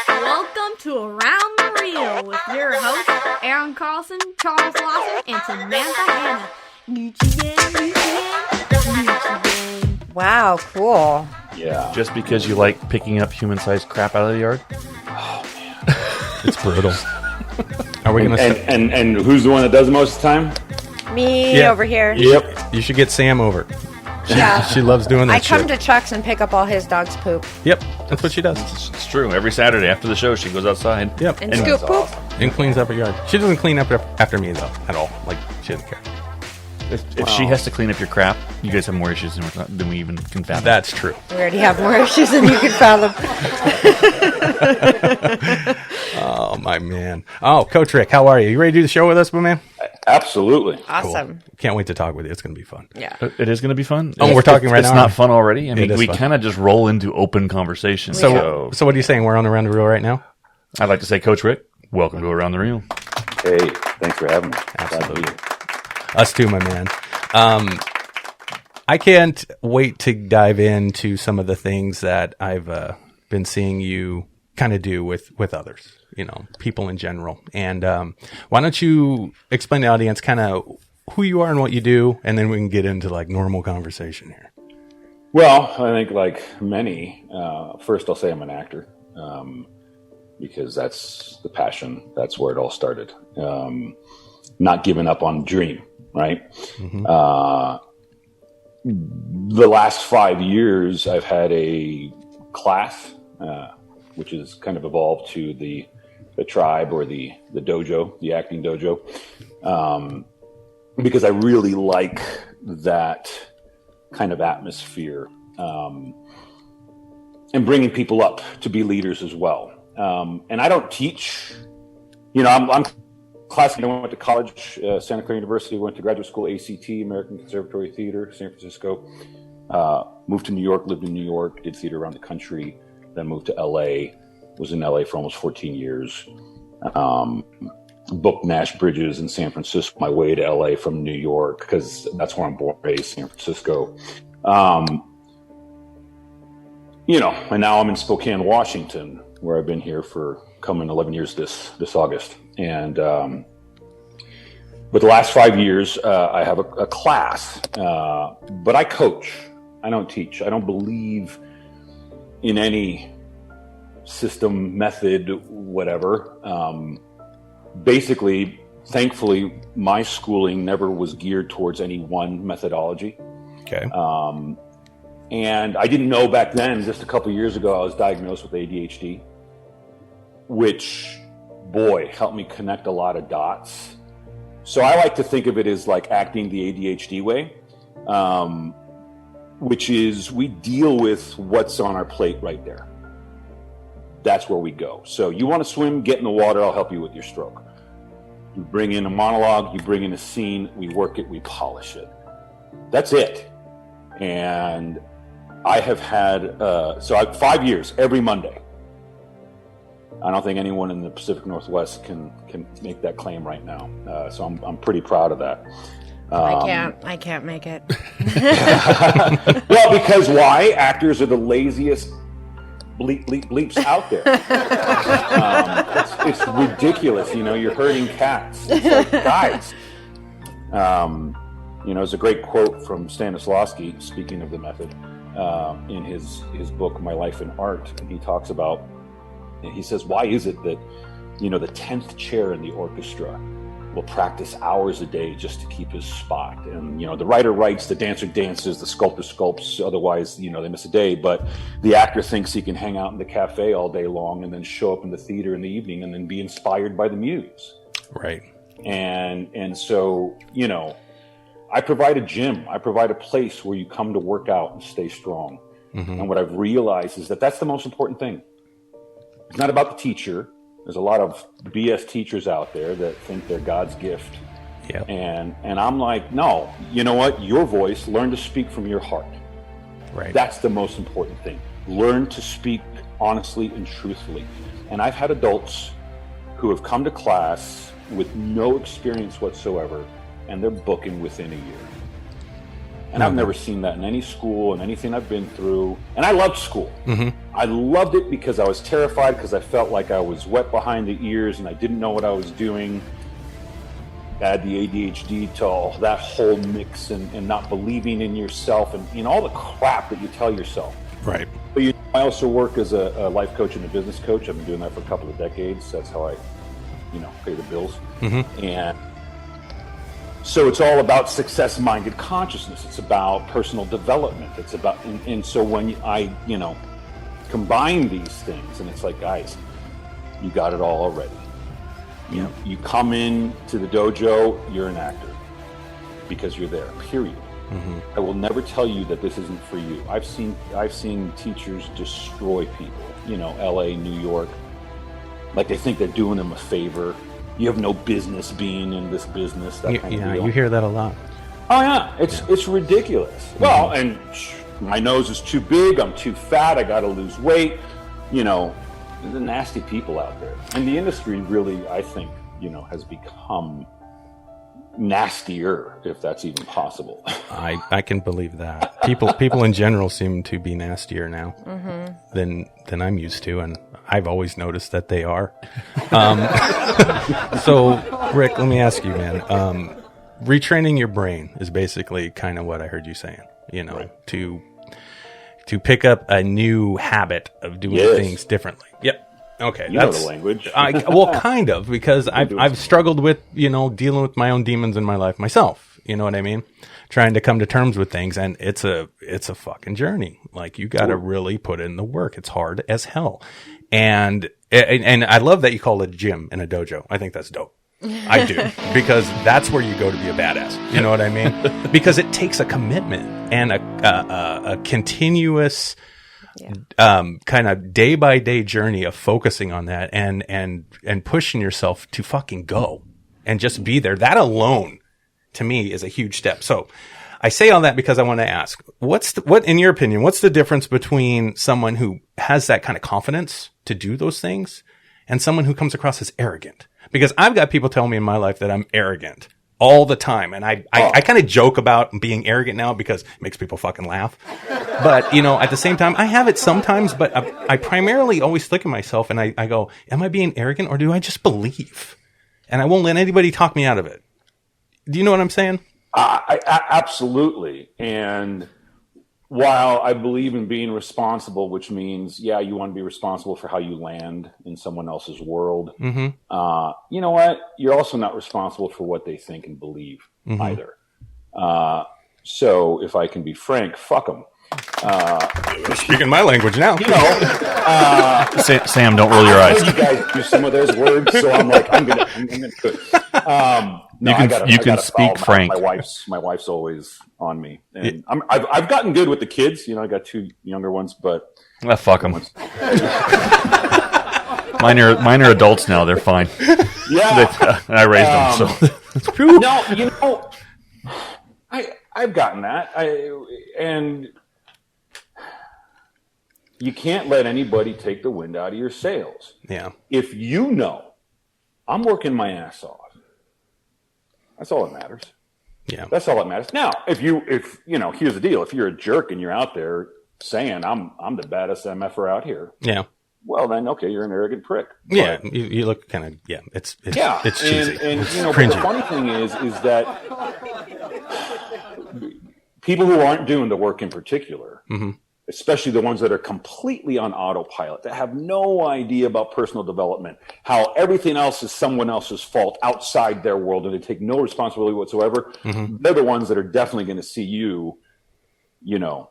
Welcome to Around the Reel with your hosts, Aaron Carlson, Charles Lawson, and Samantha Hannah. Gucci gang, Gucci gang, Gucci gang. Wow, cool. Yeah. Just because you like picking up human-sized crap out of the yard? Oh, man. It's brutal. Are we gonna? And who's the one that does the most of the time? Me over here. Yep. You should get Sam over. Yeah. She loves doing that I come shit. to Chuck's and pick up all his dog's poop. Yep, that's what she does. It's true. Every Saturday after the show, she goes outside. Yep, And scoop poop. and cleans up her yard. She doesn't clean up after me though at all. Like she doesn't care. If she has to clean up your crap, you guys have more issues than we even can fathom. That's true. We already have more issues than you can fathom. Oh my man. Oh, Coach Rick, how are you? You ready to do the show with us, my man? Absolutely. Awesome. Can't wait to talk with you. It's gonna be fun. Yeah. It is going to be fun. Oh, we're talking right it's now. It's not fun already. I mean, is we fun. kind of just roll into open conversation. So what are you saying? We're on Around the Reel right now? I'd like to say, Coach Rick, welcome to Around the Reel. Hey, thanks for having me. Absolutely. Us too, my man. I can't wait to dive into some of the things that I've been seeing you kind of do with others, you know, people in general. And why don't you explain to the audience kind of who you are and what you do, and then we can get into like normal conversation here. Well, I think like many, first I'll say I'm an actor because that's the passion. That's where it all started. Not giving up on the dream, right? Mm-hmm. The last 5 years, I've had a class, which has kind of evolved to the tribe or the dojo, the acting dojo, because I really like that kind of atmosphere and bringing people up to be leaders as well. And I don't teach, you know, I'm classic. I went to college, Santa Clara University, went to graduate school, ACT, American Conservatory Theater, San Francisco, moved to New York, lived in New York, did theater around the country, then moved to LA, was in LA for almost 14 years, booked Nash Bridges in San Francisco, my way to LA from New York, because that's where I'm born, raised, San Francisco. You know, and now I'm in Spokane, Washington, where I've been here for coming 11 years this August. And but the last 5 years, I have a class, but I coach. I don't teach. I don't believe in any system, method, whatever. Basically, thankfully, my schooling never was geared towards any one methodology. Okay. And I didn't know back then, just a couple of years ago, I was diagnosed with ADHD, which, boy, helped me connect a lot of dots. So I like to think of it as like acting the ADHD way, which is we deal with what's on our plate right there. That's where we go. So you want to swim, get in the water, I'll help you with your stroke. You bring in a monologue, you bring in a scene, we work it, we polish it. That's it. And I have had, so I 5 years, every Monday. I don't think anyone in the Pacific Northwest can make that claim right now. So I'm pretty proud of that. I can't make it. Well, because why? Actors are the laziest bleeps out there. It's ridiculous. You know, you're herding cats. It's like, guys. You know, there's a great quote from Stanislavski, speaking of the method, in his book, My Life in Art. And he talks about, he says, why is it that, you know, the 10th chair in the orchestra will practice hours a day just to keep his spot? And, you know, the writer writes, the dancer dances, the sculptor sculpts, otherwise, you know, they miss a day. But the actor thinks he can hang out in the cafe all day long and then show up in the theater in the evening and then be inspired by the muse. Right. And so, you know, I provide a gym. I provide a place where you come to work out and stay strong. Mm-hmm. And what I've realized is that that's the most important thing. It's not about the teacher. There's a lot of BS teachers out there that think they're God's gift. Yep. And I'm like, no, you know what? Your voice, learn to speak from your heart. Right. That's the most important thing. Learn to speak honestly and truthfully. And I've had adults who have come to class with no experience whatsoever, and they're booking within a year. And I've never seen that in any school and anything I've been through. And I loved school. I loved it because I was terrified, because I felt like I was wet behind the ears and I didn't know what I was doing. Add the ADHD to all that whole mix, and not believing in yourself, and all the crap that you tell yourself. Right. But I also work as a life coach and a business coach. I've been doing that for a couple of decades. That's how I, pay the bills. And so it's all about success-minded consciousness. It's about personal development. It's about, and so when I, combine these things, and it's like, guys, you got it all already. You come in to the dojo, you're an actor because you're there, period. I will never tell you that this isn't for you. I've seen teachers destroy people, LA, New York, like they think they're doing them a favor. You have no business being in this business. That kind of deal. You hear that a lot. Oh yeah, it's ridiculous. Well, and my nose is too big, I'm too fat, I got to lose weight. There's nasty people out there, and the industry really, I think, has become nastier, if that's even possible. I can believe that. People in general seem to be nastier now than I'm used to, and I've always noticed that they are. So, Rick, let me ask you, man. Retraining your brain is basically kind of what I heard you saying. Right. To pick up a new habit of doing things differently. Yep. Okay, you know the language. Well, kind of, because I've struggled with dealing with my own demons in my life myself. You know what I mean? Trying to come to terms with things, and it's a fucking journey. Like, you got to really put in the work. It's hard as hell, and I love that you call it a gym and a dojo. I think that's dope. I do, because that's where you go to be a badass. You know what I mean? Because it takes a commitment and a continuous. Kind of day by day journey of focusing on that and pushing yourself to fucking go and just be there. That alone, to me, is a huge step. So I say all that because I want to ask, what, in your opinion, what's the difference between someone who has that kind of confidence to do those things and someone who comes across as arrogant? Because I've got people tell me in my life that I'm arrogant all the time. And I kind of joke about being arrogant now because it makes people fucking laugh. But, at the same time, I have it sometimes, but I primarily always look at myself and I go, am I being arrogant, or do I just believe? And I won't let anybody talk me out of it. Do you know what I'm saying? I absolutely. And while I believe in being responsible, which means, you want to be responsible for how you land in someone else's world. You know what? You're also not responsible for what they think and believe either. So if I can be frank, fuck them. You're speaking my language now. Sam, don't roll your eyes. You guys use some of those words, so I'm like, I'm gonna quit. You can speak frank. My wife's always on me, and I've gotten good with the kids. I got two younger ones, but fuck them. Mine are adults now. They're fine. Yeah, I raised them. So no, I've gotten that. And you can't let anybody take the wind out of your sails. Yeah. If I'm working my ass off, that's all that matters. Yeah. That's all that matters. Now, if here's the deal. If you're a jerk and you're out there saying, I'm the baddest MFer out here. Yeah. Well, then, okay, you're an arrogant prick. But, yeah. You look kind of, it's cheesy. And but the funny thing is that people who aren't doing the work in particular, especially the ones that are completely on autopilot, that have no idea about personal development, how everything else is someone else's fault outside their world, and they take no responsibility whatsoever, they're the ones that are definitely going to see you,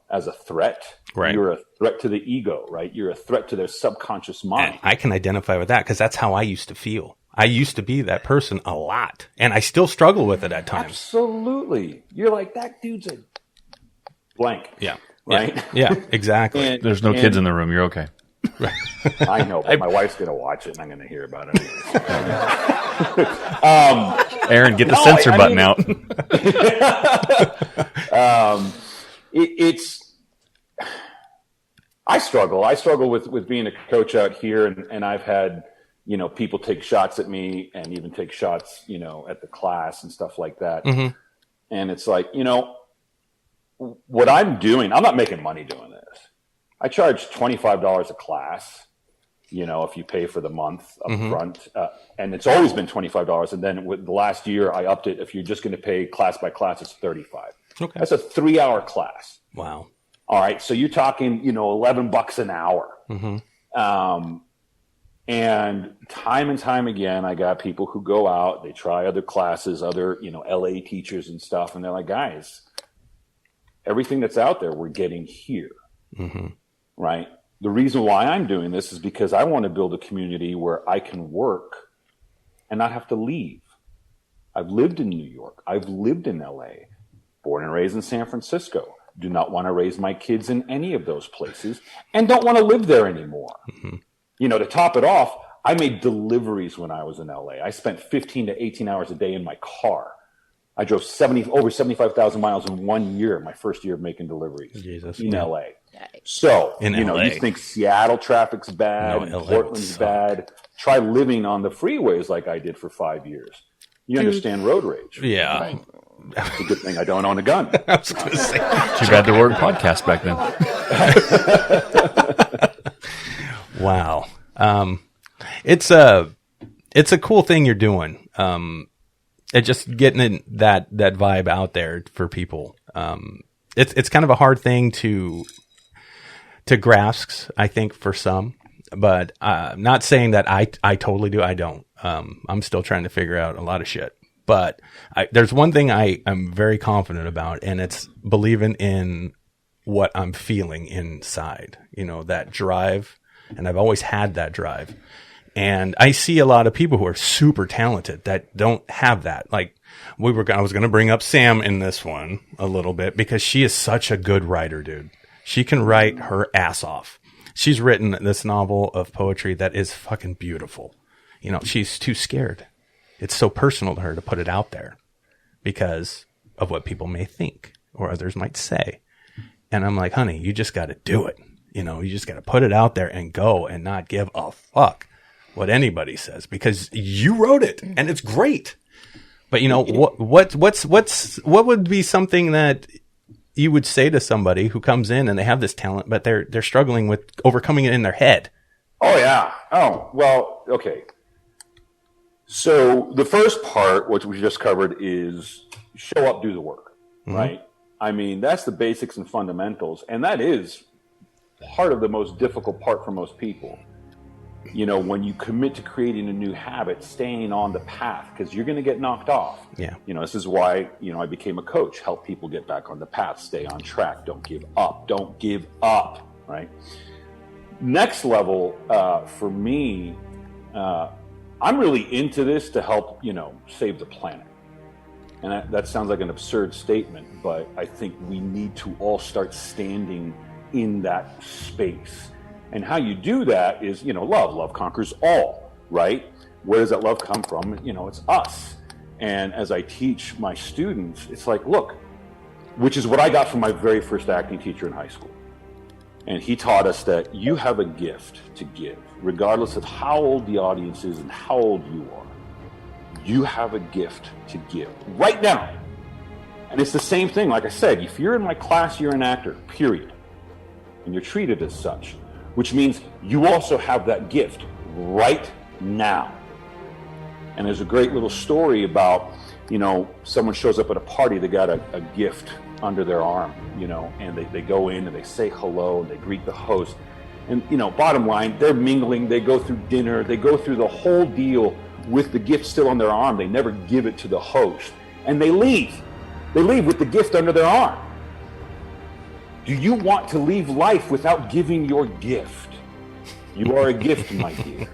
as a threat. Right. You're a threat to the ego, right? You're a threat to their subconscious mind. And I can identify with that because that's how I used to feel. I used to be that person a lot, and I still struggle with it at times. Absolutely. You're like, that dude's a blank. Yeah. Right? Yeah, exactly. There's no kids in the room. You're okay. I know, but my wife's going to watch it, and I'm going to hear about it. Aaron, get the censor button out. I struggle with being a coach out here, and I've had, people take shots at me and even take shots, at the class and stuff like that. And it's like, what I'm doing, I'm not making money doing this. I charge $25 a class, if you pay for the month up front. And it's always been $25. And then with the last year, I upped it. If you're just going to pay class by class, it's $35. Okay. That's a 3-hour class. Wow. All right. So you're talking, $11 an hour. And time again, I got people who go out, they try other classes, other, LA teachers and stuff. And they're like, guys, everything that's out there, we're getting here. Right. The reason why I'm doing this is because I want to build a community where I can work and not have to leave. I've lived in New York. I've lived in LA, born and raised in San Francisco. Do not want to raise my kids in any of those places and don't want to live there anymore. To top it off, I made deliveries when I was in LA. I spent 15 to 18 hours a day in my car. I drove over 75,000 miles in 1 year, my first year of making deliveries in LA. So, LA. You think Seattle traffic's bad and Portland's bad. Try living on the freeways like I did for 5 years. You understand road rage. Yeah. Right? It's a good thing I don't own a gun. I was going to say. Too bad there weren't podcasts back then. Wow. It's a cool thing you're doing. It just getting that vibe out there for people. It's kind of a hard thing to grasp, I think, for some, but not saying that I totally do. I don't. I'm still trying to figure out a lot of shit, but there's one thing I'm very confident about, and it's believing in what I'm feeling inside, that drive. And I've always had that drive. And I see a lot of people who are super talented that don't have that. Like I was going to bring up Sam in this one a little bit because she is such a good writer, dude. She can write her ass off. She's written this novel of poetry that is fucking beautiful. She's too scared. It's so personal to her to put it out there because of what people may think or others might say. And I'm like, honey, you just got to do it. You just got to put it out there and go and not give a fuck what anybody says because you wrote it and it's great. But what would be something that you would say to somebody who comes in and they have this talent, but they're struggling with overcoming it in their head? Oh yeah. Oh, well, okay. So the first part, which we just covered, is show up, do the work, right? I mean, that's the basics and fundamentals. And that is part of the most difficult part for most people. When you commit to creating a new habit, staying on the path, because you're going to get knocked off. Yeah. This is why, I became a coach, help people get back on the path, stay on track, don't give up, right? Next level, for me, I'm really into this to help, save the planet. And that sounds like an absurd statement, but I think we need to all start standing in that space. And how you do that is, love conquers all, right? Where does that love come from? It's us. And as I teach my students, it's like, look, which is what I got from my very first acting teacher in high school. And he taught us that you have a gift to give, regardless of how old the audience is and how old you are. You have a gift to give right now. And it's the same thing. Like I said, if you're in my class, you're an actor, period. And you're treated as such, which means you also have that gift right now. And there's a great little story about, someone shows up at a party, they got a gift under their arm, and they go in and they say hello and they greet the host. And, bottom line, they're mingling, they go through dinner, they go through the whole deal with the gift still on their arm. They never give it to the host. And they leave. They leave with the gift under their arm. Do you want to leave life without giving your gift? You are a gift, my dear.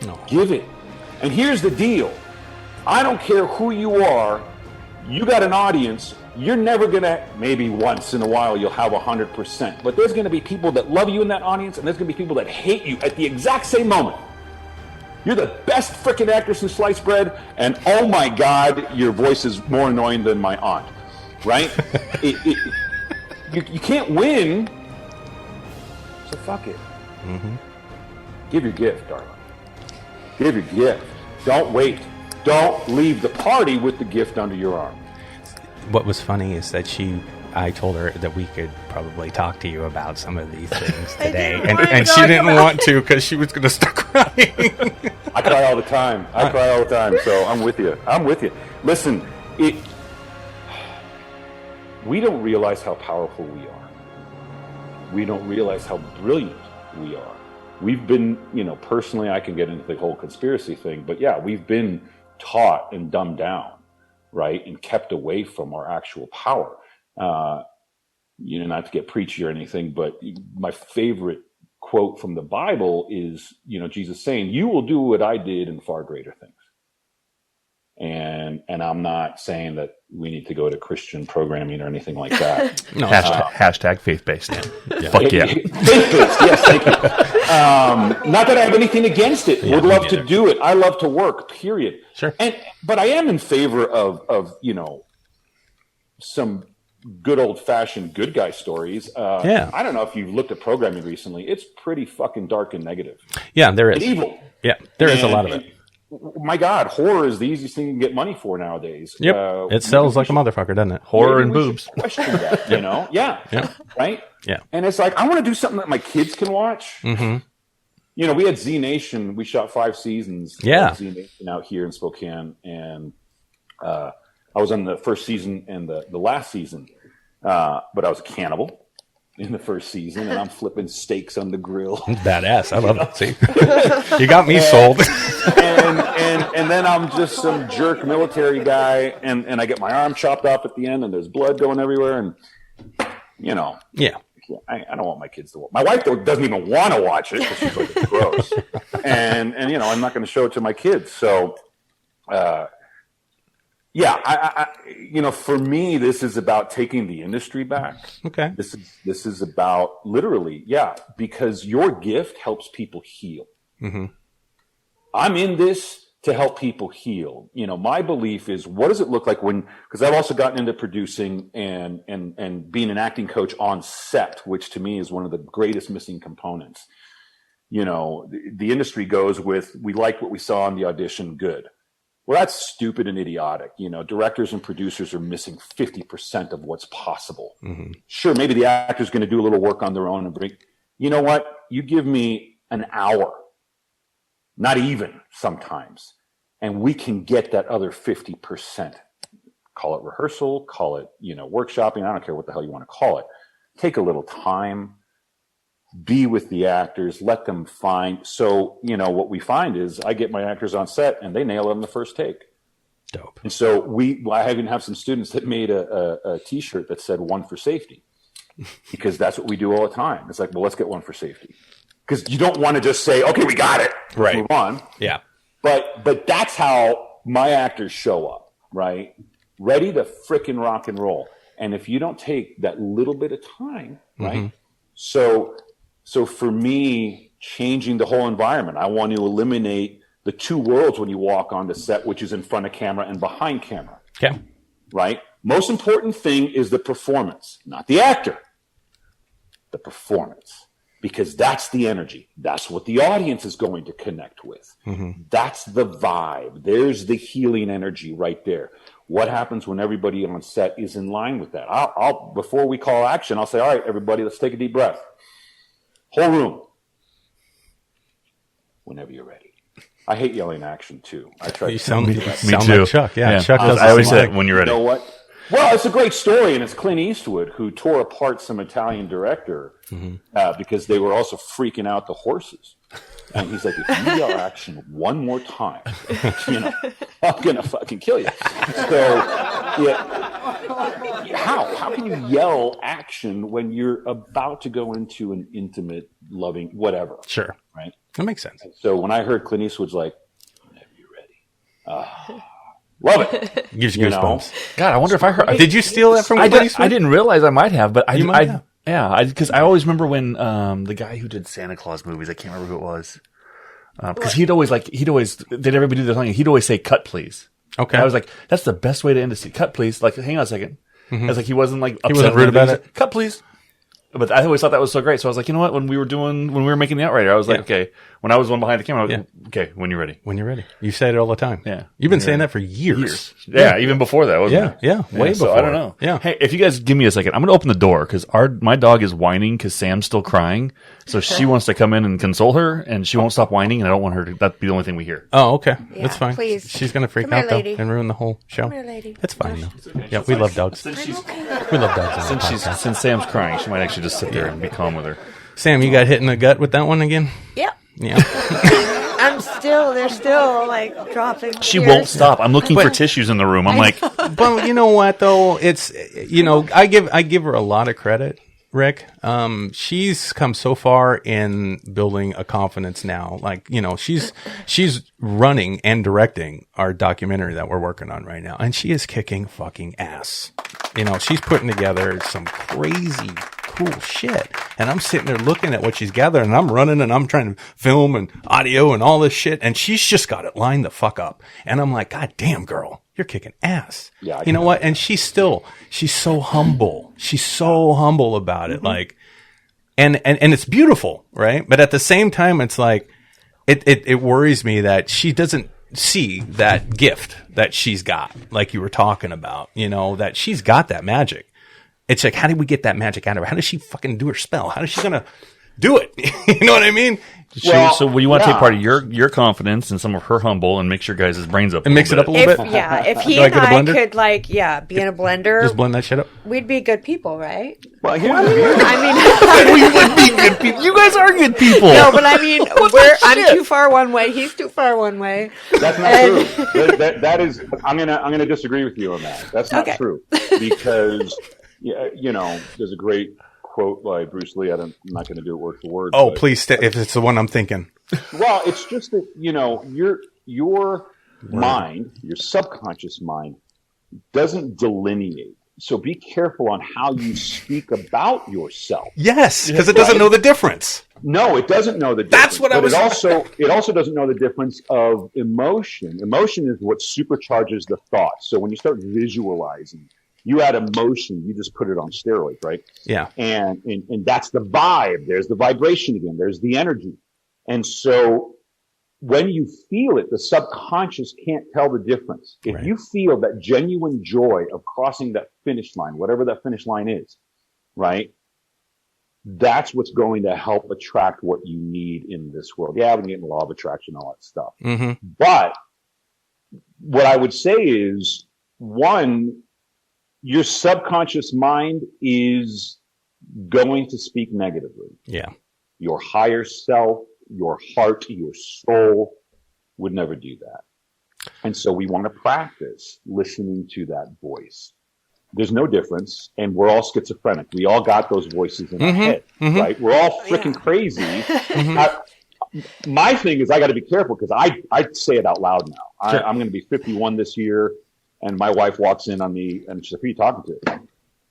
No. Give it. And here's the deal. I don't care who you are. You got an audience. You're never going to, maybe once in a while you'll have 100%. But there's going to be people that love you in that audience, and there's going to be people that hate you at the exact same moment. You're the best freaking actress in sliced bread, and oh my God, your voice is more annoying than my aunt, right? You can't win, so fuck it. Mm-hmm. Give your gift, darling. Give your gift. Don't wait. Don't leave the party with the gift under your arm. What was funny is that she I told her that we could probably talk to you about some of these things I today, didn't want to and she talk didn't about- want to because she was going to start crying. I cry all the time. So I'm with you. Listen, we don't realize how powerful we are. We don't realize how brilliant we are. We've been, personally, I can get into the whole conspiracy thing, but yeah, we've been taught and dumbed down, right? And kept away from our actual power. Not to get preachy or anything, but my favorite quote from the Bible is, Jesus saying, "You will do what I did and far greater things." And I'm not saying that we need to go to Christian programming or anything like that. No, Hashtag faith-based. Yeah. Fuck yeah. Faith-based, yes, thank you. Not that I have anything against it. Yeah, Would love me to neither. do it. I love to work, period. Sure. But I am in favor of some good old-fashioned good guy stories. Yeah. I don't know if you've looked at programming recently. It's pretty fucking dark and negative. Yeah, there is. And evil. Yeah, there is a And- lot of it. and, my God, horror is the easiest thing you can get money for nowadays. Yep, it sells like a motherfucker, doesn't it? Horror and Maybe we boobs. should question that, Yeah. Yeah. Right? Yeah. And it's like, I want to do something that my kids can watch. Mm-hmm. We had Z Nation. We shot 5 seasons. Yeah. of Z Nation out here in Spokane. And I was on the first season and the last season. But I was a cannibal in the first season, and I'm flipping steaks on the grill. Badass. I love it. See, you got me sold. and then I'm just some jerk military guy, and I get my arm chopped off at the end, and there's blood going everywhere, and Yeah. I don't want my kids to watch. My wife doesn't even want to watch it because she's like, it's gross, and I'm not going to show it to my kids. So, for me, this is about taking the industry back. Okay. This is about literally, because your gift helps people heal. Mm-hmm. I'm in this to help people heal. My belief is, what does it look like because I've also gotten into producing and being an acting coach on set, which to me is one of the greatest missing components. The industry goes with, we like what we saw on the audition, good. Well, that's stupid and idiotic. Directors and producers are missing 50% of what's possible. Mm-hmm. Sure, maybe the actor's going to do a little work on their own and bring, you know what? You give me an hour, not even sometimes, and we can get that other 50%. Call it rehearsal, call it, workshopping. I don't care what the hell you want to call it. Take a little time, be with the actors, let them find. So, what we find is I get my actors on set and they nail it on the first take. Dope. And so I even have some students that made a t-shirt that said "one for safety," because that's what we do all the time. It's like, well, let's get one for safety. Because you don't want to just say, okay, we got it. Let's Right. move on. Yeah. But that's how my actors show up, right? Ready to frickin' rock and roll. And if you don't take that little bit of time, right? Mm-hmm. So for me, changing the whole environment, I want to eliminate the two worlds when you walk on the set, which is in front of camera and behind camera, Okay. right? Most important thing is the performance, not the actor. The performance. Because that's the energy. That's what the audience is going to connect with. Mm-hmm. That's the vibe. There's the healing energy right there. What happens when everybody on set is in line with that? I'll before we call action, I'll say, all right, everybody, let's take a deep breath. Whole room. Whenever you're ready. I hate yelling action too. I try You to sound, Me sound too. like Chuck. Yeah. Yeah. Chuck does. I always the same say when you're ready. You know what? Well, it's a great story, and it's Clint Eastwood who tore apart some Italian director because they were also freaking out the horses. And he's like, if you yell action one more time, I'm going to fucking kill you. So, how can you yell action when you're about to go into an intimate, loving, whatever? Sure. Right? That makes sense. So when I heard Clint Eastwood's like, whenever you're ready, love it. Gives you You know? goosebumps. God, I wonder if I heard. Did you steal that from I Clint Eastwood? didn't realize I might have, but You might have. because I always remember when the guy who did Santa Claus movies, I can't remember who it was, because they'd everybody do their thing, and he'd always say "cut, please." Okay. And I was like, that's the best way to end a scene. Cut, please. Like, hang on a second. I was like, he wasn't like upset wasn't rude about Cut, please. But I always thought that was so great. So I was like, you know what? When we were making the Outrider, I was like, okay. When I was one behind the camera, I was like, okay, when you're ready. When you're ready. You say it all the time. Yeah. You've been saying that for years. Yeah, even before that, wasn't it? Yeah, way So before. I don't know. Yeah. Hey, if you guys give me a second, I'm going to open the door because my dog is whining because Sam's still crying. So she wants to come in and console her, and she won't stop whining, and I don't want her to. That'd be the only thing we hear. Oh, okay. Yeah, That's fine. please. She's going to freak Come here, out, though, lady. and ruin the whole show. Come here, lady. That's fine, though. Yeah, we love dogs. We love dogs. on the podcast. Since Sam's crying, she might actually just sit there and be calm with her. Sam, you got hit in the gut with that one again? Yep. Yeah. They're still like dropping. She tears. won't stop. I'm looking for tissues in the room. I'm like, But you know what, though? It's, I give her a lot of credit, Rick. She's come so far in building a confidence now. Like, she's running and directing our documentary that we're working on right now. And she is kicking fucking ass. She's putting together some crazy cool shit. And I'm sitting there looking at what she's gathering, and I'm running and I'm trying to film and audio and all this shit. And she's just got it lined the fuck up. And I'm like, God damn, girl, you're kicking ass. Yeah, you know what? And she's so humble. She's so humble about it. Like, and it's beautiful, right? But at the same time, it's like, it worries me that she doesn't see that gift that she's got, like you were talking about, that she's got that magic. It's like, how did we get that magic out of her? How does she fucking do her spell? How is she gonna do it? You know what I mean? So you want to take part of your confidence and some of her humble and mix your guys' brains up And mix it up a little bit? If he Do I and get a I blender? could be in a blender, Just blend that shit up. we'd be good people, right? Well, here's the deal. I mean, we would be good people. You guys are good people. no, but I mean, I'm too far one way, he's too far one way. That's not true. That is. I'm gonna disagree with you on that. That's not Okay. true because there's a great quote by Bruce Lee. I'm not going to do it word for word. Oh, but- please, if it's the one I'm thinking. Well, it's just that your mind, your subconscious mind, doesn't delineate. So be careful on how you speak about yourself. Yes, because it doesn't know the difference. No, it doesn't know the difference. That's what I was- It also doesn't know the difference of emotion. Emotion is what supercharges the thought. So when you start visualizing, you add emotion, you just put it on steroids, right? Yeah. And that's the vibe. There's the vibration again. There's the energy. And so when you feel it, the subconscious can't tell the difference. If Right. you feel that genuine joy of crossing that finish line, whatever that finish line is, right? That's what's going to help attract what you need in this world. Yeah, we can get in the law of attraction, all that stuff. Mm-hmm. But what I would say is, one, your subconscious mind is going to speak negatively. Yeah. Your higher self, your heart, your soul would never do that. And so we want to practice listening to that voice. There's no difference, and we're all schizophrenic. We all got those voices in our head, right? We're all freaking crazy. My thing is I got to be careful because I say it out loud now. I'm going to be 51 this year, and my wife walks in on me, and she's like, who are you talking to?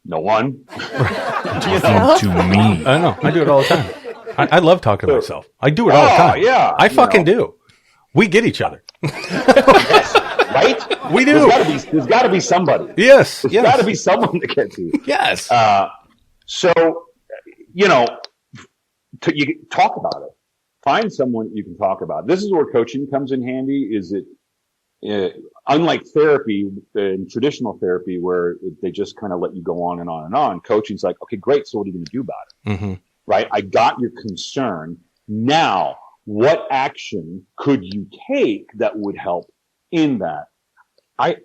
No one. To me. I know. I do it all the time. I love talking to myself. I do it all the time. Yeah, I fucking do. We get each other. Right? We do. There's got to be somebody. Yes. There's got to be someone that gets you. Yes. So, you talk about it. Find someone you can talk about. This is where coaching comes in handy. Is it unlike therapy and traditional therapy where they just kind of let you go on and on and on? Coaching's like, okay, great. So what are you going to do about it? Mm-hmm. Right? I got your concern. Now, what action could you take that would help in that? I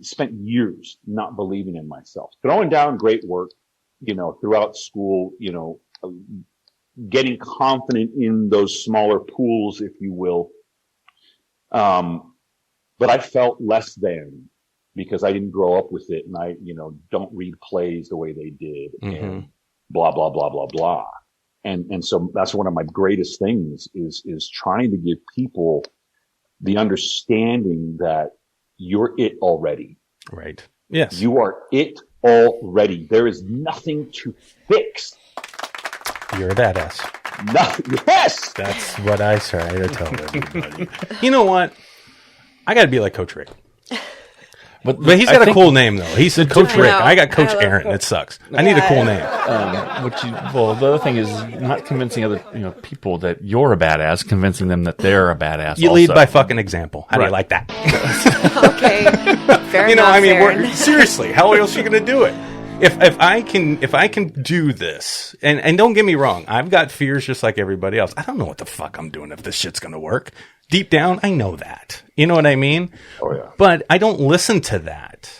spent years not believing in myself, throwing down great work, throughout school, getting confident in those smaller pools, if you will. But I felt less than because I didn't grow up with it, and I, don't read plays the way they did, and blah, blah, blah, blah, blah. And so that's one of my greatest things is trying to give people the understanding that you're it already. Right. Yes. You are it already. There is nothing to fix. You're a badass. Nothing. Yes. That's what I try to tell everybody. You know what? I got to be like Coach Rick. But he's got a think- cool name though. He's Coach Rick. know. I got Coach I love Aaron. Coach. It sucks. I need a cool name. The other thing is not convincing other people that you're a badass, convincing them that they're a badass. You lead by fucking example. How do you Right. like that? Okay. Fair You know, enough, I mean, Aaron. seriously, how else are you going to do it? If I can do this, and don't get me wrong, I've got fears just like everybody else. I don't know what the fuck I'm doing if this shit's going to work. Deep down, I know that. You know what I mean? Oh, yeah. But I don't listen to that.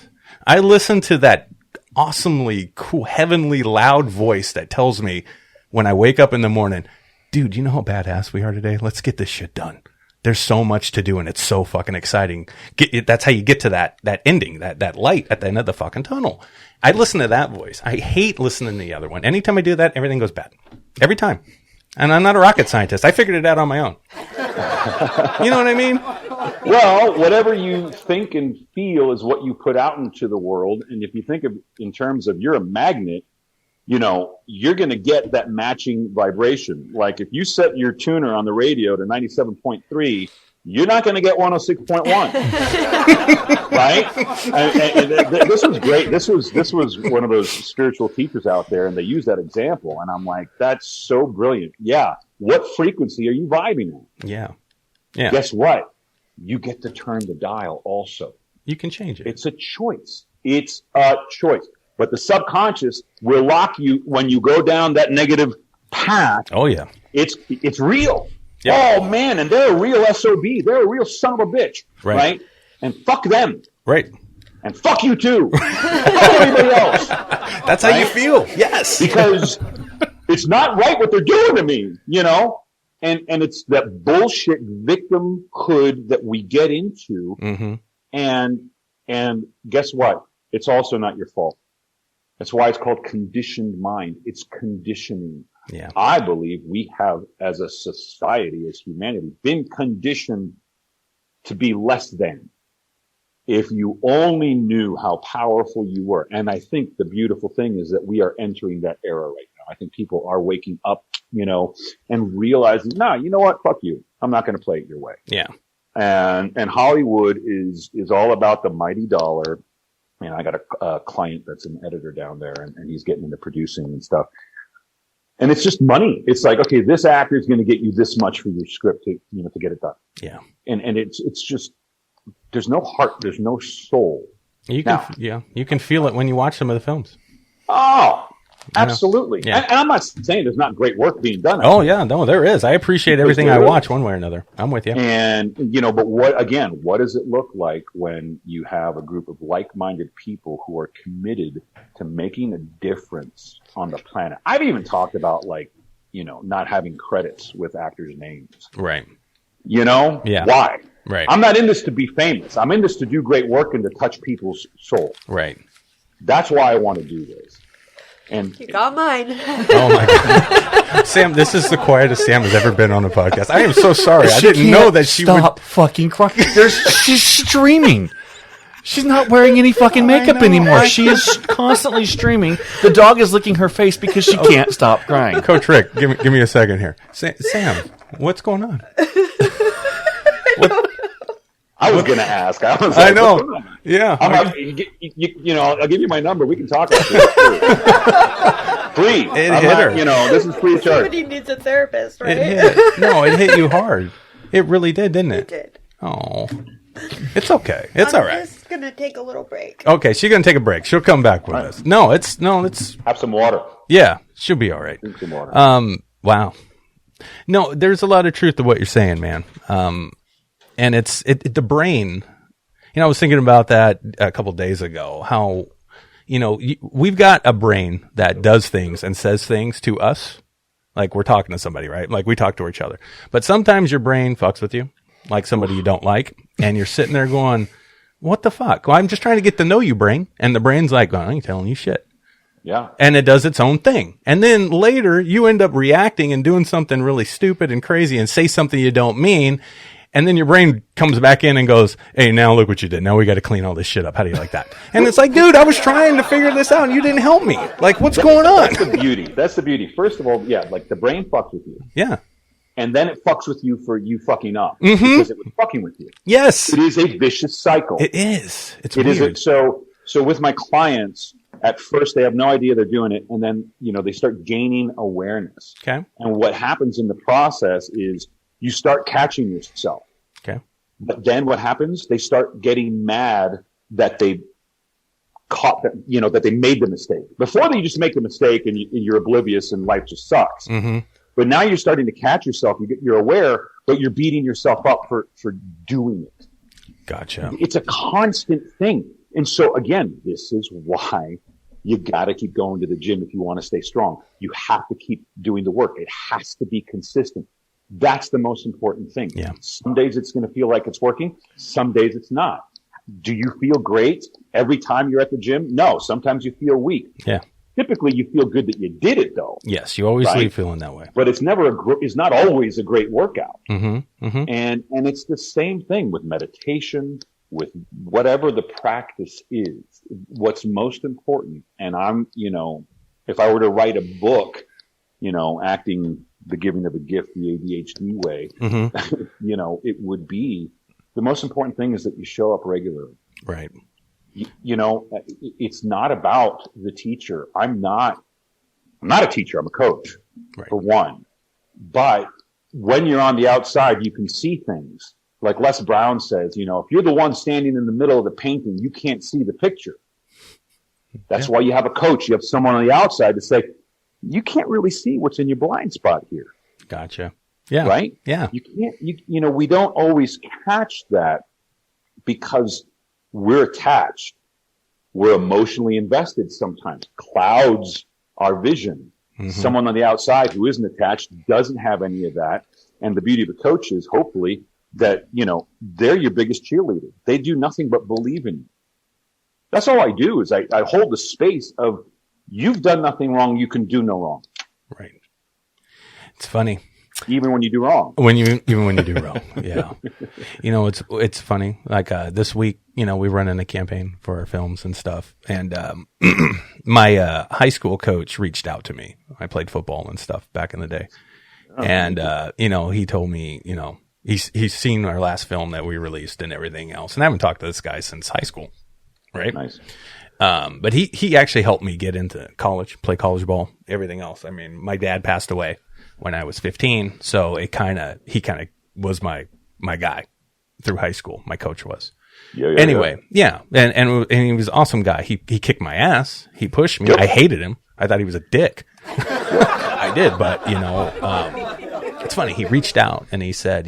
I listen to that awesomely cool, heavenly loud voice that tells me when I wake up in the morning, dude, you know how badass we are today? Let's get this shit done. There's so much to do and it's so fucking exciting. That's how you get to that ending, that light at the end of the fucking tunnel. I listen to that voice. I hate listening to the other one. Anytime I do that, everything goes bad. Every time. And I'm not a rocket scientist. I figured it out on my own. You know what I mean? Well, whatever you think and feel is what you put out into the world. And if you think of in terms of you're a magnet, you're going to get that matching vibration. Like if you set your tuner on the radio to 97.3, you're not going to get 106.1. Right? And this was great. This was one of those spiritual teachers out there, and they use that example. And I'm like, that's so brilliant. Yeah. What frequency are you vibing on? Yeah. Yeah. Guess what? You get to turn the dial also. You can change it. It's a choice. It's a choice. But the subconscious will lock you when you go down that negative path. Oh, yeah. It's real. Yeah. Oh, man. And they're a real SOB. They're a real son of a bitch. Right? And fuck them. Right. And fuck you too. Fuck everybody else. That's how you feel. Yes. Because it's not right what they're doing to me, And it's that bullshit victimhood that we get into. Mm-hmm. And guess what? It's also not your fault. That's why it's called conditioned mind. It's conditioning. Yeah. I believe we have, as a society, as humanity, been conditioned to be less than. If you only knew how powerful you were. And I think the beautiful thing is that we are entering that era right now. I think people are waking up, and realizing, nah, you know what? Fuck you. I'm not going to play it your way. Yeah. And Hollywood is all about the mighty dollar. And I got a client that's an editor down there, and he's getting into producing and stuff. And it's just money. It's like, okay, this actor is going to get you this much for your script to get it done. Yeah. And it's just, there's no heart, there's no soul. You can feel it when you watch some of the films. Oh, absolutely. Yeah. And I'm not saying there's not great work being done. Oh yeah, no, there is. I appreciate everything I watch one way or another. I'm with you. And, but what does it look like when you have a group of like-minded people who are committed to making a difference on the planet? I've even talked about not having credits with actors' names. Right. Yeah. Why? Right. I'm not in this to be famous. I'm in this to do great work and to touch people's soul. Right. That's why I want to do this. And You got mine. Oh my God. Sam, this is the quietest Sam has ever been on a podcast. I am so sorry. I didn't know that she stop fucking crying. She's streaming. She's not wearing any fucking makeup anymore. She is constantly streaming. The dog is licking her face because she can't stop crying. would. Coach Rick, give me a second here. Sam, what's going on? I was going to ask. I was I like, know. what's going on? Yeah. I'm like, I'll give you my number. We can talk after this. Free. It hit her. This is free of charge. Somebody needs a therapist, right? It hit you hard. It really did, didn't It it? did. Oh. It's okay. It's all right. I'm just gonna take a little break. Okay, she's gonna take a break. She'll come back with us. No, it's Have some water. yeah, she'll be all right. Drink some water. Wow. No, there's a lot of truth to what you're saying, man. And it's the brain. I was thinking about that a couple days ago. How, we've got a brain that does things and says things to us, like we're talking to somebody, right? Like we talk to each other. But sometimes your brain fucks with you, like somebody you don't like, and you're sitting there going, "What the fuck? Well, I'm just trying to get to know you, brain." And the brain's like, "Well, I ain't telling you shit." Yeah. And it does its own thing. And then later you end up reacting and doing something really stupid and crazy and say something you don't mean. And then your brain comes back in and goes, "Hey, now look what you did. Now we got to clean all this shit up. How do you like that?" And it's like, dude, I was trying to figure this out and you didn't help me. Like, what's going on? That's the beauty. That's the beauty. First of all, yeah, like the brain fucks with you. Yeah. and then it fucks with you for you fucking up because it was fucking with you. Yes. It is a vicious cycle. It is. It's weird. So with my clients, at first they have no idea they're doing it, and then they start gaining awareness. Okay. And what happens in the process is you start catching yourself. Okay. But then what happens? They start getting mad that they caught them, that they made the mistake. Before they just make the mistake and you're oblivious and life just sucks. Mm-hmm. But now you're starting to catch yourself. You're aware, but you're beating yourself up for doing it. Gotcha. It's a constant thing. And so again, this is why you got to keep going to the gym if you want to stay strong. You have to keep doing the work. It has to be consistent. That's the most important thing. Yeah. Some days it's going to feel like it's working. Some days it's not. Do you feel great every time you're at the gym? No. Sometimes you feel weak. Yeah. Typically you feel good that you did it though. Yes. You always right? leave feeling that way. But it's not always a great workout. Mm-hmm. Mm-hmm. And it's the same thing with meditation, with whatever the practice is. What's most important, and I'm, if I were to write a book, acting the giving of a gift the ADHD way, it would be the most important thing is that you show up regularly. Right. It's not about the teacher. I'm not a teacher. I'm a coach, right. For one. But when you're on the outside, you can see things. Like Les Brown says, if you're the one standing in the middle of the painting, you can't see the picture. That's why you have a coach. You have someone on the outside to say, you can't really see what's in your blind spot here. Gotcha. Yeah. Right? Yeah. You can't, we don't always catch that because we're attached. We're emotionally invested sometimes. Clouds our vision. Mm-hmm. Someone on the outside who isn't attached doesn't have any of that. And the beauty of a coach is hopefully that, they're your biggest cheerleader. They do nothing but believe in you. That's all I do is I hold the space of you've done nothing wrong. You can do no wrong. Right. It's funny. Even when you do wrong. Even when you do wrong. Yeah. It's funny. Like, this week, we run in a campaign for our films and stuff. And, my, high school coach reached out to me. I played football and stuff back in the day. Oh, and, he told me, he's seen our last film that we released and everything else. And I haven't talked to this guy since high school. Right. Nice. But he actually helped me get into college, play college ball, everything else. I mean, my dad passed away when I was 15. So he kind of was my guy through high school. My coach was. Anyway. And he was an awesome guy. He kicked my ass. He pushed me. Yep. I hated him. I thought he was a dick. I did. But, it's funny. He reached out and he said,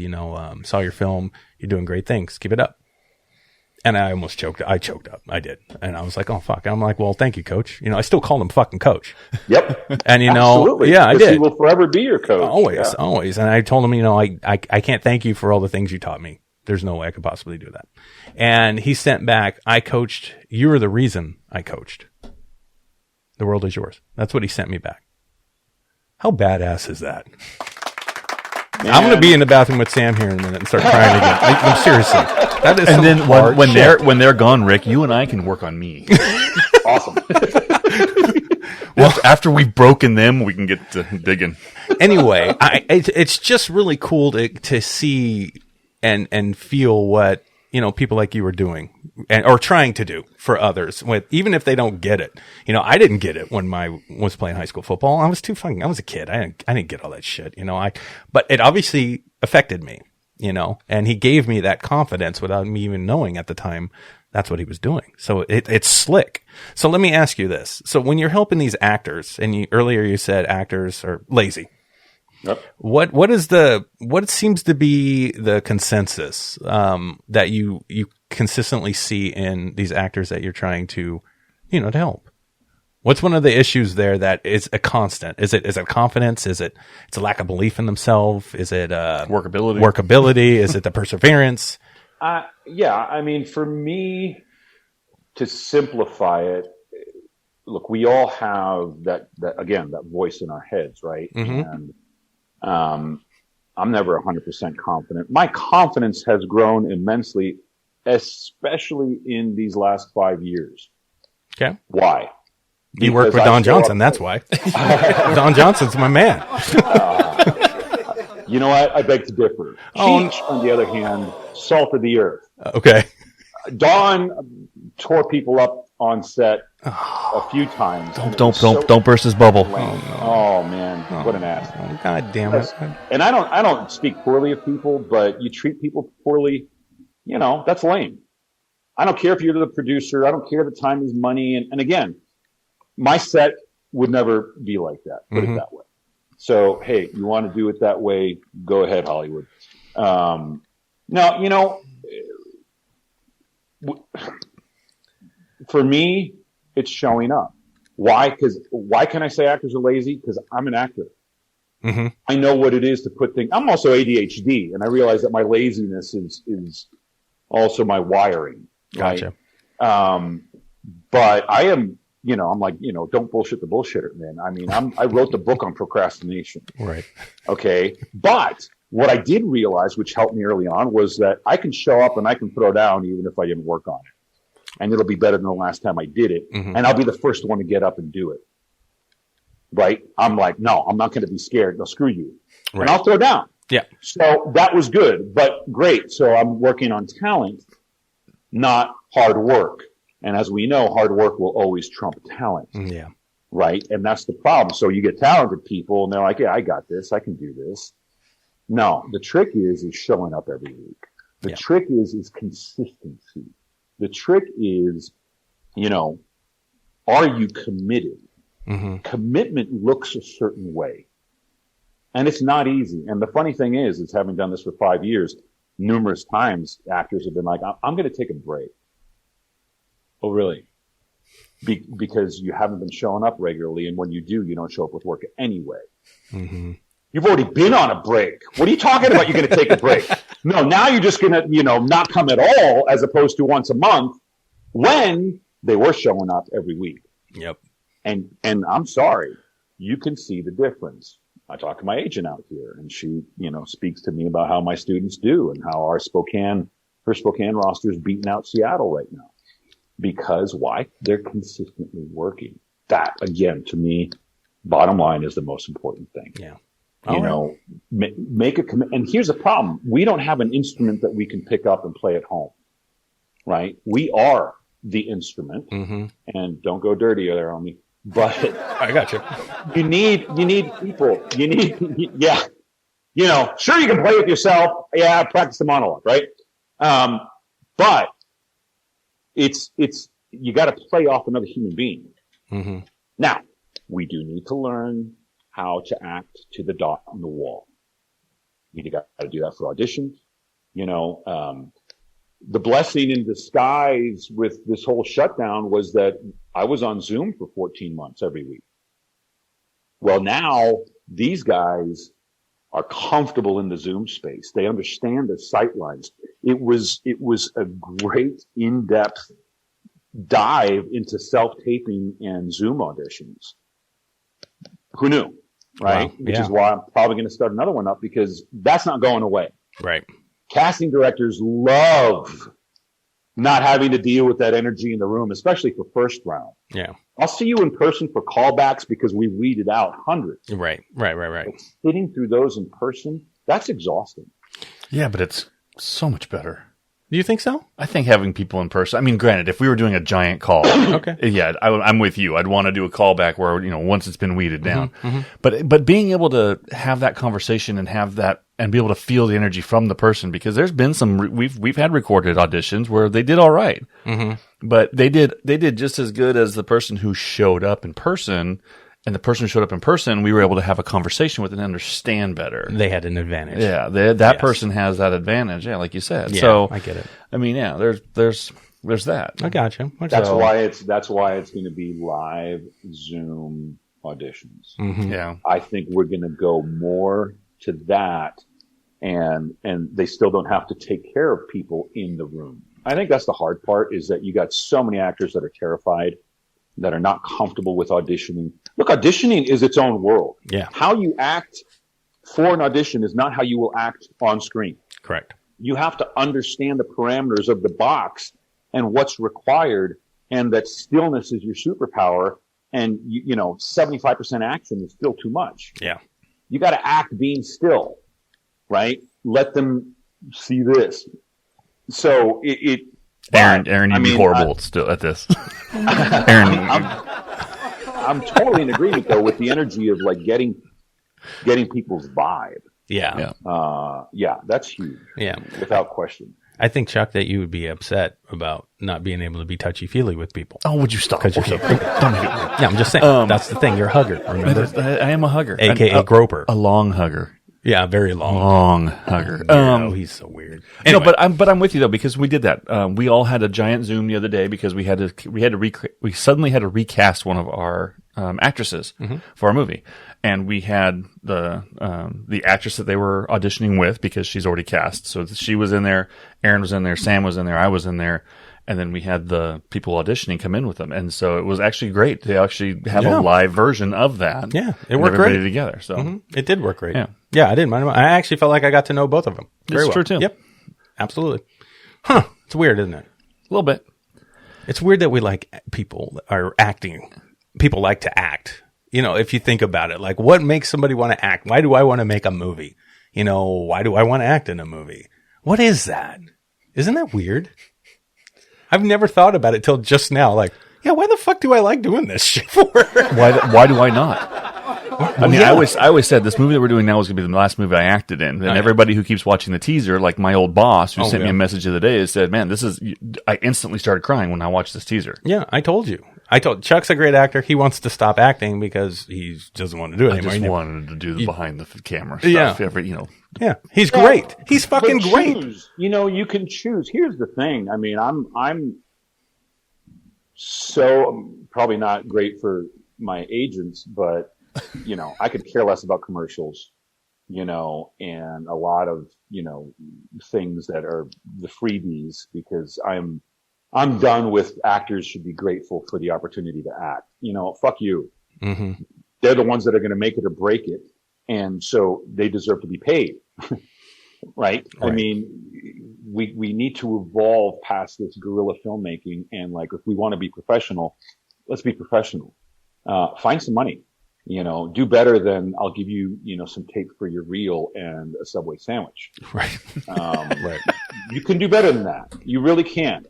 saw your film. You're doing great things. Keep it up. And I almost choked. I choked up. I did. And I was like, oh, fuck. And I'm like, well, thank you, coach. I still called him fucking coach. Yep. And, absolutely. Yeah, I did. He will forever be your coach. Always. And I told him, I can't thank you for all the things you taught me. There's no way I could possibly do that. And he sent back, I coached. You are the reason I coached. The world is yours. That's what he sent me back. How badass is that? Man. I'm going to be in the bathroom with Sam here in a minute and start crying again. I'm seriously. That is and then when they're gone, Rick, you and I can work on me. Awesome. Well, after we've broken them, we can get to digging. Anyway, it's just really cool to see and feel what people like you are doing or trying to do for others. Even if they don't get it. I didn't get it when I was playing high school football. I was I was a kid. I didn't get all that shit. But it obviously affected me. And he gave me that confidence without me even knowing at the time that's what he was doing. So it's slick. So let me ask you this. So when you're helping these actors, and earlier you said actors are lazy. Yep. What seems to be the consensus, that you consistently see in these actors that you're trying to, to help? What's one of the issues there that is a constant? Is it confidence? It's a lack of belief in themselves? Is it workability? Is it the perseverance? Yeah. I mean, for me, to simplify it, look, we all have that voice in our heads, right? Mm-hmm. And I'm never 100% confident. My confidence has grown immensely, especially in these last 5 years. Okay. Why? You work with Don Johnson, that's why. Don Johnson's my man. You know what? I beg to differ. Cheech, on the other hand, salt of the earth. Okay. Dawn tore people up on set a few times. Don't burst his bubble. Oh man, what an ass! Oh, God damn it! And I don't speak poorly of people, but you treat people poorly, that's lame. I don't care if you're the producer. I don't care if the time is money. And again, my set would never be like that. Put it that way. So hey, you want to do it that way? Go ahead, Hollywood. Now for me, it's showing up. Why? Why can I say actors are lazy? Because I'm an actor. Mm-hmm. I know what it is to put things. I'm also ADHD, and I realize that my laziness is also my wiring. Gotcha. Right? But I am, I'm like, don't bullshit the bullshitter, man. I mean, I wrote the book on procrastination. Right. Okay. But what I did realize, which helped me early on, was that I can show up and I can throw down even if I didn't work on it. And it'll be better than the last time I did it. Mm-hmm. And I'll be the first one to get up and do it. Right? I'm like, no, I'm not going to be scared. No, screw you. Right. And I'll throw down. Yeah. So that was good, but great. So I'm working on talent, not hard work. And as we know, hard work will always trump talent. Yeah. Right? And that's the problem. So you get talented people and they're like, yeah, I got this. I can do this. No, the trick is showing up every week. The trick is consistency. The trick is, are you committed? Mm-hmm. Commitment looks a certain way. And it's not easy. And the funny thing is having done this for 5 years, numerous times actors have been like, I'm going to take a break. Oh, really? Because you haven't been showing up regularly. And when you do, you don't show up with work anyway. Mm-hmm. You've already been on a break. What are you talking about? You're going to take a break. No, now you're just going to, not come at all as opposed to once a month when they were showing up every week. Yep. And I'm sorry, you can see the difference. I talk to my agent out here and she, speaks to me about how my students do and how her Spokane roster is beating out Seattle right now. Because why? They're consistently working. That, again, to me, bottom line is the most important thing. Yeah. Make a commitment. And here's the problem. We don't have an instrument that we can pick up and play at home, right? We are the instrument. Mm-hmm. And don't go dirty there on me. But I got you. You need people. Sure you can play with yourself. Yeah, practice the monologue, right? But it's you got to play off another human being. Mm-hmm. Now, we do need to learn how to act to the dot on the wall. You got to do that for auditions. The blessing in disguise with this whole shutdown was that I was on Zoom for 14 months every week. Well, now these guys are comfortable in the Zoom space. They understand the sight lines. It was a great in-depth dive into self-taping and Zoom auditions. Who knew? Right? Wow. Which is why I'm probably going to start another one up because that's not going away. Right. Casting directors love not having to deal with that energy in the room, especially for first round. Yeah. I'll see you in person for callbacks because we weeded out hundreds. Right. But sitting through those in person, that's exhausting. Yeah, but it's so much better. Do you think so? I think having people in person. I mean, granted, if we were doing a giant call, okay, yeah, I'm with you. I'd want to do a callback where once it's been weeded down. Mm-hmm. But being able to have that conversation and have that and be able to feel the energy from the person, because there's been some we've had recorded auditions where they did all right, but they did just as good as the person who showed up in person. And the person who showed up in person, we were able to have a conversation with and understand better. They had an advantage. Yeah, that person has that advantage. Yeah, like you said. Yeah, so I get it. I mean, yeah, there's that. I got you. That's why it's going to be live Zoom auditions. Mm-hmm. Yeah, I think we're going to go more to that, and they still don't have to take care of people in the room. I think that's the hard part, is that you got so many actors that are terrified, that are not comfortable with auditioning. Look, auditioning is its own world. Yeah. How you act for an audition is not how you will act on screen. Correct. You have to understand the parameters of the box and what's required, and that stillness is your superpower. And 75% action is still too much. Yeah. You got to act being still. right? Let them see this. So Aaron, you'd be horrible still at this. Aaron, I'm totally in agreement though with the energy of like getting people's vibe. Yeah. That's huge. Yeah. Without question. I think, Chuck, that you would be upset about not being able to be touchy-feely with people. oh, would you stop? Because you're so Okay. Don't even- Yeah, I'm just saying. That's the thing. You're a hugger, remember? I am a hugger, AKA groper. a long hugger. Yeah, very long. Long hugger. He's so weird. No, Anyway. but I'm with you though, because we did that. We all had a giant Zoom the other day because we suddenly had to recast one of our actresses for our movie, and we had the actress that they were auditioning with because she's already cast. So she was in there, Aaron was in there, Sam was in there, I was in there, and then we had the people auditioning come in with them, and so it was actually great to actually have a live version of that. Yeah, it and worked everybody great. together. So It did work great. Yeah. Yeah, I didn't mind. I actually felt like I got to know both of them. Very It's well. true, too. Yep. Absolutely. Huh. It's weird, isn't it? a little bit. It's weird that we like people are acting. People like to act. You know, if you think about it, like what makes somebody want to act? Why do I want to make a movie? You know, why do I want to act in a movie? What is that? Isn't that weird? I've never thought about it till just now. Like, yeah, why the fuck do I like doing this shit for? Why do I not? I mean, I always said this movie that we're doing now is going to be the last movie I acted in. And everybody who keeps watching the teaser, like my old boss who sent me a message the other day, said, man, I instantly started crying when I watched this teaser. Yeah, I told you. Chuck's a great actor. He wants to stop acting because he doesn't want to do it I anymore. just wanted to do the behind the camera stuff. Yeah. Yeah, he's great. He's fucking But great. choose. You know, you can choose. Here's the thing. I mean, I'm so probably not great for my agents, but you know, I could care less about commercials, you know, and a lot of, you know, things that are the freebies, because I'm done with actors should be grateful for the opportunity to act. You know, fuck you. Mm-hmm. They're the ones that are going to make it or break it. And so they deserve to be paid. Right? I mean, we need to evolve past this guerrilla filmmaking. And like, if we want to be professional, let's be professional. Find some money, you know, do better than I'll give you, you know, some tape for your reel and a Subway sandwich. Right. Right. You can do better than that. You really can.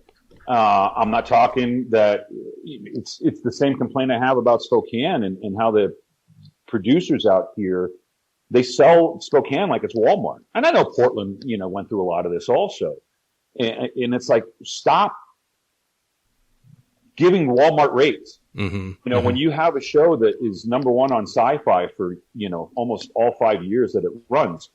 I'm not talking that it's the same complaint I have about Spokane and how the producers out here, they sell Spokane like it's Walmart. And I know Portland, you know, went through a lot of this also. And it's like, stop giving Walmart rates. Mm-hmm. You know, when you have a show that is number one on Sci-Fi for, you know, almost all 5 years that it runs,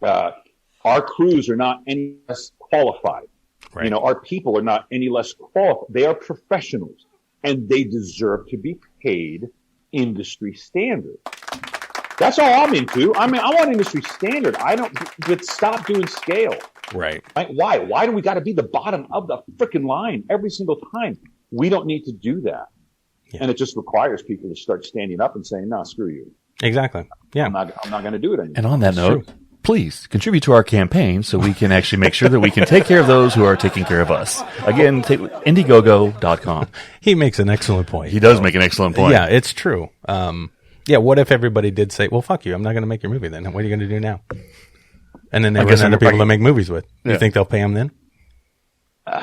our crews are not any less qualified. Right. You know, our people are not any less qualified. They are professionals, and they deserve to be paid industry standard. That's all I'm into. I mean, I want industry standard. But stop doing scale. Right. Why? Why do we got to be the bottom of the freaking line every single time? We don't need to do that. Yeah. And it just requires people to start standing up and saying, no, screw you. Exactly. Yeah. I'm not going to do it anymore. And on that note, please contribute to our campaign so we can actually make sure that we can take care of those who are taking care of us. Again, Indiegogo.com. He makes an excellent point. He does make an excellent point. Yeah, it's true. Yeah, what if everybody did say, well, fuck you, I'm not going to make your movie then. What are you going to do now? And then they run out of people to make movies with. You think they'll pay them then?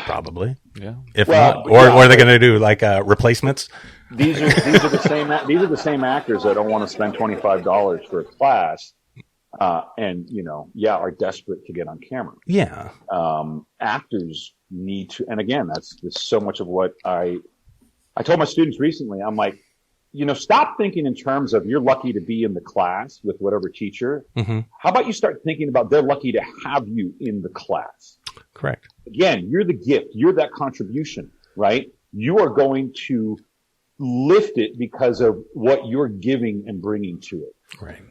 Probably. Yeah. If not, or are they going to do like replacements? These are the same actors that don't want to spend $25 for a class, and you know, are desperate to get on camera. Yeah. Actors need to, and again, that's so much of what I told my students recently. I'm like, you know, stop thinking in terms of you're lucky to be in the class with whatever teacher. Mm-hmm. How about you start thinking about they're lucky to have you in the class? Correct. Again, you're the gift. You're that contribution, right? You are going to lift it because of what you're giving and bringing to it. Right.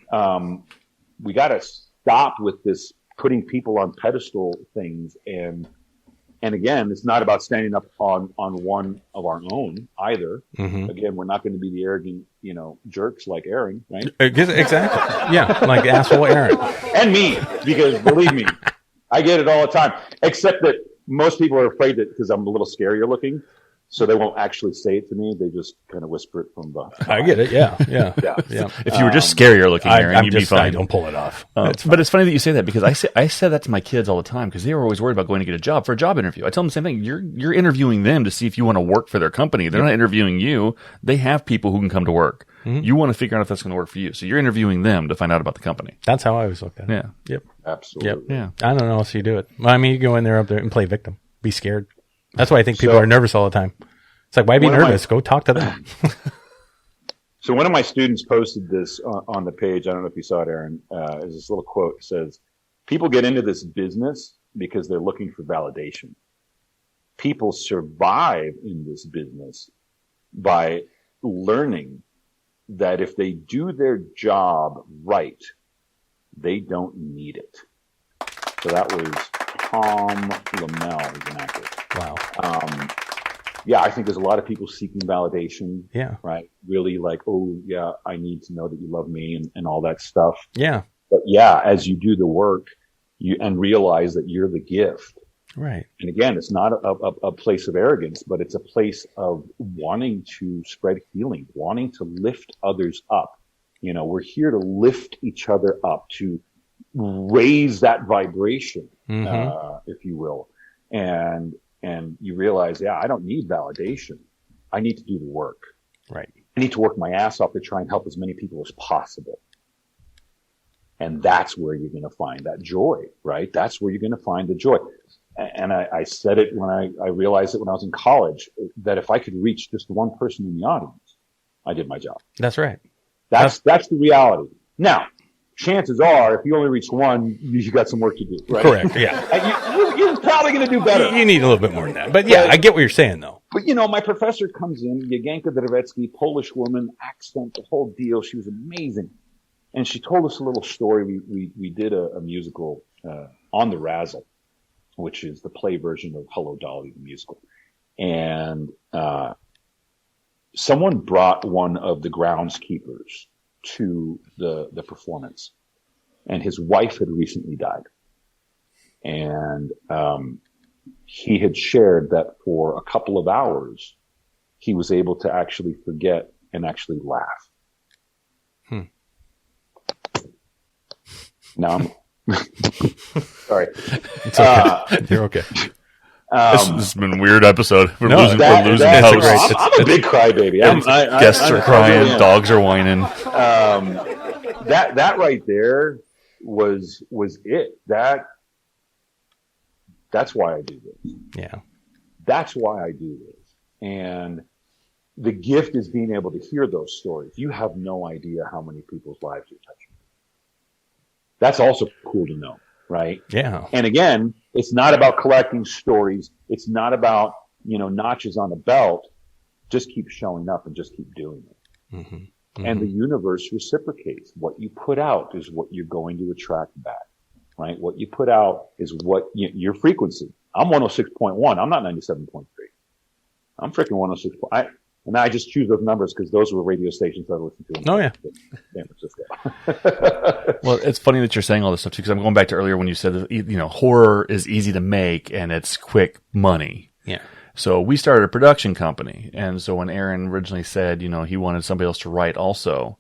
We got to stop with this putting people on pedestal things. And again, it's not about standing up on one of our own either. Mm-hmm. Again, we're not going to be the arrogant, you know, jerks like Aaron, right? Exactly. Yeah. Like asshole Aaron. And me, because believe me, I get it all the time, except that most people are afraid that because I'm a little scarier looking. So they won't actually say it to me. They just kind of whisper it from behind. I get it. Yeah. If you were just scarier looking, Aaron, you'd be fine. I don't pull it off. But it's funny that you say that because I said that to my kids all the time because they were always worried about going to get a job for a job interview. I tell them the same thing. You're interviewing them to see if you want to work for their company. They're not interviewing you. They have people who can come to work. Mm-hmm. You want to figure out if that's going to work for you. So you're interviewing them to find out about the company. That's how I always look at it. Yeah. Yep. Absolutely. Yep. Yeah. I don't know how you do it. Well, I mean, you go in there up there and play victim. Be scared. That's why I think people are nervous all the time. It's like, why be nervous? Go talk to them. So one of my students posted this on the page. I don't know if you saw it, Aaron. Is this little quote. It says, people get into this business because they're looking for validation. People survive in this business by learning that if they do their job right, they don't need it. So that was Tom Lamell, who's an actor. Wow. Yeah, I think there's a lot of people seeking validation. Yeah. Right. Really like, oh, yeah, I need to know that you love me and all that stuff. Yeah. But yeah, as you do the work and realize that you're the gift. Right. And again, it's not a place of arrogance, but it's a place of wanting to spread healing, wanting to lift others up. You know, we're here to lift each other up, to raise that vibration, if you will. And you realize, yeah, I don't need validation. I need to do the work. Right. I need to work my ass off to try and help as many people as possible. And that's where you're going to find that joy, right? That's where you're going to find the joy. And I said it when I realized it when I was in college, that if I could reach just one person in the audience, I did my job. That's right. That's the reality. Now, chances are, if you only reach one, you got some work to do, right? Correct, yeah. You're probably going to do better. You need a little bit more than that. But yeah, I get what you're saying, though. But, you know, my professor comes in, Jagenka Drevetsky, Polish woman, accent, the whole deal. She was amazing. And she told us a little story. We did a musical on the Razzle, which is the play version of Hello, Dolly, the musical. And someone brought one of the groundskeepers to the performance, and his wife had recently died. And he had shared that for a couple of hours, he was able to actually forget and actually laugh. Now I'm sorry. It's okay. You're okay. This has been a weird episode. We're losing hosts. I'm a big crybaby. Guests are crying. Really dogs are whining. That right there was it. That's why I do this. Yeah. That's why I do this. And the gift is being able to hear those stories. You have no idea how many people's lives you're touching. That's also cool to know, right? Yeah. And again, it's not about collecting stories. It's not about, notches on a belt. Just keep showing up and just keep doing it. Mm-hmm. Mm-hmm. And the universe reciprocates. What you put out is what you're going to attract back, right? What you put out is what your frequency. I'm 106.1. I'm not 97.3. I'm freaking 106. And I just choose those numbers because those were radio stations I listened to. Oh, yeah. San Francisco. Well, it's funny that you're saying all this stuff too, because I'm going back to earlier when you said that, horror is easy to make and it's quick money. Yeah. So we started a production company. And so when Aaron originally said, he wanted somebody else to write also,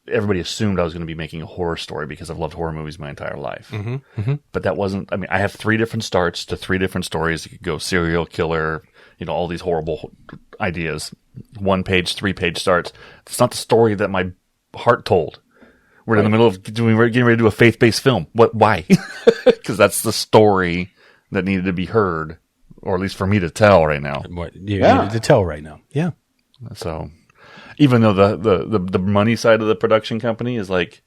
everybody assumed I was going to be making a horror story because I've loved horror movies my entire life. Mm-hmm. Mm-hmm. But that wasn't, I have 3 different starts to 3 different stories. It could go serial killer, all these horrible ideas. 1-page, 3-page starts. It's not the story that my heart told. We're in the middle of getting ready to do a faith-based film. Why? Because that's the story that needed to be heard, or at least for me to tell right now. What you needed to tell right now. Yeah. So, even though the money side of the production company is like,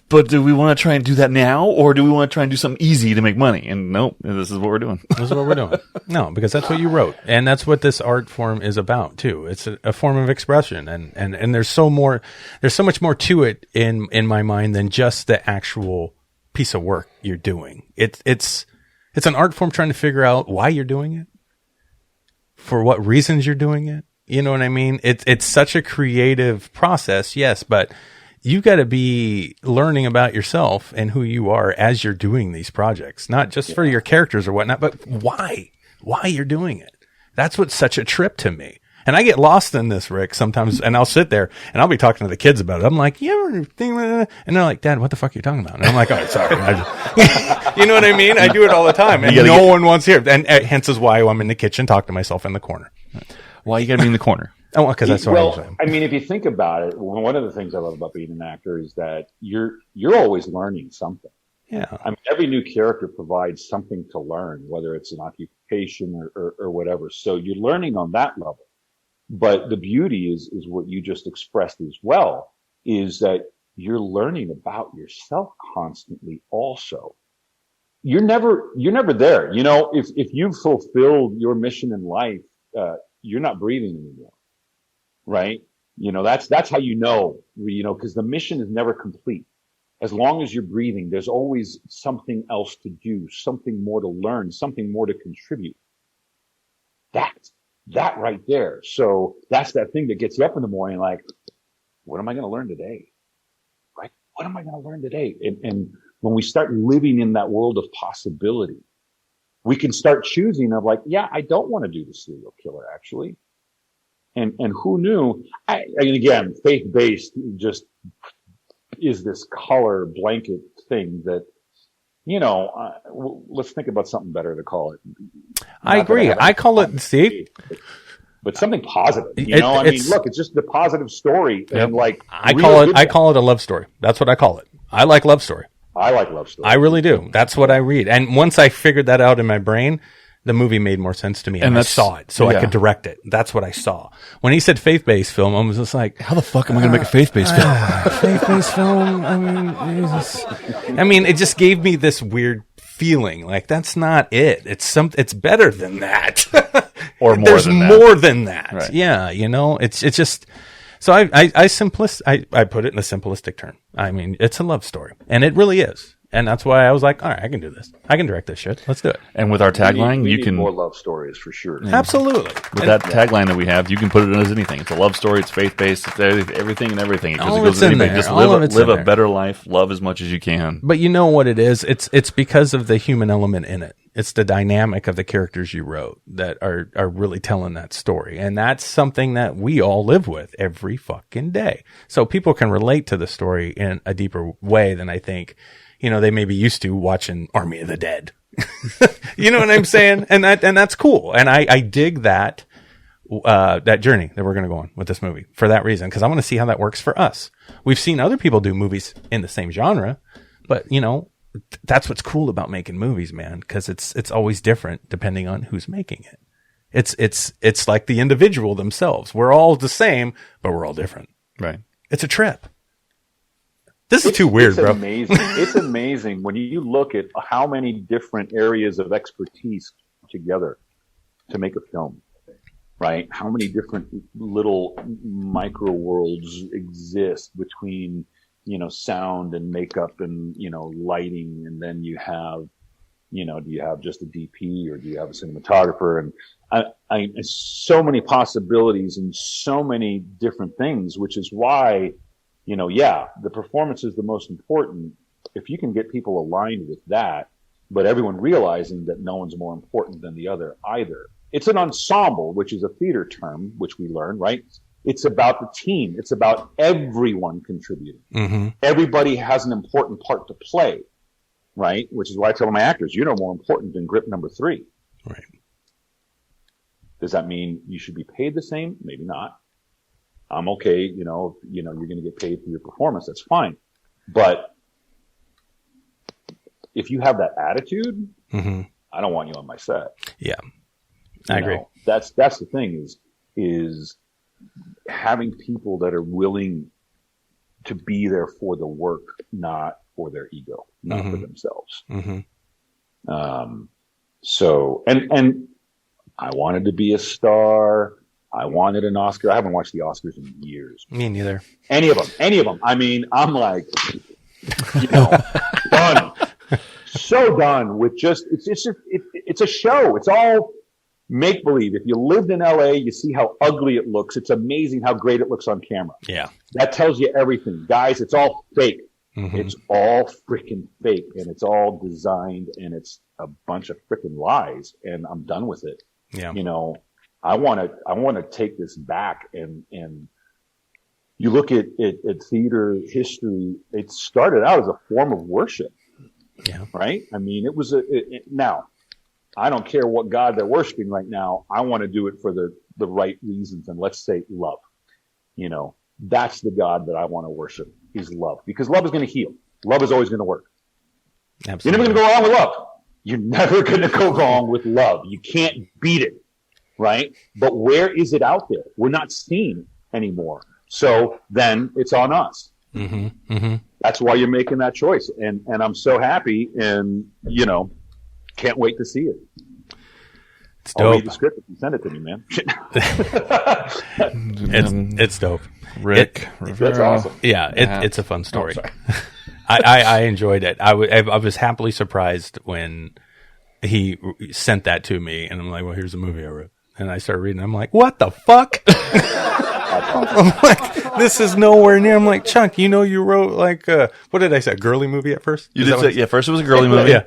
but do we want to try and do that now, or do we want to try and do something easy to make money? And nope, this is what we're doing. This is what we're doing. No, because that's what you wrote, and that's what this art form is about too. It's a form of expression, and there's so much more to it in my mind than just the actual piece of work you're doing. It's an art form trying to figure out why you're doing it, for what reasons you're doing it. You know what I mean? It's such a creative process, yes, but you got to be learning about yourself and who you are as you're doing these projects, not just for your characters or whatnot, but why you're doing it. That's what's such a trip to me. And I get lost in this, Rick, sometimes, and I'll sit there and I'll be talking to the kids about it. I'm like, you ever think about that? And they're like, Dad, what the fuck are you talking about? And I'm like, oh, sorry. You know what I mean? I do it all the time, and no one wants to hear it. And hence is why I'm in the kitchen talking to myself in the corner. Why you got to be in the corner? Oh, because that's what I'm saying. I mean, if you think about it, one of the things I love about being an actor is that you're always learning something. Yeah. I mean, every new character provides something to learn, whether it's an occupation or whatever. So you're learning on that level. But the beauty is what you just expressed as well, is that you're learning about yourself constantly also. You're never there. You know, if you've fulfilled your mission in life, you're not breathing anymore. Right? You know, that's how you know, because the mission is never complete. As long as you're breathing, there's always something else to do, something more to learn, something more to contribute. That right there. So that's that thing that gets you up in the morning, like, what am I going to learn today? Right? What am I going to learn today? And when we start living in that world of possibility, we can start choosing of like, yeah, I don't want to do the serial killer actually. And who knew? And again, faith-based just is this color blanket thing that, let's think about something better to call it. I agree. I call it, see? But something positive, I mean, look, it's just the positive story. Yep. And like, I call it a love story. That's what I call it. I like love story. I like love story. I really do. That's what I read. And once I figured that out in my brain, the movie made more sense to me, and I saw it, so I could direct it. That's what I saw. When he said faith-based film, I was just like, how the fuck am I going to make a faith-based film? Faith-based film? I mean, Jesus. I mean, it just gave me this weird feeling. Like, that's not it. It's better than that. Or more There's than that. more than that. Right. Yeah, it's just... So I put it in a simplistic term. I mean, it's a love story, and it really is. And that's why I was like, all right, I can do this. I can direct this shit. Let's do it. And with our tagline, we you can more love stories for sure. Absolutely. with that tagline that we have, you can put it as anything. It's a love story. It's faith based. It's everything and everything. All It of goes it's with in anything. there. Just All of it's live in a there. better life. Love as much as you can. But you know what it is? It's because of the human element in it. It's the dynamic of the characters you wrote that are really telling that story. And that's something that we all live with every fucking day. So people can relate to the story in a deeper way than I think, they may be used to watching Army of the Dead. You know what I'm saying? And that's cool. And I dig that journey that we're going to go on with this movie for that reason. Cause I want to see how that works for us. We've seen other people do movies in the same genre, but that's what's cool about making movies, man. Cause it's always different depending on who's making it. It's like the individual themselves. We're all the same, but we're all different. Right. It's a trip. This is too weird, bro. Amazing. It's amazing when you look at how many different areas of expertise together to make a film, right? How many different little micro worlds exist between, sound and makeup and, lighting. And then you have, do you have just a DP or do you have a cinematographer? And so many possibilities and so many different things, which is why, the performance is the most important. If you can get people aligned with that, but everyone realizing that no one's more important than the other either. It's an ensemble, which is a theater term, which we learn, right? It's about the team. It's about everyone contributing. Mm-hmm. Everybody has an important part to play, right? Which is why I tell my actors, you're no more important than grip number 3. Right. Does that mean you should be paid the same? Maybe not. I'm okay, you're going to get paid for your performance. That's fine. But if you have that attitude, Mm-hmm. I don't want you on my set. Yeah. I agree. That's the thing is having people that are willing to be there for the work, not for their ego, not Mm-hmm. for themselves. Mm-hmm. So, and I wanted to be a star. I wanted an Oscar. I haven't watched the Oscars in years. Me neither. Any of them. I mean, I'm like, done. So done with it's a show. It's all make believe. If you lived in LA, you see how ugly it looks. It's amazing how great it looks on camera. Yeah. That tells you everything. Guys, it's all fake. Mm-hmm. It's all freaking fake, and it's all designed, and it's a bunch of freaking lies, and I'm done with it. Yeah. I want to take this back, and you look at theater history, it started out as a form of worship. Yeah. Right. I mean, it was now I don't care what God they're worshiping right now. I want to do it for the right reasons. And let's say love, that's the God that I want to worship, is love, because love is going to heal. Love is always going to work. Absolutely. You're never going to go wrong with love. You're never going to go wrong with love. You can't beat it. Right. But where is it out there? We're not seeing anymore. So then it's on us. Mm-hmm. Mm-hmm. That's why you're making that choice. And I'm so happy, and, can't wait to see it. It's I'll dope. read the script if you send it to me, man. It's dope. Rick Rivera. That's awesome. Yeah, it's a fun story. Oh, I enjoyed it. I was happily surprised when he sent that to me, and I'm like, well, here's a movie I wrote. And I started reading. I'm like, what the fuck? I'm like, this is nowhere near. I'm like, Chunk, you wrote like, what did I say? A girly movie at first? You did say, yeah, first it was a girly movie. Yeah.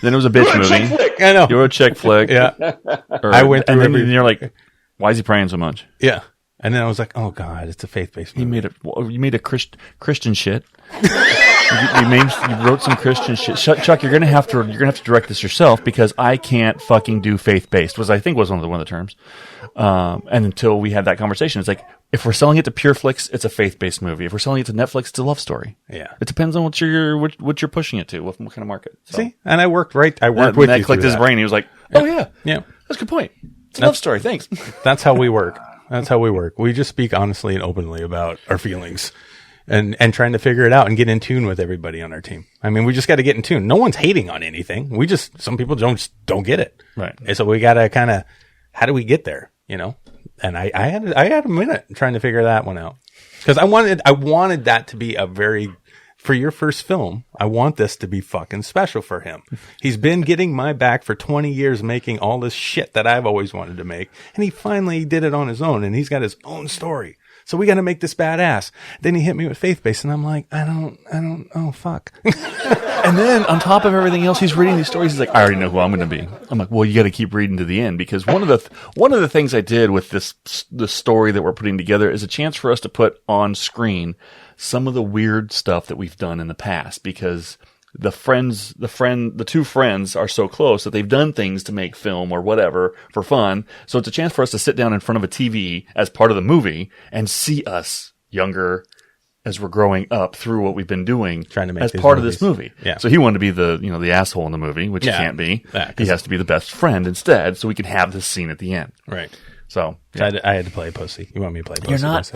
Then it was a bitch movie. I know. You wrote a chick flick. Yeah. I went through and then you're like, why is he praying so much? Yeah. And then I was like, oh God, it's a faith-based movie. You made a Christian shit. you wrote some Christian shit. Chuck, you're gonna have to direct this yourself, because I can't fucking do faith-based. I think was one of the terms. And until we had that conversation, it's like, if we're selling it to PureFlix, it's a faith-based movie. If we're selling it to Netflix, it's a love story. Yeah. It depends on what you're pushing it to, what kind of market. So. See, and I worked with that you. That clicked his brain. He was like, oh yeah, that's a good point. It's a love story. Thanks. That's how we work. We just speak honestly and openly about our feelings and trying to figure it out and get in tune with everybody on our team. I mean, we just got to get in tune. No one's hating on anything. Some people don't get it. Right. And so we got to kind of, how do we get there? And I had a minute trying to figure that one out, because I wanted that to be for your first film, I want this to be fucking special for him. He's been getting my back for 20 years making all this shit that I've always wanted to make. And he finally did it on his own, and he's got his own story. So we got to make this badass. Then he hit me with faith-based, and I'm like, I don't, oh, fuck. And then on top of everything else, he's reading these stories. He's like, I already know who I'm going to be. I'm like, well, you got to keep reading to the end, because one of the things I did with the story that we're putting together is a chance for us to put on screen some of the weird stuff that we've done in the past, because the two friends are so close that they've done things to make film or whatever for fun. So it's a chance for us to sit down in front of a TV as part of the movie and see us younger as we're growing up through what we've been doing, trying to make as part of this movie. Yeah. So he wanted to be the asshole in the movie, which he can't be. Yeah, he has to be the best friend instead, so we can have this scene at the end. Right. So I had to play pussy. You want me to play pussy? you're not.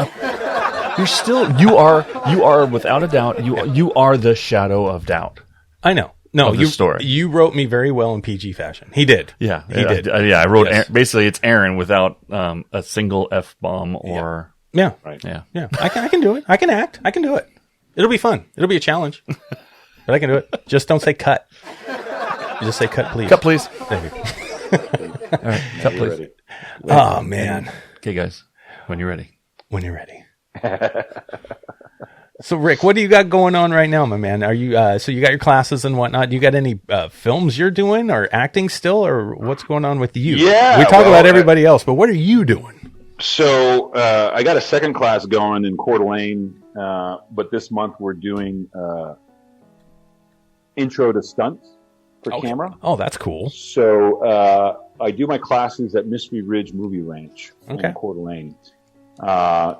You are without a doubt. You are the shadow of doubt. I know. No, story. You wrote me very well in PG fashion. He did. Yeah, he did. I wrote Yes. basically it's Aaron without a single F-bomb or Yeah. Right. yeah. I can do it. I can act. I can do it. It'll be fun. It'll be a challenge, but I can do it. Just don't say cut. You just say cut, please. Cut, please. Thank you. All right, cut, please. Ready. Oh man. Okay, guys, when you're ready. When you're ready. So Rick, what do you got going on right now, my man? Are you so you got your classes and whatnot? You got any films you're doing or acting still, or what's going on with you? Yeah, we talk about everybody else, but what are you doing? So I got a second class going in Coeur d'Alene, but this month we're doing intro to stunts for camera. Oh, that's cool. So I do my classes at Mystery Ridge Movie Ranch in Okay. Coeur d'Alene.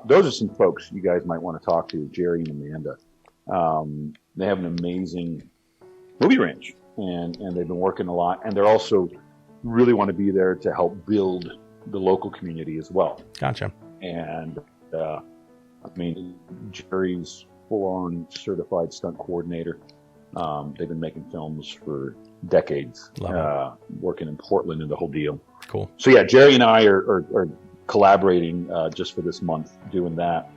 Those are some folks you guys might want to talk to, Jerry and Amanda. They have an amazing movie ranch, and they've been working a lot, and they're also really want to be there to help build the local community as well. Gotcha. And I mean, Jerry's full-on certified stunt coordinator. They've been making films for decades, working in Portland and the whole deal. Cool. So yeah, Jerry and I are collaborating just for this month doing that.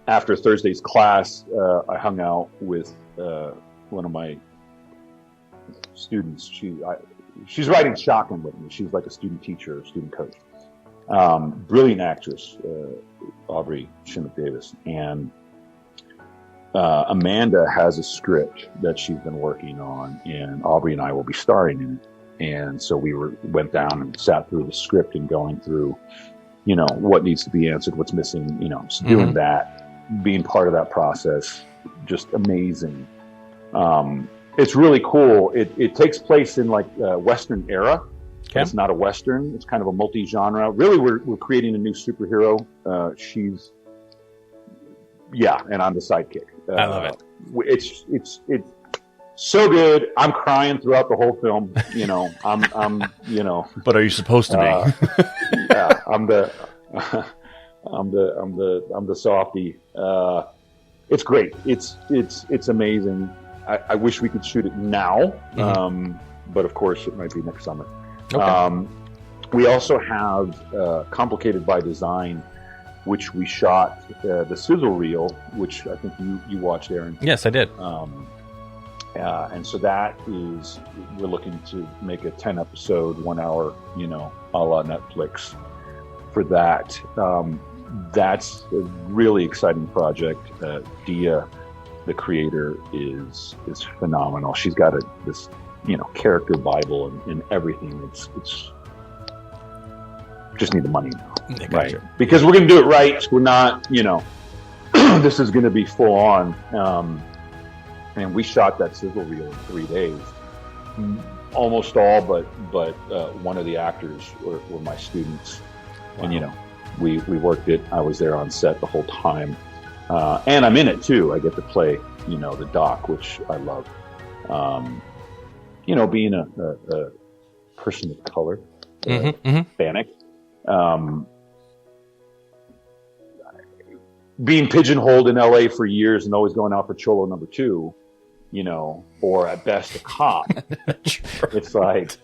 After Thursday's class, I hung out with one of my students. She's writing shotgun with me. She's like a student teacher, student coach. Brilliant actress, Aubrey Shimmick Davis. And Amanda has a script that she's been working on, and Aubrey and I will be starring in it. And so we went down and sat through the script and going through, you know, what needs to be answered, what's missing, you know, so doing that, being part of that process, just amazing. It's really cool. It takes place in like Western era. Okay. It's not a Western. It's kind of a multi-genre. Really, we're creating a new superhero. And I'm the sidekick. I love it. It's so good. I'm crying throughout the whole film. You know, I'm you know. But are you supposed to be? Yeah, I'm the softie. It's great. It's amazing. I wish we could shoot it now, but of course it might be next summer. Okay. We also have Complicated by Design, which we shot the sizzle reel, which I think you watched, Aaron. Yes, I did. And so that is, we're looking to make a 10 episode, 1 hour, you know, a la Netflix for that. That's a really exciting project. Dia, the creator, is phenomenal. She's got this, you know, character Bible and everything. It's just need the money now, right? Because we're going to do it right. We're not, you know, this is going to be full on. And we shot that sizzle reel in 3 days. Almost all, but one of the actors were my students. Wow. And, you know, we worked it. I was there on set the whole time. And I'm in it too. I get to play, you know, the doc, which I love. You know, being a person of color, Hispanic, being pigeonholed in LA for years and always going out for Cholo number 2, you know, or at best a cop. It's like,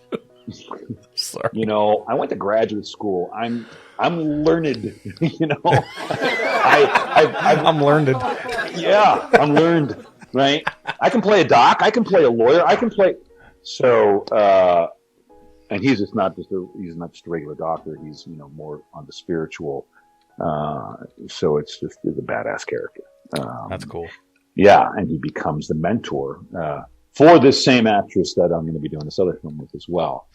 sorry. You know, I went to graduate school. I'm learned, you know. I'm learned. Yeah, I'm learned, right? I can play a doc. I can play a lawyer. I can play. So, and he's not just a regular doctor. He's, you know, more on the spiritual. So it's a badass character. That's cool. Yeah, and he becomes the mentor for this same actress that I'm going to be doing this other film with as well.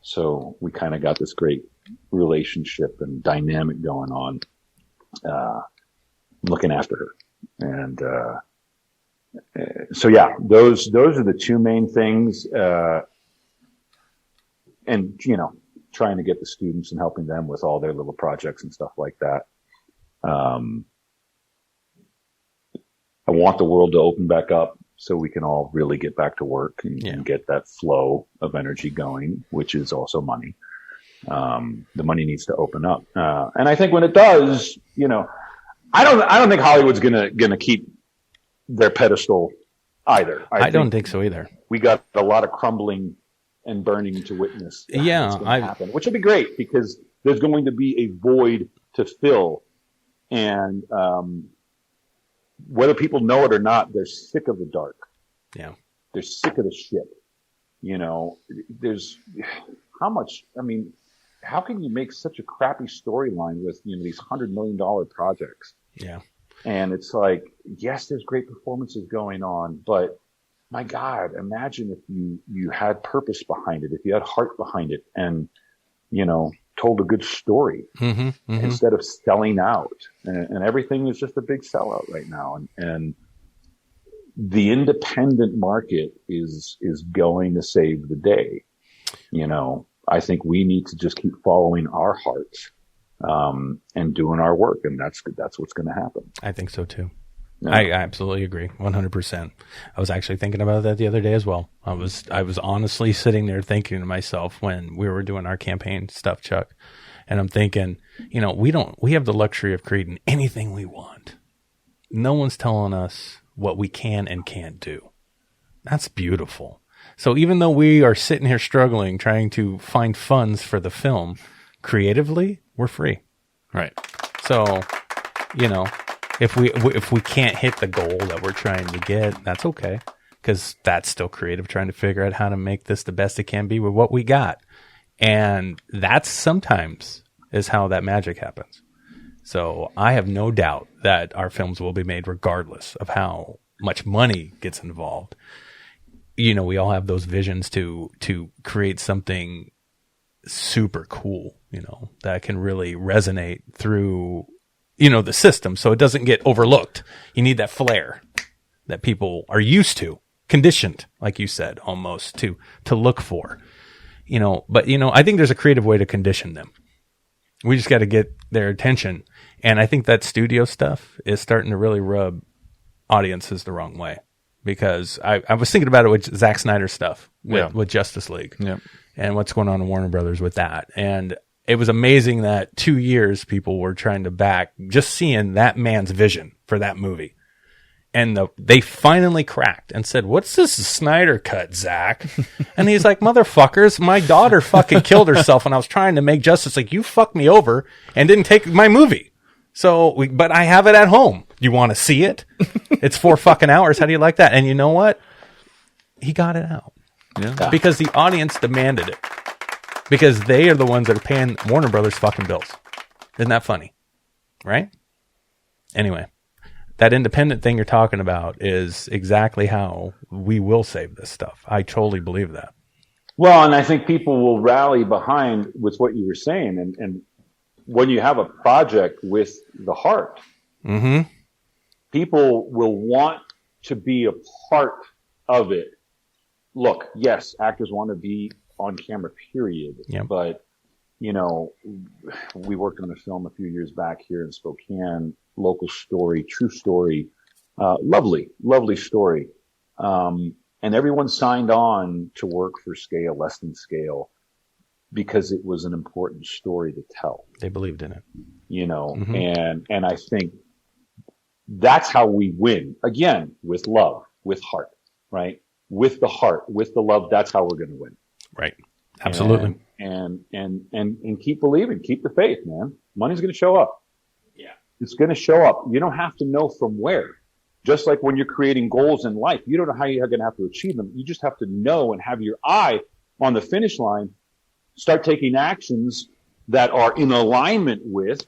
So we kind of got this great relationship and dynamic going on, looking after her. And so yeah, those are the two main things. And, you know, trying to get the students and helping them with all their little projects and stuff like that. I want the world to open back up so we can all really get back to work and get that flow of energy going, which is also money. The money needs to open up. And I think when it does, you know, I don't think Hollywood's gonna keep their pedestal either. I don't think so either. We got a lot of crumbling and burning to witness. Yeah, happen, which will be great because there's going to be a void to fill. And, whether people know it or not, they're sick of the dark. Yeah. They're sick of the shit. You know, how can you make such a crappy storyline with, you know, these $100 million projects? Yeah. And it's like, yes, there's great performances going on, but my God, imagine if you had purpose behind it, if you had heart behind it and, you know, told a good story instead of selling out. And everything is just a big sellout right now. And the independent market is going to save the day. You know, I think we need to just keep following our hearts, and doing our work. And that's what's going to happen. I think so too. Yeah. I absolutely agree. 100%. I was actually thinking about that the other day as well. I was honestly sitting there thinking to myself when we were doing our campaign stuff, Chuck, and I'm thinking, you know, we have the luxury of creating anything we want. No one's telling us what we can and can't do. That's beautiful. So even though we are sitting here struggling, trying to find funds for the film, creatively, we're free. Right. So, you know, if we can't hit the goal that we're trying to get, that's okay, because that's still creative, trying to figure out how to make this the best it can be with what we got. And that's sometimes is how that magic happens. So I have no doubt that our films will be made regardless of how much money gets involved. we all have those visions to create something super cool, that can really resonate through, the system. So it doesn't get overlooked. You need that flair that people are used to, conditioned, like you said, almost to look for, but I think there's a creative way to condition them. We just got to get their attention. And I think that studio stuff is starting to really rub audiences the wrong way, because I was thinking about it with Zack Snyder stuff with Justice League and what's going on in Warner Brothers with that. And it was amazing that 2 years people were trying to back just seeing that man's vision for that movie. And they finally cracked and said, "What's this Snyder cut, Zach?" And he's like, "Motherfuckers, my daughter fucking killed herself when I was trying to make Justice League. You fucked me over and didn't take my movie. But I have it at home. You want to see it? It's 4 fucking hours. How do you like that?" And you know what? He got it out. Yeah. Because the audience demanded it. Because they are the ones that are paying Warner Brothers fucking bills. Isn't that funny? Right? Anyway. That independent thing you're talking about is exactly how we will save this stuff. I totally believe that. Well, and I think people will rally behind with what you were saying. And when you have a project with the heart, people will want to be a part of it. Look, yes, actors want to be on camera, period. Yep. But, we worked on a film a few years back here in Spokane, local story, true story, lovely story. And everyone signed on to work for scale, less than scale, because it was an important story to tell. They believed in it. And I think that's how we win. Again, with love, with heart, right? With the heart, with the love, that's how we're going to win. Right. Absolutely. And keep believing, keep the faith, man. Money's going to show up. Yeah. It's going to show up. You don't have to know from where. Just like when you're creating goals in life, you don't know how you're going to have to achieve them. You just have to know and have your eye on the finish line. Start taking actions that are in alignment with,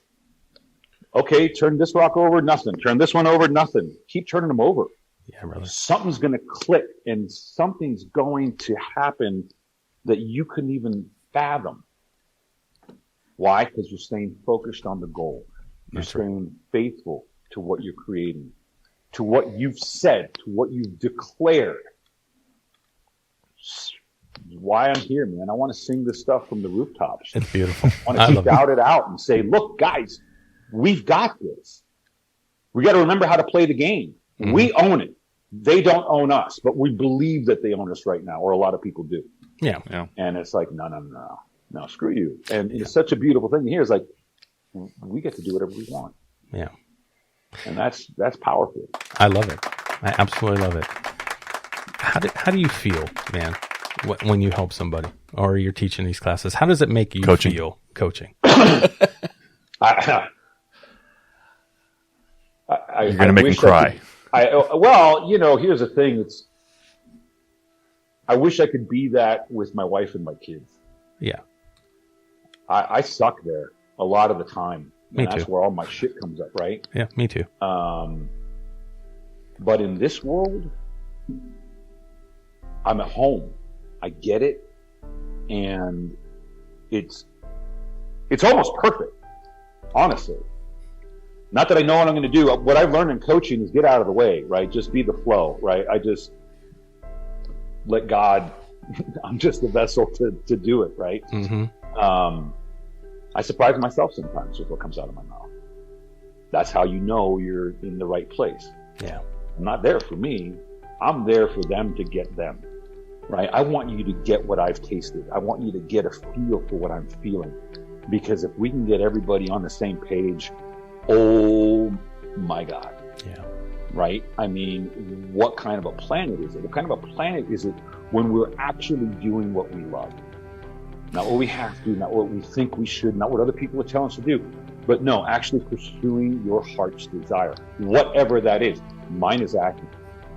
okay, turn this rock over, nothing. Turn this one over, nothing. Keep turning them over. Yeah, brother. Something's going to click and something's going to happen that you couldn't even fathom. Why? Because you're staying focused on the goal. You're staying faithful to what you're creating, to what you've said, to what you've declared. Why I'm here, man. I want to sing this stuff from the rooftops. It's beautiful. I want to shout it out and say, look, guys, we've got this. We got to remember how to play the game. Mm-hmm. We own it. They don't own us, but we believe that they own us right now, or a lot of people do. Yeah. And it's like, no, screw you. And it's such a beautiful thing to hear. It's like, we get to do whatever we want. Yeah. And that's powerful. I love it. I absolutely love it. How do you feel, man, when you help somebody or you're teaching these classes? How does it make you feel coaching? You're going to make me cry. Here's the thing. I wish I could be that with my wife and my kids. Yeah. I suck there a lot of the time. Me and too. That's where all my shit comes up, right? Yeah, me too. But in this world, I'm at home. I get it. And it's almost perfect, honestly. Not that I know what I'm going to do. What I've learned in coaching is get out of the way, right? Just be the flow, right? I just let God, I'm just the vessel to do it, right? Mm-hmm. I surprise myself sometimes with what comes out of my mouth. That's how you know you're in the right place. Yeah. I'm not there for me. I'm there for them to get them, right? I want you to get what I've tasted. I want you to get a feel for what I'm feeling. Because if we can get everybody on the same page, oh my God. Yeah. Right? I mean, what kind of a planet is it? What kind of a planet is it when we're actually doing what we love? Not what we have to, not what we think we should, not what other people are telling us to do, but no, actually pursuing your heart's desire, whatever that is. Mine is acting.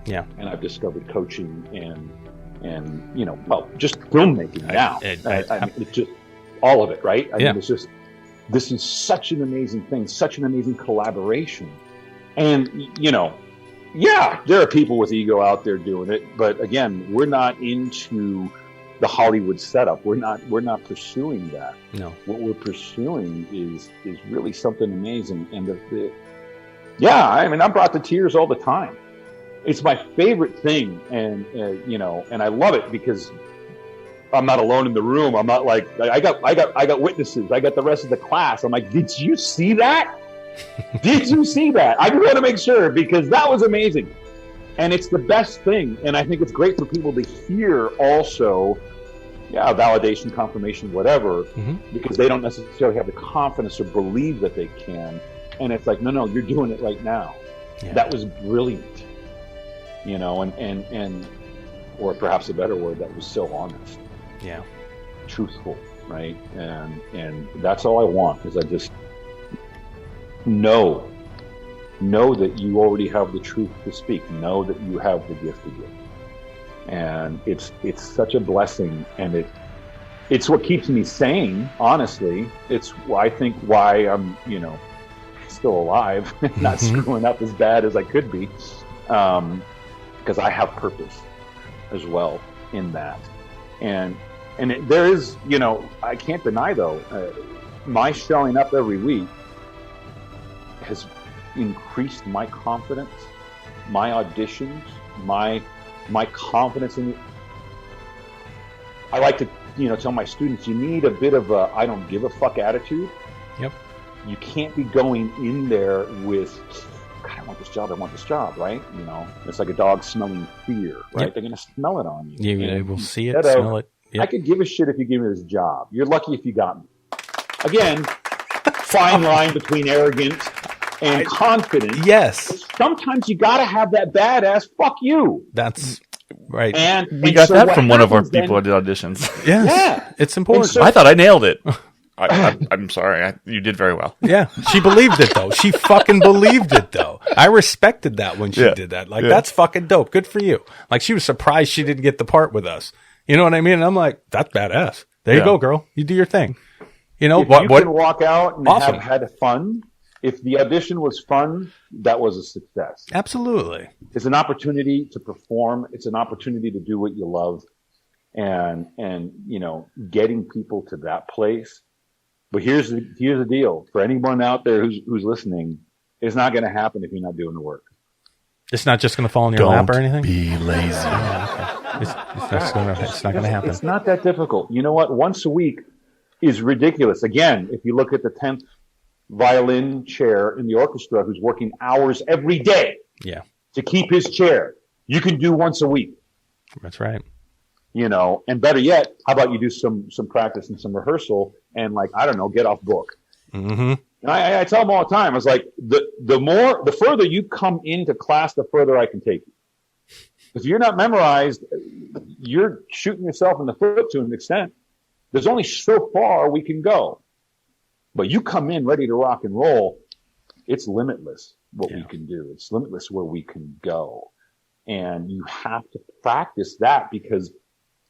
Yeah. And I've discovered coaching and just filmmaking now. I mean, it's just all of it, right? I mean, it's just, this is such an amazing thing, such an amazing collaboration. And, Yeah, there are people with ego out there doing it, but again, we're not into the Hollywood setup. We're not pursuing that. No. What we're pursuing is really something amazing. And yeah, I mean, I'm brought to tears all the time. It's my favorite thing, and and I love it because I'm not alone in the room. I'm not like I got witnesses. I got the rest of the class. I'm like, did you see that? Did you see that? I just want to make sure because that was amazing. And it's the best thing. And I think it's great for people to hear also, validation, confirmation, whatever, because they don't necessarily have the confidence or believe that they can. And it's like, no, you're doing it right now. Yeah. That was brilliant. And or perhaps a better word, that was so honest. Yeah. Truthful, right? And that's all I want is I just know that you already have the truth to speak. Know that you have the gift to give. And it's such a blessing, and it's what keeps me sane, honestly. It's I think why I'm, still alive, not screwing up as bad as I could be. Because I have purpose as well in that. And there is, I can't deny though, my showing up every week has increased my confidence, my auditions, my confidence in it. I like to, tell my students, you need a bit of a I don't give a fuck attitude. Yep. You can't be going in there with, God, I want this job, right? It's like a dog smelling fear, right? Yep. They're going to smell it on you. You will see it, smell it. Yep. I could give a shit if you give me this job. You're lucky if you got me. Again, fine line between arrogant and confident. Yes. Sometimes you got to have that badass fuck you. That's right. And we got so that from one of our people then, who did auditions. Yes. Yeah. It's important. So, I thought I nailed it. I'm sorry. You did very well. Yeah. She believed it, though. She fucking believed it, though. I respected that when she did that. Like, that's fucking dope. Good for you. Like, she was surprised she didn't get the part with us. You know what I mean? And I'm like, that's badass. There you go, girl. You do your thing. If you can walk out and awesome. have had fun, if the audition was fun, that was a success. Absolutely. It's an opportunity to perform. It's an opportunity to do what you love, and getting people to that place. But here's the deal for anyone out there who's listening: it's not going to happen if you're not doing the work. It's not just going to fall in your lap or anything. Be lazy. It's not going to happen. It's not that difficult. You know what? Once a week is ridiculous. Again, if you look at the 10th violin chair in the orchestra who's working hours every day to keep his chair, you can do once a week. That's right. And better yet, how about you do some practice and some rehearsal and get off book. Mm-hmm. And I tell them all the time, I was like, the further you come into class, the further I can take you. If you're not memorized, you're shooting yourself in the foot to an extent. There's only so far we can go. But you come in ready to rock and roll, it's limitless what we can do. It's limitless where we can go. And you have to practice that because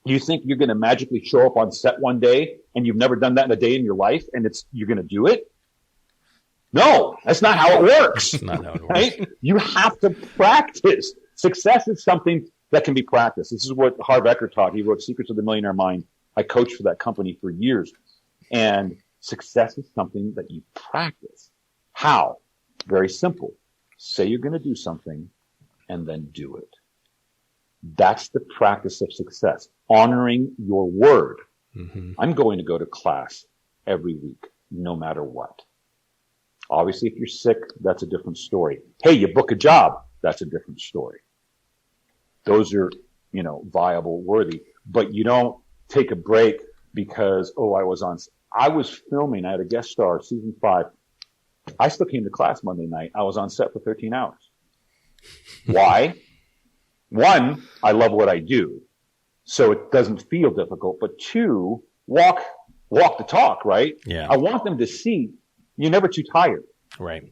you think you're going to magically show up on set one day and you've never done that in a day in your life and you're going to do it. No, that's not how it works. That's not how it works. Right? You have to practice. Success is something that can be practiced. This is what Harv Eker taught. He wrote Secrets of the Millionaire Mind. I coached for that company for years. And success is something that you practice. How? Very simple. Say you're going to do something and then do it. That's the practice of success. Honoring your word. Mm-hmm. I'm going to go to class every week, no matter what. Obviously, if you're sick, that's a different story. Hey, you book a job, that's a different story. Those are, viable, worthy. But you don't take a break because, I was filming, I had a guest star, season 5. I still came to class Monday night. I was on set for 13 hours. Why? One, I love what I do, so it doesn't feel difficult. But 2, walk the talk, right? Yeah. I want them to see you're never too tired. Right.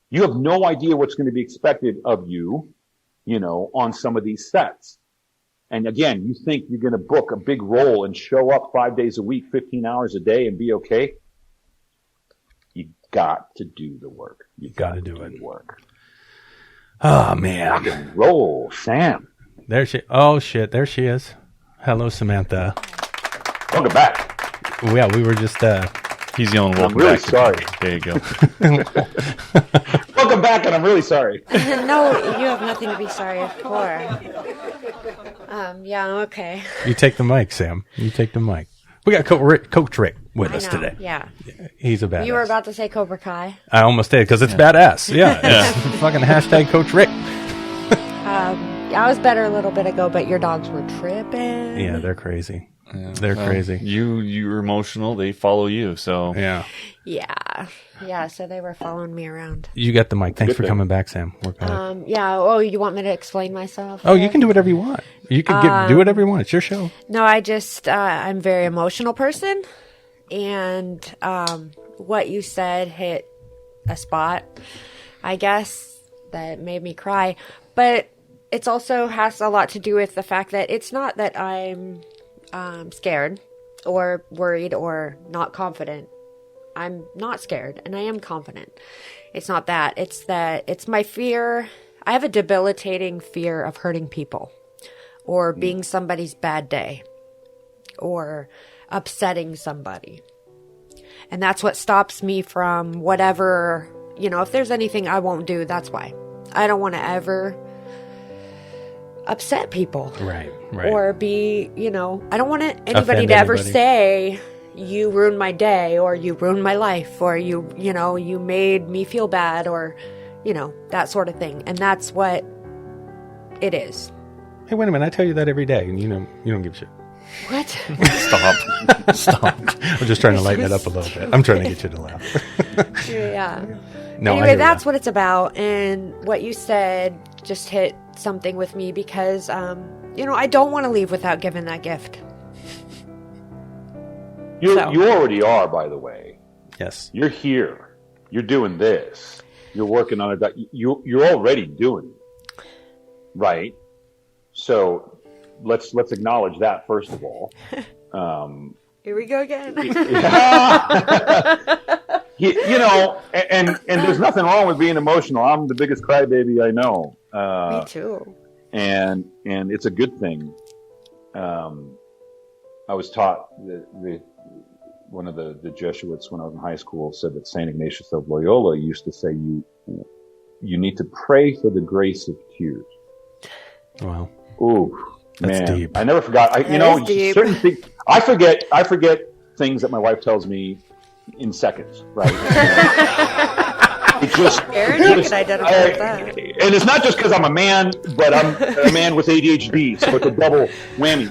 You have no idea what's going to be expected of you, on some of these sets. And again, you think you're going to book a big role and show up 5 days a week, 15 hours a day and be okay? You got to do the work. You got to do the work. Oh, man. Rock and roll, Sam. There she. Oh, shit. There she is. Hello, Samantha. Welcome back. Yeah, we were just... He's yelling, welcome really back. sorry. There you go. Welcome back, and I'm really sorry. No, you have nothing to be sorry for. Yeah, okay. You take the mic, Sam. You take the mic. We got Coach Rick with us today. Yeah. He's a badass. You were about to say Cobra Kai. I almost did, because it's badass. Yeah. It's fucking hashtag Coach Rick. I was better a little bit ago, but your dogs were tripping. Yeah, they're crazy. They're crazy. You're emotional. They follow you. So Yeah. Yeah, so they were following me around. You got the mic. Thanks Good for thing. coming back, Sam. We're gonna... Yeah, oh, you want me to explain myself? Oh, you can do whatever you want. You can do whatever you want. It's your show. No, I just, I'm a very emotional person. And what you said hit a spot, I guess, that made me cry. But it also has a lot to do with the fact that it's not that I'm scared or worried or not confident. I'm not scared and I am confident. It's not that. It's that it's my fear. I have a debilitating fear of hurting people or being somebody's bad day or upsetting somebody. And that's what stops me from whatever, if there's anything I won't do, that's why. I don't want to ever upset people. Right. Or be, I don't want anybody Offend to ever anybody. say, you ruined my day, or you ruined my life, or you made me feel bad, or, that sort of thing. And that's what it is. Hey, wait a minute. I tell you that every day, and you don't give a shit. What? stop. I'm just trying to lighten it up a little bit. I'm trying to get you to laugh. Yeah. No, I Anyway, hear that's ya. what it's about. And what you said just hit something with me because, I don't want to leave without giving that gift. You So. already are, by the way. Yes. You're here. You're doing this. You're working on it. You're already doing it, right? So let's acknowledge that first of all. Here we go again. And there's nothing wrong with being emotional. I'm the biggest crybaby I know. Me too. And it's a good thing. I was taught one of the Jesuits when I was in high school said that Saint Ignatius of Loyola used to say you need to pray for the grace of tears. Wow. Ooh, That's man, deep. I never forgot. That is deep. Certain things. I forget things that my wife tells me in seconds. Right. Aaron, you can identify with that. And it's not just because I'm a man, but I'm a man with ADHD, so it's a double whammy.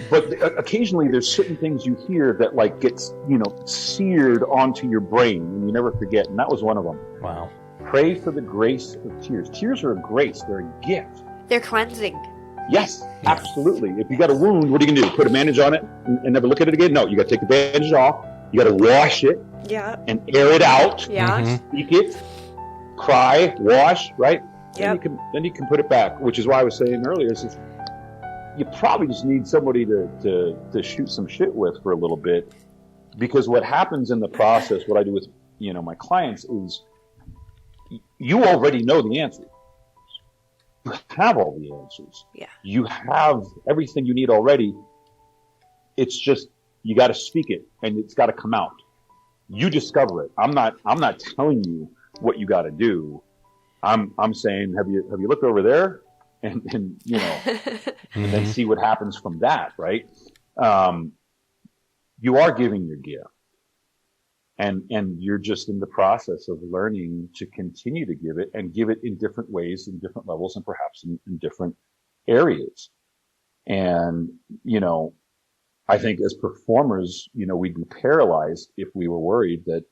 But occasionally there's certain things you hear that gets, seared onto your brain and you never forget. And that was one of them. Wow. Pray for the grace of tears. Tears are a grace. They're a gift. They're cleansing. Yes, absolutely. If you got a wound, what are you going to do? Put a bandage on it and never look at it again? No, you got to take the bandage off. You got to wash it Yeah. and air it out. Yeah. Mhm. Speak it, cry, wash, right? Yep. Then you can put it back, which is why I was saying earlier, is you probably just need somebody to shoot some shit with for a little bit, because what happens in the process, what I do with my clients is you already know the answer. You have all the answers. Yeah. You have everything you need already. It's just you got to speak it and it's got to come out. You discover it. I'm not telling you what you got to do. I'm saying, have you looked over there? And and then see what happens from that, right? You are giving your gift. And you're just in the process of learning to continue to give it and give it in different ways, in different levels, and perhaps in different areas. And, I think as performers, we'd be paralyzed if we were worried that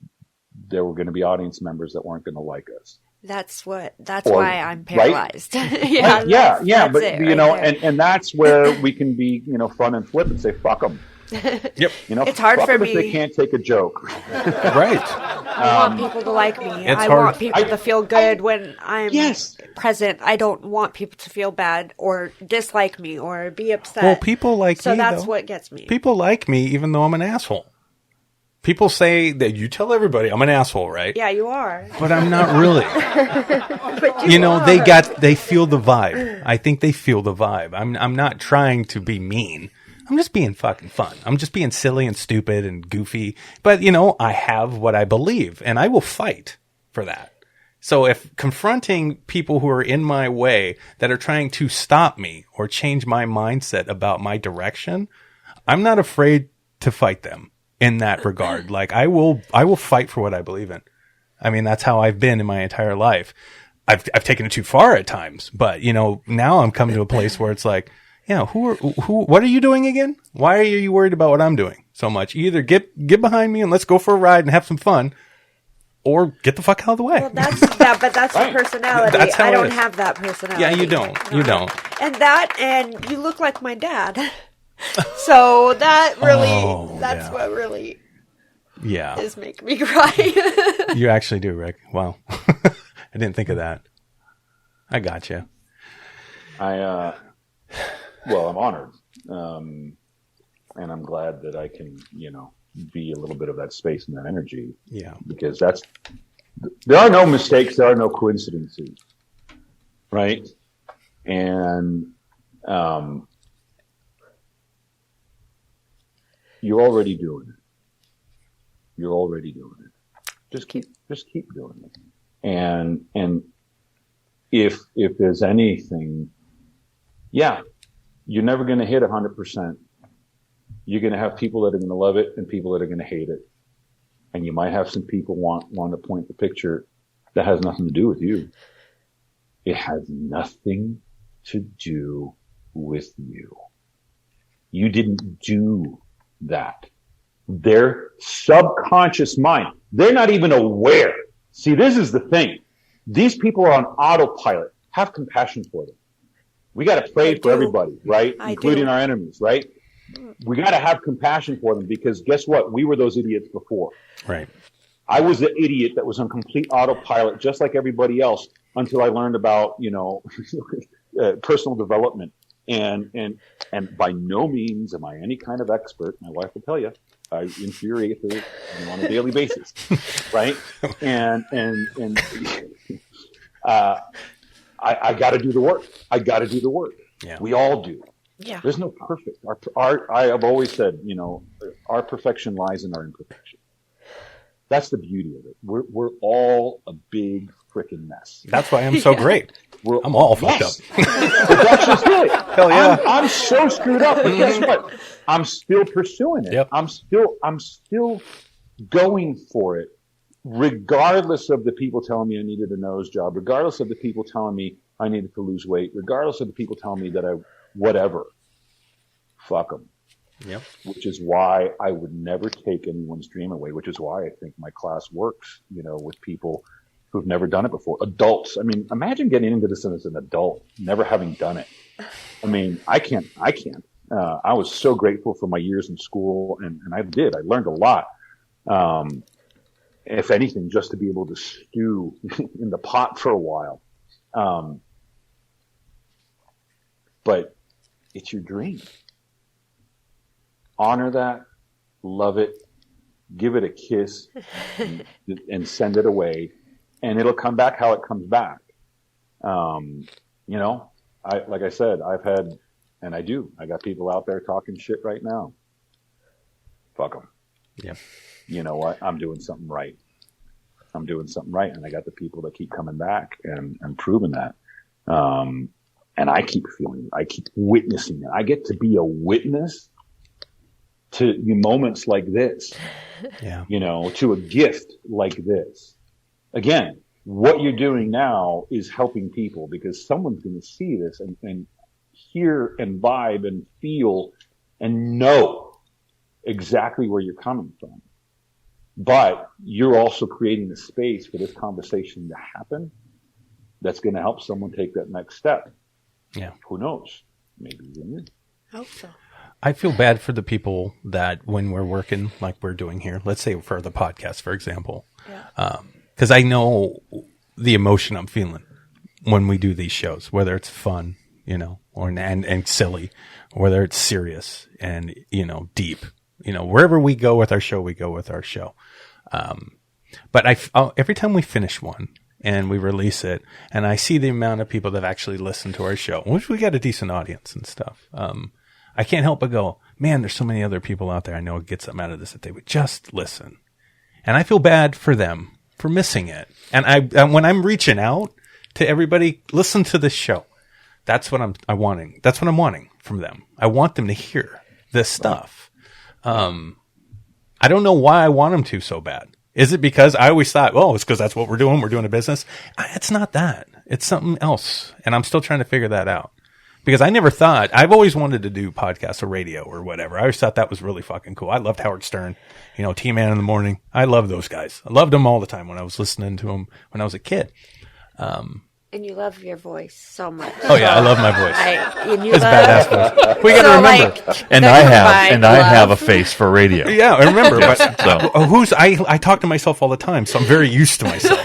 there were going to be audience members that weren't going to like us. That's why I'm right? paralyzed. Yeah, that's but it right there. and that's where we can be, fun and flip and say, fuck them. Yep. It's hard fuck for 'em me. if they can't take a joke. Right. I want people to like me. It's I hard. want people to feel good when I'm Yes. present. I don't want people to feel bad or dislike me or be upset. Well, people like so me, that's though. what gets me. People like me even though I'm an asshole. People say that you tell everybody I'm an asshole, right? Yeah, you are. But I'm not really. But You know, are. they feel the vibe. I think they feel the vibe. I'm not trying to be mean. I'm just being fucking fun. I'm just being silly and stupid and goofy. But, you know, I have what I believe, and I will fight for that. So if confronting people who are in my way that are trying to stop me or change my mindset about my direction, I'm not afraid to fight them in that regard. Like I will fight for what I believe in. I mean, that's how I've been in my entire life. I've taken it too far at times, but you know, now I'm coming to a place where it's like, yeah, what are you doing again? Why are you worried about what I'm doing so much? Either get behind me and let's go for a ride and have some fun, or get the fuck out of the way. Well, but that's Right. your personality. That's how I it don't is. have that personality. Yeah, you don't. You don't. And you look like my dad. So that really, Oh, that's yeah. what really Yeah. is making me cry. You actually do, Rick. Wow. I didn't think of that. I got you. I'm honored. And I'm glad that I can, you know, be a little bit of that space and that energy. Yeah. Because there are no mistakes. There are no coincidences. Right. And, you're already doing it. You're already doing it. Just keep doing it. And if there's anything, yeah, you're never going to hit 100%. You're going to have people that are going to love it and people that are going to hate it. And you might have some people want to point the picture that has nothing to do with you. It has nothing to do with you. You didn't do that. Their subconscious mind, they're not even aware. See, this is the thing. These people are on autopilot. Have compassion for them. We got to pray for everybody, right? Including our enemies, right? We got to have compassion for them because guess what? We were those idiots before. Right. I was the idiot that was on complete autopilot, just like everybody else, until I learned about, you know, personal development. And by no means am I any kind of expert. My wife will tell you, I infuriate her on a daily basis, right? And I got to do the work. I got to do the work. Yeah. We all do. Yeah. There's no perfect. I have always said, you know, our perfection lies in our imperfection. That's the beauty of it. We're all a big freaking mess. That's why I'm so great. I'm all fucked up. But that's just it. Hell yeah. I'm so screwed up. But guess what? I'm still pursuing it. Yep. I'm still going for it, regardless of the people telling me I needed a nose job, regardless of the people telling me I needed to lose weight, regardless of the people telling me that whatever. Fuck them. Yep. Which is why I would never take anyone's dream away, which is why I think my class works, you know, with people who've never done it before. Adults. I mean, imagine getting into this as an adult, never having done it. I mean, I can't. I was so grateful for my years in school and I learned a lot. If anything, just to be able to stew in the pot for a while. But it's your dream. Honor that, love it, give it a kiss, and send it away, and it'll come back how it comes back. You know, like I said, I've had, and I got people out there talking shit right now. Fuck them. Yeah. You know what? I'm doing something right. And I got the people that keep coming back and proving that. And I keep witnessing it. I get to be a witness to moments like this, Yeah. you know, to a gift like this. Again, what you're doing now is helping people because someone's going to see this and hear and vibe and feel and know exactly where you're coming from. But you're also creating a space for this conversation to happen that's going to help someone take that next step. Yeah. Who knows? Maybe even you. Hope so. I feel bad for the people that when we're working like we're doing here, let's say for the podcast, for example, because I know the emotion I'm feeling when we do these shows, whether it's fun, you know, or and silly, or whether it's serious and, you know, deep. You know, wherever we go with our show, we go with our show. But every time we finish one and we release it, and I see the amount of people that actually listen to our show, which we got a decent audience and stuff, I can't help but go, man, there's so many other people out there I know get something out of this that they would just listen. And I feel bad for them for missing it. And when I'm reaching out to everybody, listen to this show. That's what I'm wanting. That's what I'm wanting from them. I want them to hear this stuff. I don't know why I want them to so bad. Is it because I always thought, well, it's because that's what we're doing. We're doing a business. It's not that. It's something else. And I'm still trying to figure that out. Because I never thought, I've always wanted to do podcasts or radio or whatever. I always thought that was really fucking cool. I loved Howard Stern, you know, T-Man in the Morning. I love those guys. I loved them all the time when I was listening to them when I was a kid. And you love your voice so much. Oh yeah, I love my voice. It's badass voice. We gotta remember. And I have a face for radio. Yeah, I remember. But I talk to myself all the time, so I'm very used to myself.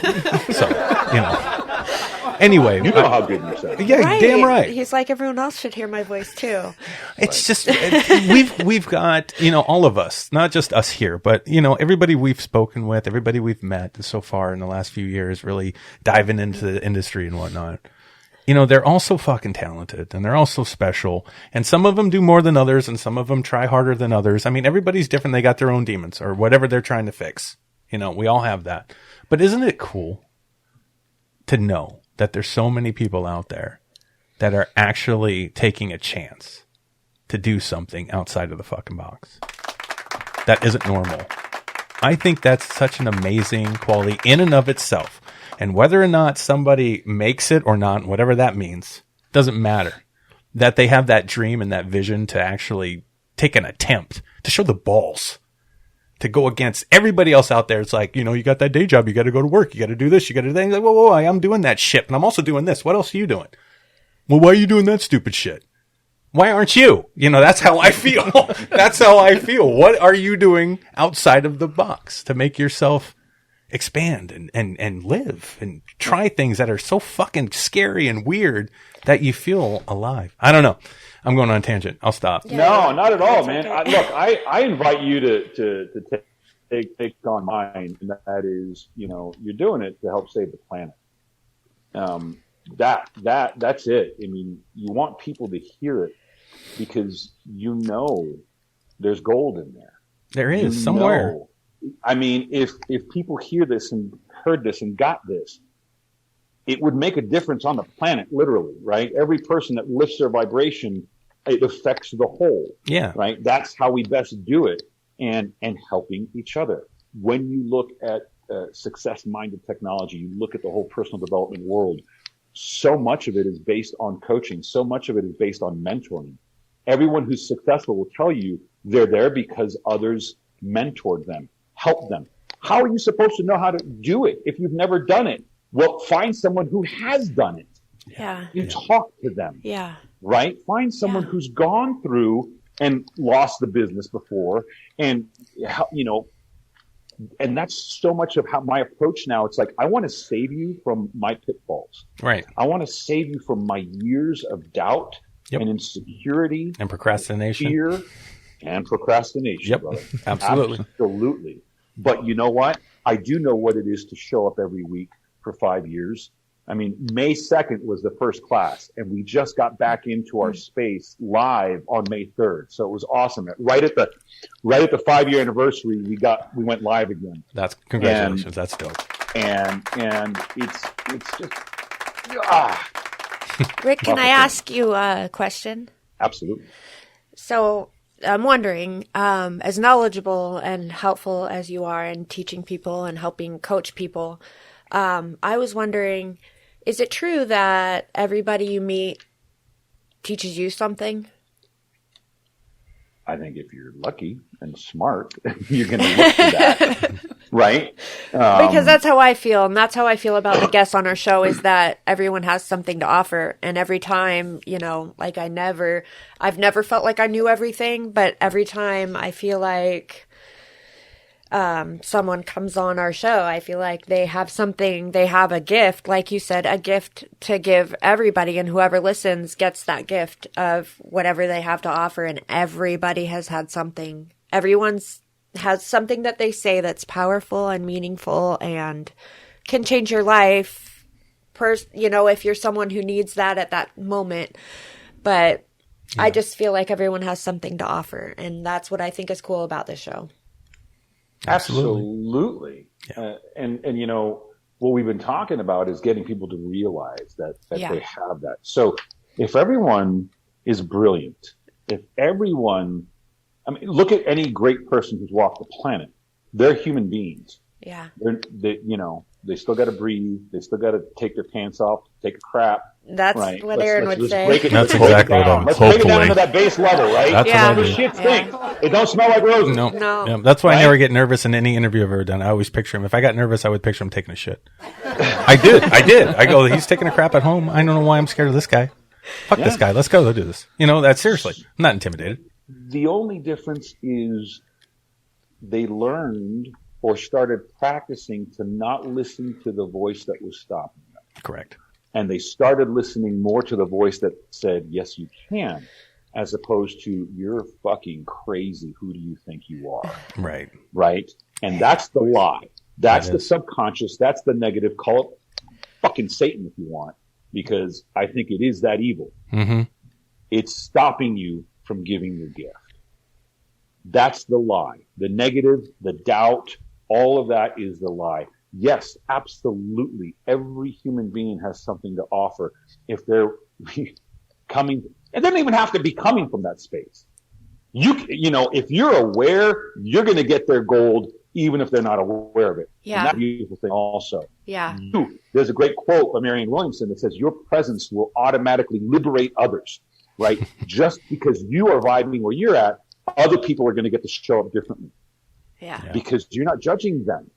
So, you know. Anyway, you know how good you sound. Yeah, right. Damn right. He's like, everyone else should hear my voice too. It's just we've got, you know, all of us, not just us here, but you know, everybody we've spoken with, everybody we've met so far in the last few years, really diving into the industry and whatnot. You know, they're all so fucking talented and they're all so special. And some of them do more than others, and some of them try harder than others. I mean, everybody's different. They got their own demons or whatever they're trying to fix. You know, we all have that. But isn't it cool to know that there's so many people out there that are actually taking a chance to do something outside of the fucking box that isn't normal? I think that's such an amazing quality in and of itself. And whether or not somebody makes it or not, whatever that means, doesn't matter. That they have that dream and that vision to actually take an attempt to show the balls to go against everybody else out there. It's like, you know, you got that day job, you got to go to work, you got to do this, you got to do that. Like, whoa, I'm doing that shit, and I'm also doing this. What else are you doing? Well, why are you doing that stupid shit? Why aren't you? You know, that's how I feel. That's how I feel. What are you doing outside of the box to make yourself expand and live and try things that are so fucking scary and weird that you feel alive? I don't know. I'm going on a tangent. I'll stop. Yeah, no, not at all, man. Okay. I invite you to take on mine, and that is, you know, you're doing it to help save the planet. That's it. I mean, you want people to hear it because you know there's gold in there. There is somewhere. I mean, if people hear this and heard this and got this, it would make a difference on the planet, literally, right? Every person that lifts their vibration, it affects the whole. Yeah. Right? That's how we best do it, and helping each other. When you look at success-minded technology, you look at the whole personal development world, so much of it is based on coaching. So much of it is based on mentoring. Everyone who's successful will tell you they're there because others mentored them, helped them. How are you supposed to know how to do it if you've never done it? Well, find someone who has done it. Yeah. You talk to them. Yeah. Right? Find someone who's gone through and lost the business before, and, you know, and that's so much of how my approach now. It's like, I want to save you from my pitfalls. Right. I want to save you from my years of doubt and insecurity and procrastination, fear and procrastination. Yep. Brother. Absolutely. Absolutely. But you know what? I do know what it is to show up every week for 5 years. I mean, May 2nd was the first class, and we just got back into our space live on May 3rd. So it was awesome. Right at the 5-year anniversary, we went live again. That's congratulations. That's dope. And it's just Rick, can I ask you a question? Absolutely. So I'm wondering, as knowledgeable and helpful as you are in teaching people and helping coach people, I was wondering, is it true that everybody you meet teaches you something? I think if you're lucky and smart, you're going to look for that, right? Because that's how I feel, and that's how I feel about the guests on our show, is that everyone has something to offer. And every time, you know, like I've never felt like I knew everything, but every time I feel like someone comes on our show, I feel like they have something, they have a gift, like you said, a gift to give everybody, and whoever listens gets that gift of whatever they have to offer, and everybody has had something everyone's has something that they say that's powerful and meaningful and can change your life. If you're someone who needs that at that moment. But I just feel like everyone has something to offer, and that's what I think is cool about this show. Absolutely. Yeah. And what we've been talking about is getting people to realize that they have that. So if everyone is brilliant, if everyone, look at any great person who's walked the planet. They're human beings. Yeah. They still got to breathe. They still got to take their pants off, take a crap. That's right. what Aaron would say. That's exactly what I'm. Let's break it down to that base level, right? That's Yeah. what I The do. shit stinks. It don't smell like roses. No. No. That's why I Right? never get nervous in any interview I've ever done. I always picture him. If I got nervous, I would picture him taking a shit. I did. I go, he's taking a crap at home. I don't know why I'm scared of this guy. Fuck this guy. Let's go. Let's do this. That's seriously. I'm not intimidated. The only difference is they learned or started practicing to not listen to the voice that was stopping them. Correct. And they started listening more to the voice that said, yes, you can, as opposed to, you're fucking crazy. Who do you think you are? Right. Right? And that's the lie. That's the subconscious. That's the negative. Call it fucking Satan if you want, because I think it is that evil. Mm-hmm. It's stopping you from giving your gift. That's the lie. The negative, the doubt, all of that is the lie. Yes, absolutely. Every human being has something to offer if they're coming. It doesn't even have to be coming from that space. If you're aware, you're going to get their gold, even if they're not aware of it. Yeah. And that's a beautiful thing also. Yeah. There's a great quote by Marianne Williamson that says, your presence will automatically liberate others, right? Just because you are vibing where you're at, other people are going to get to show up differently. Yeah. Because you're not judging them.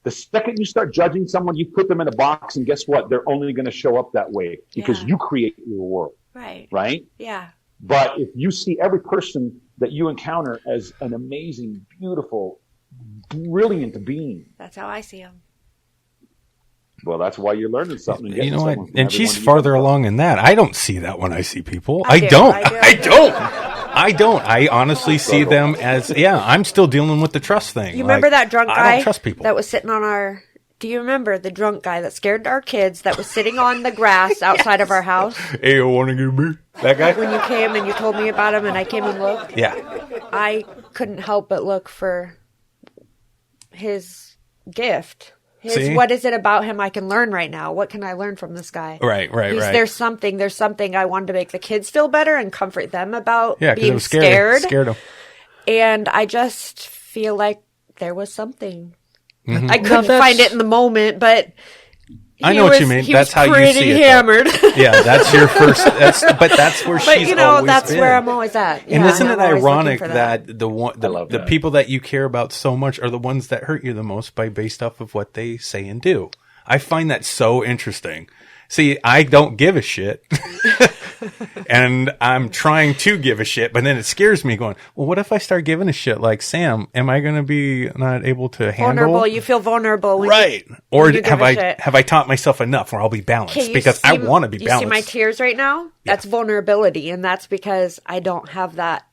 The second you start judging someone, you put them in a box, and guess what? They're only going to show up that way because you create your world. Right. Right? Yeah. But if you see every person that you encounter as an amazing, beautiful, brilliant being, That's how I see them. well, that's why you're learning something. You know what? And she's farther along in that. I don't see that when I see people. I don't. I honestly see them as, I'm still dealing with the trust thing. You remember that drunk guy I don't trust people. that was sitting on our... Do you remember the drunk guy that scared our kids that was sitting on the grass outside of our house? Hey, you want to get me? That guy? When you came and you told me about him and I came and looked? Yeah. I couldn't help but look for his gift. See? What is it about him I can learn right now? What can I learn from this guy? Right. There's something I wanted to make the kids feel better and comfort them about being it scared. Scared them. And I just feel like there was something. Mm-hmm. I couldn't find it in the moment, but I know what you mean. That's how you see it. Hammered. Yeah, that's your first. But that's where she's always that's been. where I'm always at. And Yeah, isn't it I'm always ironic looking for that. that the people that you care about so much are the ones that hurt you the most based off of what they say and do? I find that so interesting. See, I don't give a shit. And I'm trying to give a shit, but then it scares me going, well, what if I start giving a shit like Sam? Am I going to be not able to handle? Vulnerable. You feel vulnerable. Right. Or you have give a shit. I taught myself enough where I'll be balanced? Because I want to be balanced. You see my tears right now? That's vulnerability. And that's because I don't have that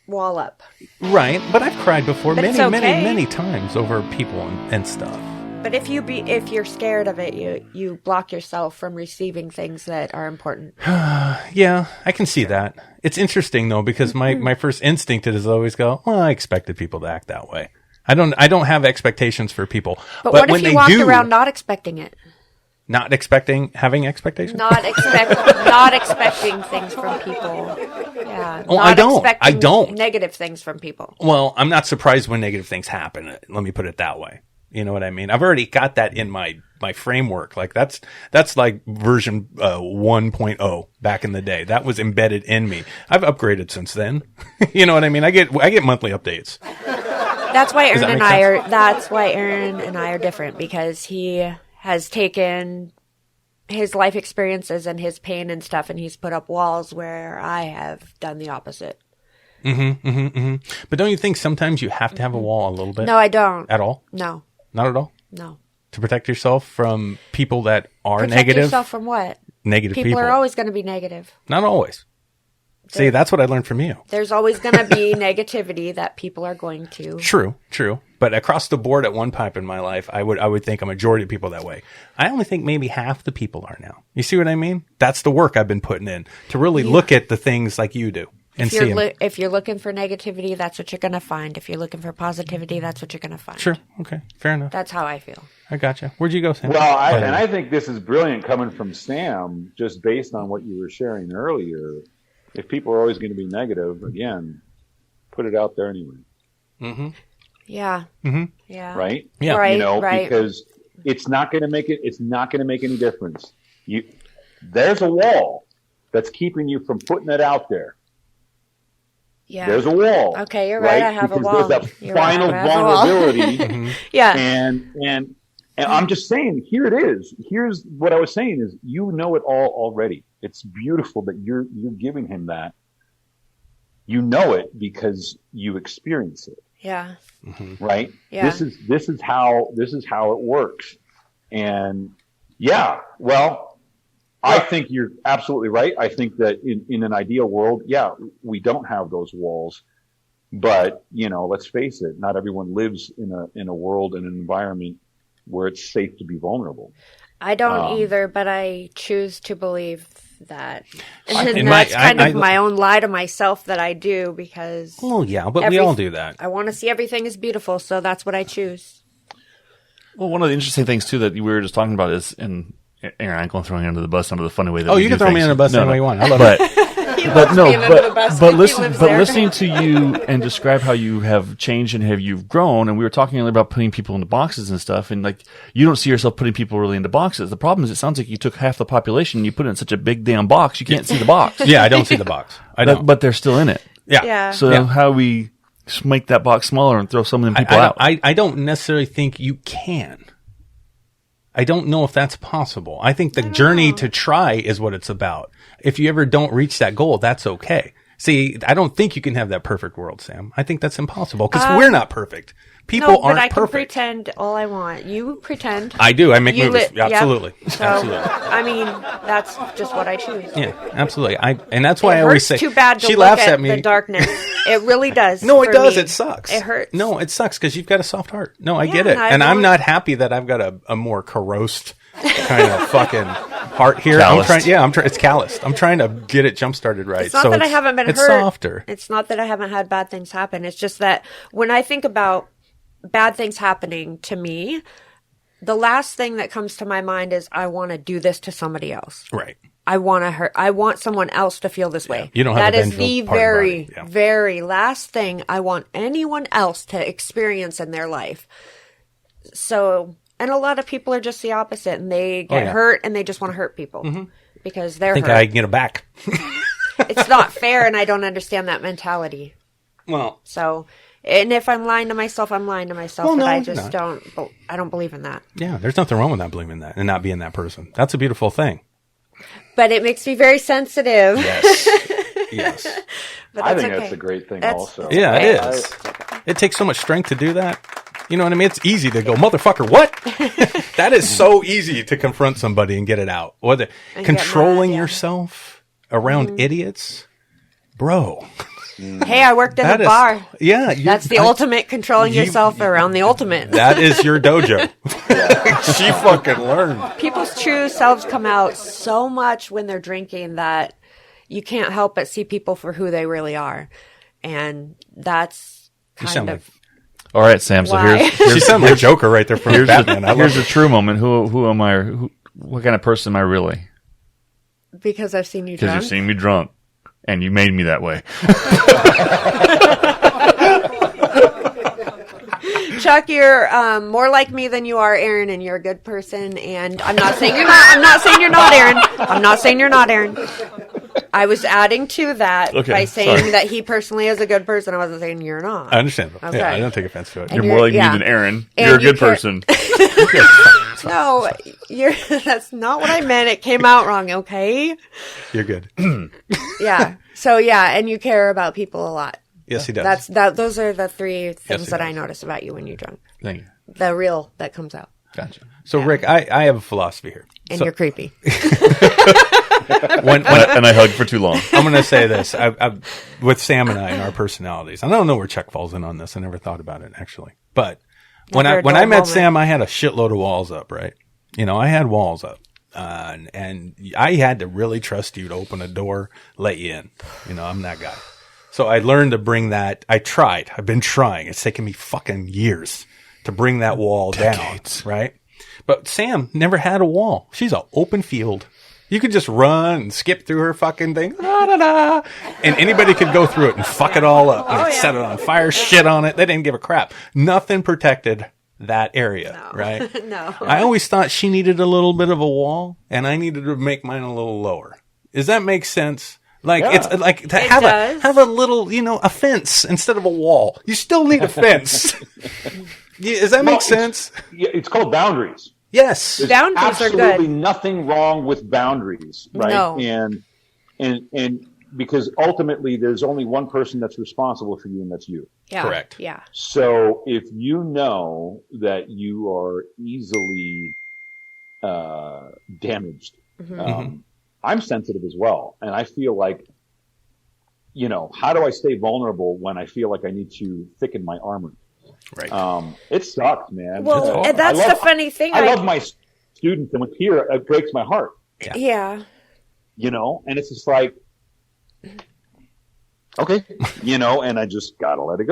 wall up. Right. But I've cried before But it's many, okay. many times over people and stuff. But if you're scared of it, you block yourself from receiving things that are important. Yeah, I can see that. It's interesting though, because my first instinct is always go, well, I expected people to act that way. I don't have expectations for people. But what when if you they walked do, around not expecting it? not expecting, having expectations? Not expecting things from people. Yeah. Oh, not I don't. expecting I don't. negative things from people. Well, I'm not surprised when negative things happen. Let me put it that way. You know what I mean? I've already got that in my framework. Like that's like version 1.0 back in the day. That was embedded in me. I've upgraded since then. You know what I mean? I get monthly updates. That's why Aaron and I are different, because he has taken his life experiences and his pain and stuff, and he's put up walls where I have done the opposite. But don't you think sometimes you have to have a wall a little bit? No, I don't. At all? No. Not at all? No. To protect yourself from people that are Protect negative? yourself from what? Negative people. People are always going to be negative. Not always. See, that's what I learned from you. There's always going to be negativity that people are going to. True. But across the board at one time in my life, I would think a majority of people that way. I only think maybe half the people are now. You see what I mean? That's the work I've been putting in to really look at the things like you do and see 'em. If you're looking for negativity, that's what you're going to find. If you're looking for positivity, that's what you're going to find. Sure. Okay. Fair enough. That's how I feel. I gotcha. Where'd you go, Sam? Well, I think this is brilliant coming from Sam, just based on what you were sharing earlier. If people are always going to be negative, again, put it out there anyway. Mm-hmm. Yeah. Mm-hmm. Yeah. Right? Yeah. Right. You know, right. because it's not going to make it. It's not going to make any difference. There's a wall that's keeping you from putting it out there. Yeah. There's a wall. Okay, you're right. I have a wall. There's that You're right, final I have a wall. vulnerability. Yeah. And I'm just saying, here it is. Here's what I was saying is, you know it all already. It's beautiful that you're giving him that. You know it because you experience it. Yeah. Right? Yeah. This is how it works. And yeah, well, I think you're absolutely right. I think that in an ideal world, yeah, we don't have those walls. But, let's face it, not everyone lives in a world, in an environment where it's safe to be vulnerable. I don't either, but I choose to believe that. And In that's my- kind I- of my own lie to myself that I do, because Oh, yeah, but we all do that. I want to see everything is beautiful, so that's what I choose. Well, one of the interesting things too that we were just talking about is, and Aaron, I'm going throwing you under the bus under the funny way that Oh, we you do can throw me things. under the bus any way you want. I love but, it. but no, being under the bus but if he listen, lives but there. listening to you and describe how you have changed and you've grown, and we were talking earlier about putting people into boxes and stuff, and like you don't see yourself putting people really into boxes. The problem is, it sounds like you took half the population and you put it in such a big damn box, you can't see the box. Yeah, I don't see the box. I don't. But they're still in it. Yeah. Yeah. So Yeah. how we make that box smaller and throw some of them people out? I don't necessarily think you can. I don't know if that's possible. I think the journey to try is what it's about. If you ever don't reach that goal, that's okay. See, I don't think you can have that perfect world, Sam. I think that's impossible because we're not perfect. People No, but aren't I can perfect. pretend all I want. You pretend. I do. I make You movies. yeah. Absolutely. So, Absolutely. I mean, that's just what I choose. Yeah, absolutely. And that's why It I always hurts say too bad to she look laughs at at me. the darkness. It really does. No, it for does. me. It sucks. It hurts. No, it sucks because you've got a soft heart. No, I get Yeah, it. I And I'm don't- not happy that I've got a more corrosed kind of fucking heart here. Calloused. It's calloused. I'm trying to get it jump started right. It's not so that I haven't been it's hurt. softer. It's not that I haven't had bad things happen. It's just that when I think about bad things happening to me, the last thing that comes to my mind is I want to do this to somebody else. Right. I want to hurt. I want someone else to feel this way. You don't have That the is vengeful the part about very, it. Yeah. very last thing I want anyone else to experience in their life. So, and a lot of people are just the opposite, and they get yeah. hurt, and they just want to hurt people because they're I think hurt. I can get it back. It's not fair, and I don't understand that mentality. Well, So, and if I'm lying to myself, I'm lying to myself. Well, but no, I you're just not. I don't believe in that. yeah, there's nothing wrong with not believing that and not being that person. That's a beautiful thing. But it makes me very sensitive. Yes. Yes. But I that's think okay. that's a great thing That's- also. it's Yeah, okay. it is. It takes so much strength to do that. You know what I mean? It's easy to go, motherfucker, what? That is so easy to confront somebody and get it out. Or And controlling get mad, yeah. yourself around idiots. Bro. Hey, I worked in That a is- bar. Yeah. That's the ultimate controlling yourself around the ultimate. That is your dojo. She fucking learned. People's true selves come out so much when they're drinking that you can't help but see people for who they really are. And that's You kind sound of All right, Sam. So Why? here's She sounded like Joker right there from Batman. I love here's it. a true moment. Who am I? What kind of person am I really? because I've seen you Because drunk. you've seen me drunk, and you made me that way. Chuck, you're more like me than you are Aaron, and you're a good person. And I'm not saying you're not. I'm not saying you're not Aaron. I'm not saying you're not Aaron. I was adding to that Okay, by saying sorry. that he personally is a good person. I wasn't saying you're not. I understand. Okay. Yeah, I don't take offense to it. You're you're- more like yeah. me than Aaron. And You're a you good care- person. No, you're. That's not what I meant. It came out wrong. Okay. You're good. Yeah. So yeah, and you care about people a lot. Yes, he does. Those are the three things he that I does. notice about you when you're drunk. Thank you. The real that comes out. Gotcha. So, Rick, I have a philosophy here. And you're creepy. when And I hugged for too long. I'm going to say this with Sam and I and our personalities. I don't know where Chuck falls in on this. I never thought about it actually. But when I met moment. Sam, I had a shitload of walls up, right? I had walls up. And I had to really trust you to open a door, let you in. I'm that guy. So I learned to bring that. I've been trying. It's taken me fucking years to bring that wall Decades. down, right? But Sam never had a wall. She's an open field. You could just run and skip through her fucking thing, and anybody could go through it and fuck it all up and set it on fire, shit on it. They didn't give a crap. Nothing protected that area, right? No. I always thought she needed a little bit of a wall, and I needed to make mine a little lower. Does that make sense? Like it's like to have a little, a fence instead of a wall. You still need a fence. Does that make sense? It's called boundaries. Yes. There's Boundaries are good. absolutely nothing wrong with boundaries, right? No. And because ultimately there's only one person that's responsible for you, and that's you. Yeah. Correct. Yeah. So if you know that you are easily damaged, I'm sensitive as well. And I feel like, how do I stay vulnerable when I feel like I need to thicken my armor? Right. It sucks, man. Well, and that's the funny thing. I love my students, and with here, it breaks my heart. Yeah. And it's just like, okay, and I just gotta let it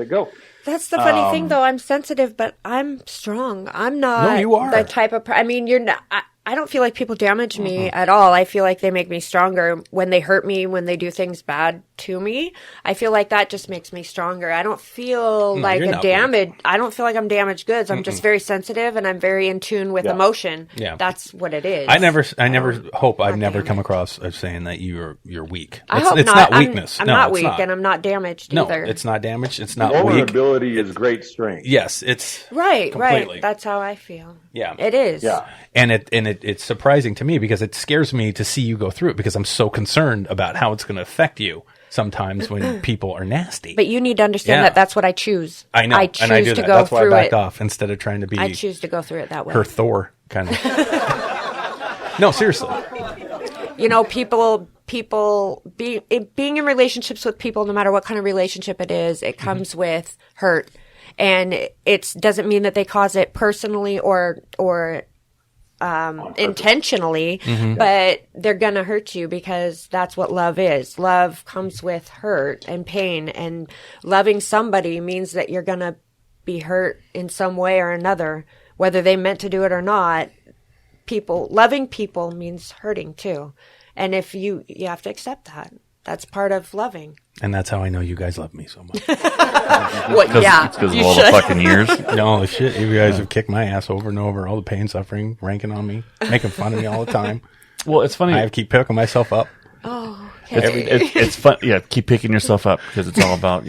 go. That's the funny thing, though. I'm sensitive, but I'm strong. I'm not No, you are. the type of... you're not... I don't feel like people damage me at all. I feel like they make me stronger when they hurt me, when they do things bad to me. I feel like that just makes me stronger. I don't feel like you're a not damage. I don't feel like I'm damaged goods. I'm just very sensitive, and I'm very in tune with emotion. Yeah. That's what it is. I never hope I've never come across as saying that you're weak. I hope it's not. not weakness. I'm No, not it's weak, not. and I'm not damaged No, either. it's not damaged. It's not weak. Vulnerability is great strength. Yes, it's Right. completely. That's how I feel. Yeah. It is. Yeah. And it's surprising to me because it scares me to see you go through it because I'm so concerned about how it's going to affect you sometimes when people are nasty. But you need to understand Yeah. that that's what I choose. I know, I choose and I do to that. go That's why I through back it. off instead of trying to be I choose to go through it that way. her Thor kind of. No, seriously. People being in relationships with people, no matter what kind of relationship it is, it comes with hurt, and it doesn't mean that they cause it personally or intentionally, but they're gonna hurt you because that's what love is. Love comes with hurt and pain, and loving somebody means that you're gonna be hurt in some way or another, whether they meant to do it or not. Loving people means hurting too, and if you have to accept that. That's part of loving. And that's how I know you guys love me so much. Yeah, It's because of all the fucking years. No, shit. You guys have kicked my ass over and over. All the pain, suffering, ranking on me, making fun of me all the time. Well, it's funny. I have to keep picking myself up. Oh, okay. It's fun. Yeah, keep picking yourself up because it's all about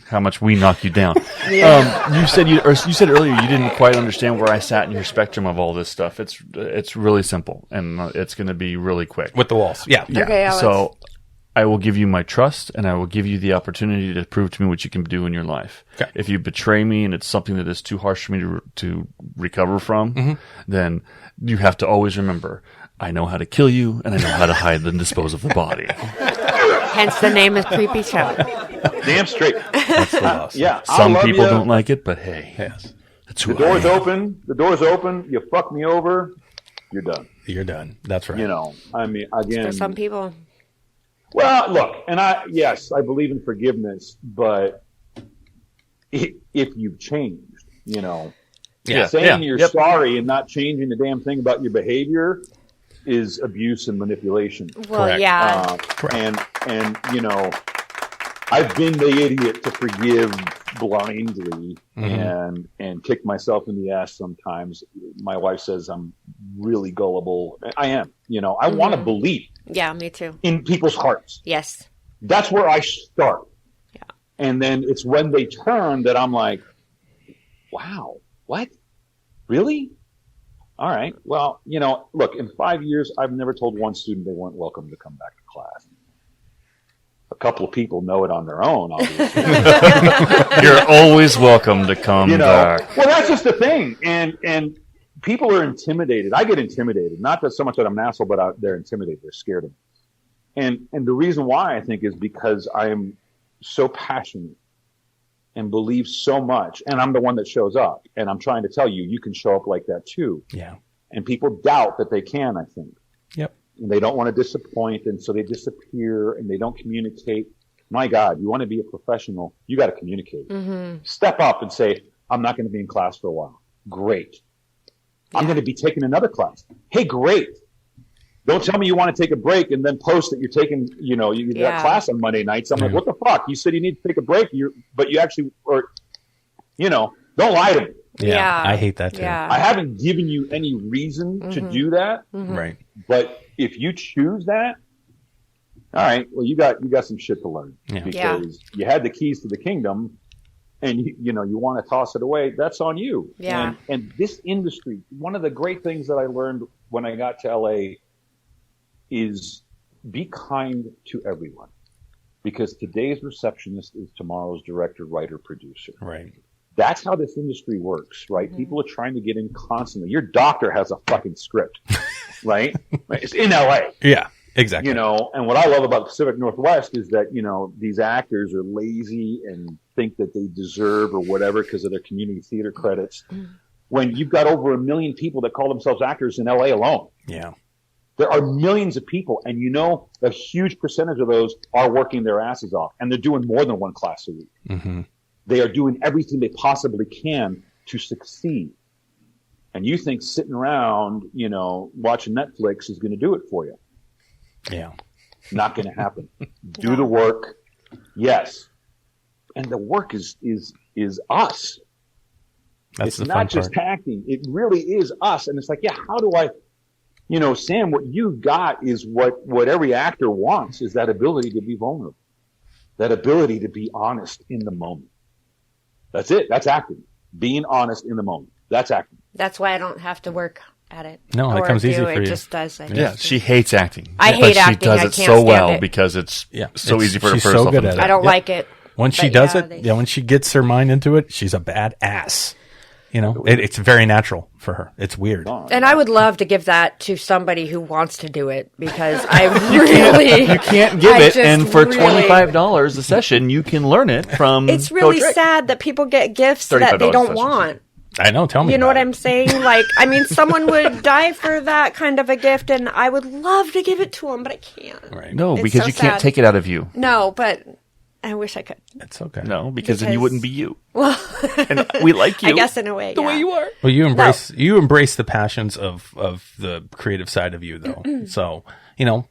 how much we knock you down. You said earlier you didn't quite understand where I sat in your spectrum of all this stuff. It's really simple, and it's going to be really quick. With the walls. Yeah. Okay, Alex. So I will give you my trust, and I will give you the opportunity to prove to me what you can do in your life. Okay. If you betray me and it's something that is too harsh for me to recover from, then you have to always remember, I know how to kill you, and I know how to hide and dispose of the body. Hence the name is Creepy Show. Damn straight. That's the loss. Yeah. I Some love people ya. don't like it, but hey, Yes. that's who The I door's am. open. The door's open. You fuck me over, you're done. You're done. That's right. Again. For some people. Well, look, and I believe in forgiveness, but if you've changed, Yeah. saying you're sorry and not changing the damn thing about your behavior is abuse and manipulation. Well, Correct. yeah. And I've been the idiot to forgive blindly and kick myself in the ass sometimes. My wife says I'm really gullible. I am. I want to believe Yeah, me too. in people's hearts. Yes. That's where I start. Yeah. And then it's when they turn that I'm like, wow, what? Really? All right. Well, look, in 5 years, I've never told one student they weren't welcome to come back to class. A couple of people know it on their own, obviously. You're always welcome to come back. Well, that's just the thing. And people are intimidated. I get intimidated. Not that so much that I'm an asshole, but they're intimidated. They're scared of me. And the reason why I think is because I am so passionate and believe so much, and I'm the one that shows up. And I'm trying to tell you, you can show up like that too. Yeah. And people doubt that they can, I think. Yep. And they don't want to disappoint, and so they disappear and they don't communicate. My God, you want to be a professional, you got to communicate. Step up and say, I'm not going to be in class for a while. Great. I'm going to be taking another class. Hey, great. Don't tell me you want to take a break and then post that you're taking, you got class on Monday nights. I'm like, what the fuck? You said you need to take a break, but you actually, don't lie to me. Yeah. I hate that too. Yeah. I haven't given you any reason to do that. Right. But if you choose that, all right, well, you got some shit to learn. Yeah. Because you had the keys to the kingdom and you want to toss it away. That's on you. Yeah. And this industry, one of the great things that I learned when I got to LA is be kind to everyone, because today's receptionist is tomorrow's director, writer, producer. Right. That's how this industry works, right? People are trying to get in constantly. Your doctor has a fucking script, right? It's in LA. Yeah, exactly. And what I love about the Pacific Northwest is that, these actors are lazy and think that they deserve or whatever because of their community theater credits. When you've got over 1 million people that call themselves actors in LA alone. Yeah. There are millions of people, and a huge percentage of those are working their asses off, and they're doing more than one class a week. Mm-hmm. They are doing everything they possibly can to succeed. And you think sitting around, watching Netflix is going to do it for you. Yeah. Not going to happen. Do the work. Yes. And the work is us. That's it's the not fun just part. acting. It really is us. And it's like, how do I, Sam, what you've got is what every actor wants, is that ability to be vulnerable, that ability to be honest in the moment. That's it. That's acting. Being honest in the moment. That's acting. That's why I don't have to work at it. No, that or comes easy do for it. you. Just does. Yeah, she hates acting. I but hate she acting. does I it can't so stand well it. because it's so It's- easy for her to she's put so herself good in at the- I don't Yep. like it. When she But does yeah, it, when she gets her mind into it, she's a badass. It's very natural for her. It's weird. And I would love to give that to somebody who wants to do it, because I really You can't give I it, just and for really- $25 a session, you can learn it from. It's really Coach Rick. sad that people get gifts that $35 they don't sessions. want. I know. Tell me. You know about what it. I'm saying? Someone would die for that kind of a gift, and I would love to give it to them, but I can't. Right. No, It's because so you can't sad. take it out of you. No, but I wish I could. It's okay. No, because then you Because- wouldn't be you. Well, And we like you. I guess in a way, the way you are. Well, you embrace the passions of the creative side of you, though. So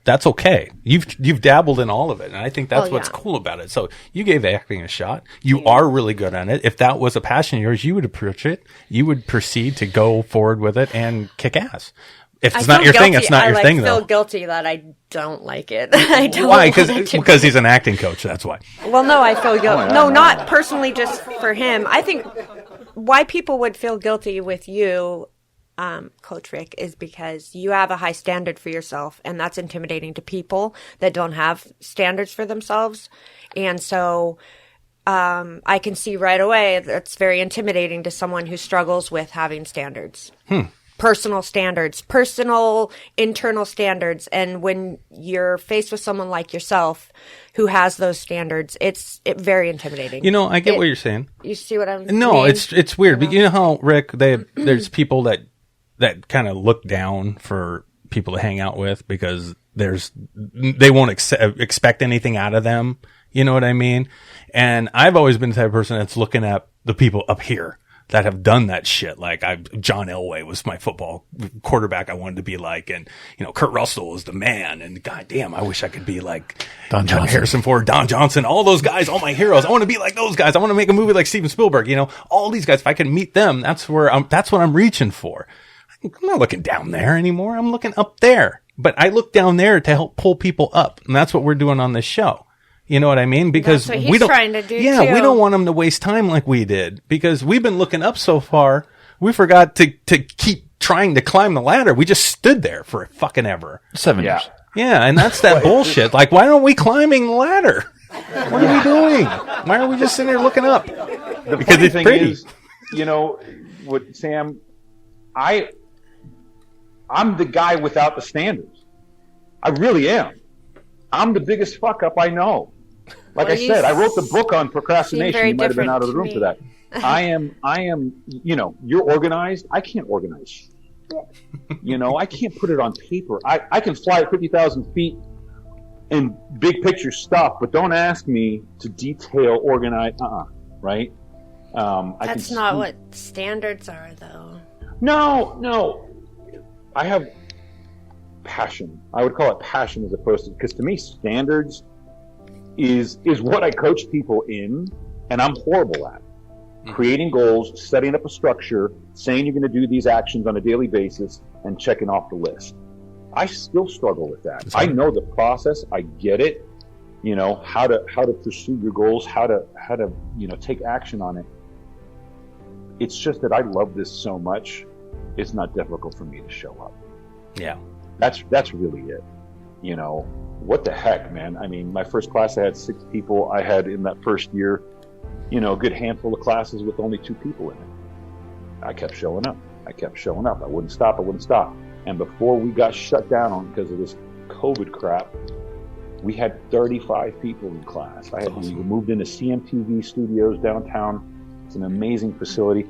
that's okay. You've dabbled in all of it, and I think that's Oh, what's yeah. cool about it. So you gave acting a shot. You are really good at it. If that was a passion of yours, you would approach it. You would proceed to go forward with it and kick ass. If it's I not feel your thing, guilty. it's not your thing, I though. feel guilty that I don't like it. I don't. Why? want it to Because be- he's an acting coach. That's why. Well, no, I feel guilty. No, not personally, just for him. I think why people would feel guilty with you, Coach Rick, is because you have a high standard for yourself, and that's intimidating to people that don't have standards for themselves. And so I can see right away that's very intimidating to someone who struggles with having standards. Personal standards, personal internal standards. And when you're faced with someone like yourself who has those standards, it's very intimidating. I get what you're saying. You see what I'm No, mean? it's weird. But you know how, Rick, there's people that kind of look down for people to hang out with because they won't expect anything out of them. You know what I mean? And I've always been the type of person that's looking at the people up here that have done that shit. Like John Elway was my football quarterback I wanted to be like, and Kurt Russell is the man, and goddamn, I wish I could be like Don Johnson. Harrison Ford, Don Johnson, all those guys, all my heroes. I want to be like those guys. I want to make a movie like Steven Spielberg. All these guys. If I can meet them, that's what I'm reaching for. I'm not looking down there anymore. I'm looking up there. But I look down there to help pull people up, and that's what we're doing on this show. You know what I mean? Because That's what he's we don't trying to do, Yeah, too. we don't want them to waste time like we did, because we've been looking up so far. We forgot to keep trying to climb the ladder. We just stood there for fucking ever. 7 Yeah. years. Yeah, and that's that bullshit. Like, why aren't we climbing the ladder? What are we doing? Why are we just sitting there looking up? The Because funny it's thing pretty. is, what Sam, I I'm the guy without the standards. I really am. I'm the biggest fuck up I know. Like I said, I wrote the book on procrastination. You might have been out of the room for that. I am, you're organized. I can't organize shit. I can't put it on paper. I can fly at 50,000 feet in big picture stuff, but don't ask me to detail, organize, right? That's not what standards are, though. No. I have passion. I would call it passion as opposed to, because to me, standards is what I coach people in, and I'm horrible at. Creating goals, setting up a structure, saying you're going to do these actions on a daily basis, and checking off the list. I still struggle with that. I know the process. I get it. How to pursue your goals, how to take action on it. It's just that I love this so much. It's not difficult for me to show up. Yeah. That's really it. What the heck, man? I mean, my first class, I had 6 people. I had in that first year, a good handful of classes with only 2 people in it. I kept showing up. I wouldn't stop. And before we got shut down because of this COVID crap, we had 35 people in class. We moved into CMTV studios downtown. It's an amazing facility.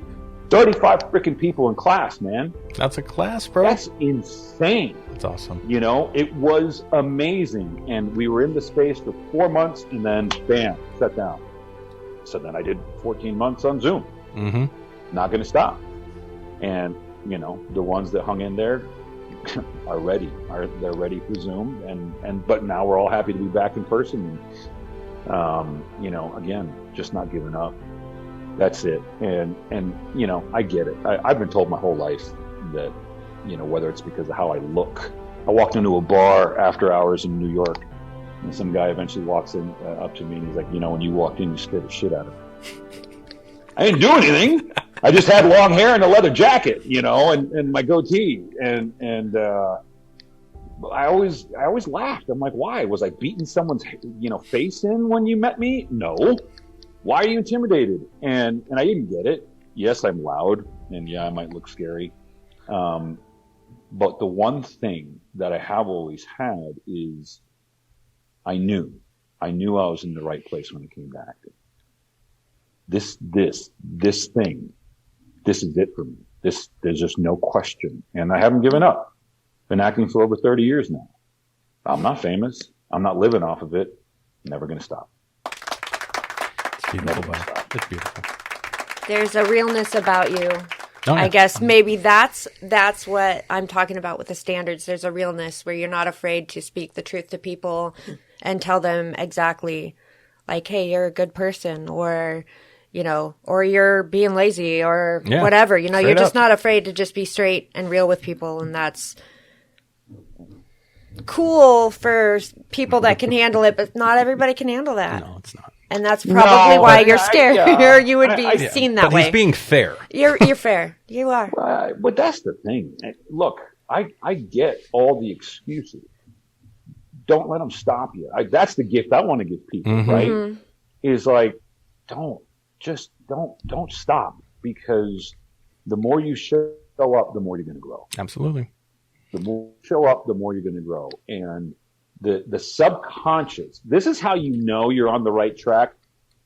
35 freaking people in class, man. That's a class, bro. That's insane. That's awesome. It was amazing. And we were in the space for 4 months and then bam, shut down. So then I did 14 months on Zoom. Mm-hmm. Not going to stop. And, the ones that hung in there are ready. They're ready for Zoom. But now we're all happy to be back in person. Again, just not giving up. That's it. And I get it. I've been told my whole life that, whether it's because of how I look. I walked into a bar after hours in New York, and some guy eventually walks in up to me, and he's like, when you walked in, you scared the shit out of me. I didn't do anything. I just had long hair and a leather jacket, and my goatee. And I always laughed. I'm like, why? Was I beating someone's, face in when you met me? No. Why are you intimidated? And I didn't get it. Yes, I'm loud, and yeah, I might look scary. But the one thing that I have always had is I knew I was in the right place when it came to acting. This thing, this is it for me. There's just no question. And I haven't given up. Been acting for over 30 years now. I'm not famous. I'm not living off of it. Never going to stop. It's beautiful. It's beautiful. There's a realness about you. Oh, I guess maybe that's what I'm talking about with the standards. There's a realness where you're not afraid to speak the truth to people and tell them exactly, like, hey, you're a good person, or or you're being lazy, or whatever. You're just not afraid to just be straight and real with people, and that's cool for people that can handle it, but not everybody can handle that. No, it's not. And that's probably why you're scared, or you would be seen that but way. He's being fair. You're fair. You are. But that's the thing. Look, I get all the excuses. Don't let them stop you. That's the gift I want to give people, right? Mm-hmm. Is like, don't stop, because the more you show up, the more you're going to grow. Absolutely. The more you show up, the more you're going to grow. And the subconscious, this is how you're on the right track.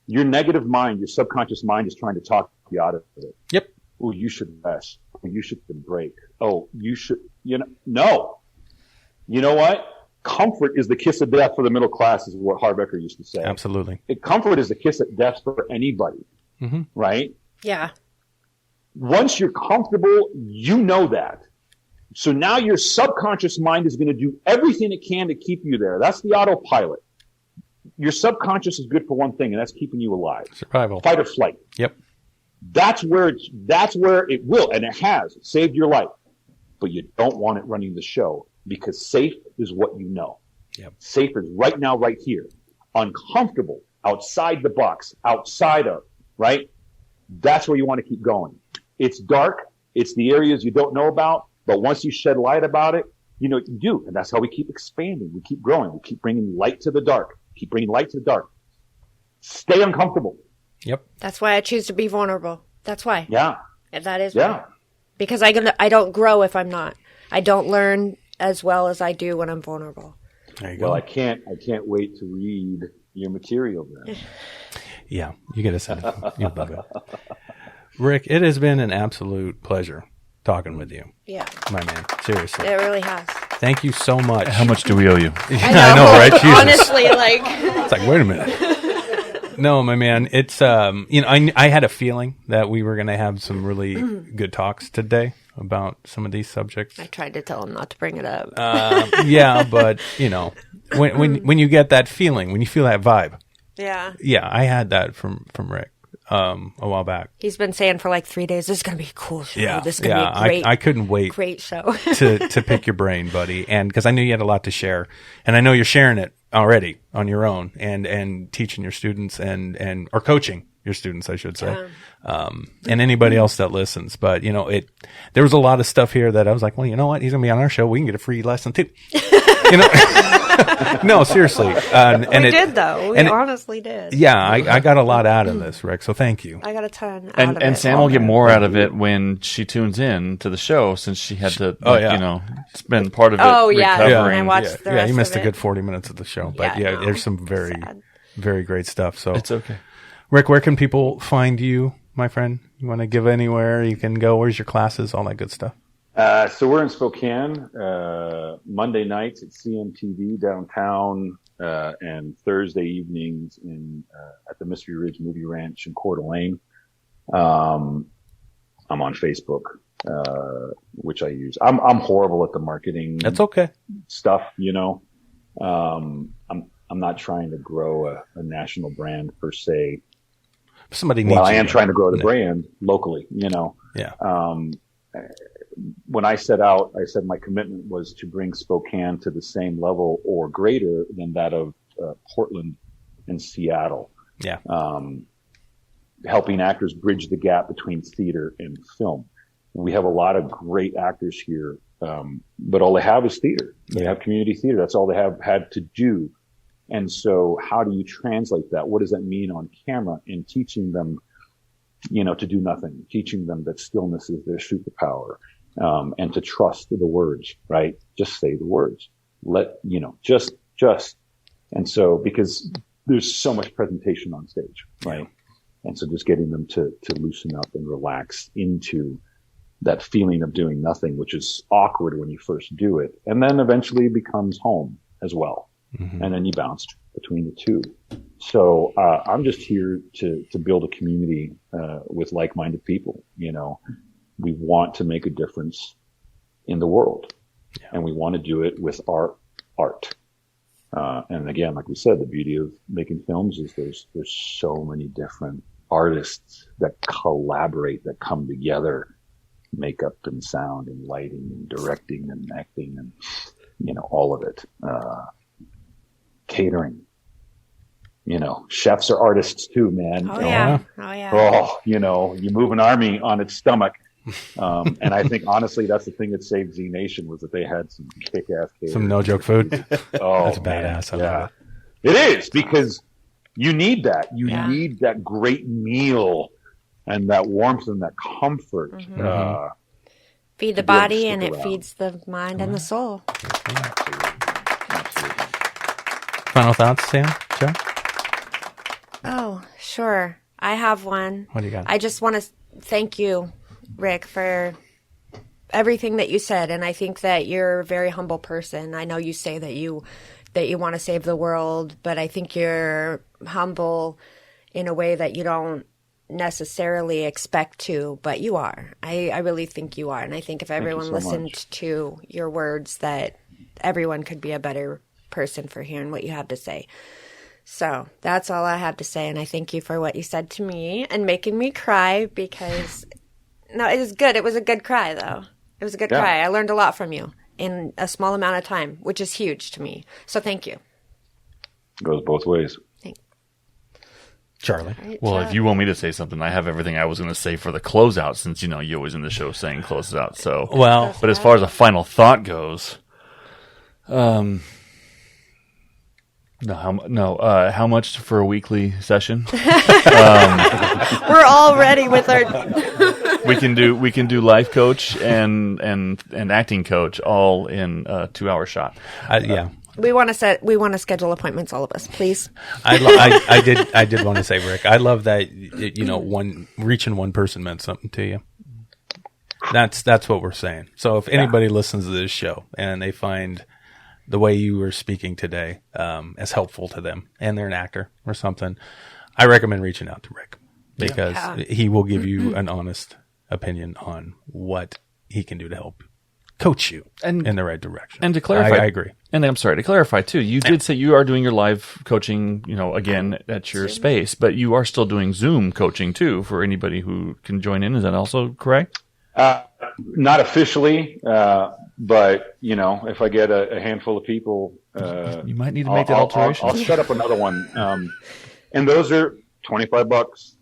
Your negative mind, your subconscious mind is trying to talk you out of it. Yep. Oh, you should rest. Oh, you should break. Oh, you should, no. You know what? Comfort is the kiss of death for the middle class, is what Harbecker used to say. Absolutely. Comfort is the kiss of death for anybody, right? Yeah. Once you're comfortable, you know that. So now your subconscious mind is going to do everything it can to keep you there. That's the autopilot. Your subconscious is good for one thing, and that's keeping you alive. Survival. Fight or flight. Yep. That's where it will, and it has saved your life. But you don't want it running the show, because safe is what you know. Yep. Safe is right now, right here. Uncomfortable, outside the box, outside of, right? That's where you want to keep going. It's dark. It's the areas you don't know about. But once you shed light about it, you do. And that's how we keep expanding. We keep growing. We keep bringing light to the dark. Keep bringing light to the dark. Stay uncomfortable. Yep. That's why I choose to be vulnerable. That's why. Yeah. That is why. Yeah. Because I don't grow if I'm not. I don't learn as well as I do when I'm vulnerable. There you Well, go. I can't wait to read your material then. Yeah, you get to send it. You'll love it. Rick, it has been an absolute pleasure talking with you, Yeah, my man. Seriously. it really has. Thank you so much. How much do we owe you? I know, right? Jesus. Honestly, like, It's like, wait a minute. No, my man. It's I had a feeling that we were going to have some really good talks today about some of these subjects. I tried to tell him not to bring it up. Yeah, but when you get that feeling, when you feel that vibe, Yeah. yeah, I had that from Rick a while back. He's been saying for like 3 days, this is going to be a cool show. Yeah, This is going to be a great, I couldn't wait great show. to pick your brain, buddy, and because I knew you had a lot to share, and I know you're sharing it already on your own, and teaching your students and or coaching your students, I should say, and anybody else that listens. But there was a lot of stuff here that I was like, well, you know what? He's gonna be on our show. We can get a free lesson too. No, seriously. And We did, though. We honestly did. Yeah, I got a lot out of this, Rick. So thank you. I got a ton out of it. And Sam will get more out of it when she tunes in to the show, since she had to, spend part of it recovering. I watched the rest you missed of a good it. 40 minutes of the show. But Yeah, I know. there's some very, Sad. very great stuff. So It's okay. Rick, where can people find you, my friend? You want to give anywhere you can go? Where's your classes? All that good stuff. So we're in Spokane, Monday nights at CMTV downtown, and Thursday evenings at the Mystery Ridge Movie Ranch in Coeur d'Alene. I'm on Facebook, which I use. I'm horrible at the marketing. That's okay. Stuff, I'm not trying to grow a national brand per se. Somebody needs Well, I you, am though. trying to grow the brand locally, Yeah. When I set out, I said my commitment was to bring Spokane to the same level or greater than that of Portland and Seattle. Yeah. Helping actors bridge the gap between theater and film. We have a lot of great actors here, but all they have is theater. They have community theater. That's all they have had to do. And so how do you translate that? What does that mean on camera? And teaching them, to do nothing, teaching them that stillness is their superpower, and to trust the words, right? Just say the words. Just. And so, because there's so much presentation on stage, right? And so just getting them to loosen up and relax into that feeling of doing nothing, which is awkward when you first do it. And then eventually it becomes home as well. Mm-hmm. And then you bounce between the two. So, I'm just here to build a community, with like-minded people. We want to make a difference in the world, and we want to do it with our art. And again, like we said, the beauty of making films is there's so many different artists that collaborate, that come together, makeup and sound and lighting and directing and acting and, all of it. Catering, chefs are artists too, man. Oh, yeah. Oh, you move an army on its stomach. And I think honestly, that's the thing that saved Z Nation, was that they had some kick-ass catering. Some no joke food. Oh, that's badass. I love it. It is, because you need that. You need that great meal and that warmth and that comfort. Mm-hmm. Feed the body and it feeds the mind and the soul. Final thoughts, Sam? Joe? Oh, sure. I have one. What do you got? I just want to thank you, Rick, for everything that you said. And I think that you're a very humble person. I know you say that you want to save the world, but I think you're humble in a way that you don't necessarily expect to, but you are. I really think you are. And I think if everyone listened to your words, that everyone could be a better person for hearing what you have to say. So that's all I have to say. And I thank you for what you said to me and making me cry, because no, it was good. It was a good cry, though. It was a good cry. I learned a lot from you in a small amount of time, which is huge to me. So thank you. Goes both ways. Charlie. Right, Well, if you want me to say something, I have everything I was going to say for the closeout, since you always in the show saying close it out. So, Well, but as far as a final thought goes, how much for a weekly session? We're all ready with our... we can do life coach and acting coach all in a 2-hour shot. Yeah. We want to schedule appointments, all of us, please. I did want to say, Rick, I love that, reaching one person meant something to you. That's what we're saying. So if anybody listens to this show and they find the way you were speaking today as helpful to them, and they're an actor or something, I recommend reaching out to Rick, because he will give you an honest opinion on what he can do to help coach you in the right direction. And to clarify, I agree. And I'm sorry to clarify too. You did say you are doing your live coaching, again at your space, but you are still doing Zoom coaching too for anybody who can join in. Is that also correct? Not officially, but if I get a handful of people, you might need to make that alteration. I'll set up another one, and those are $25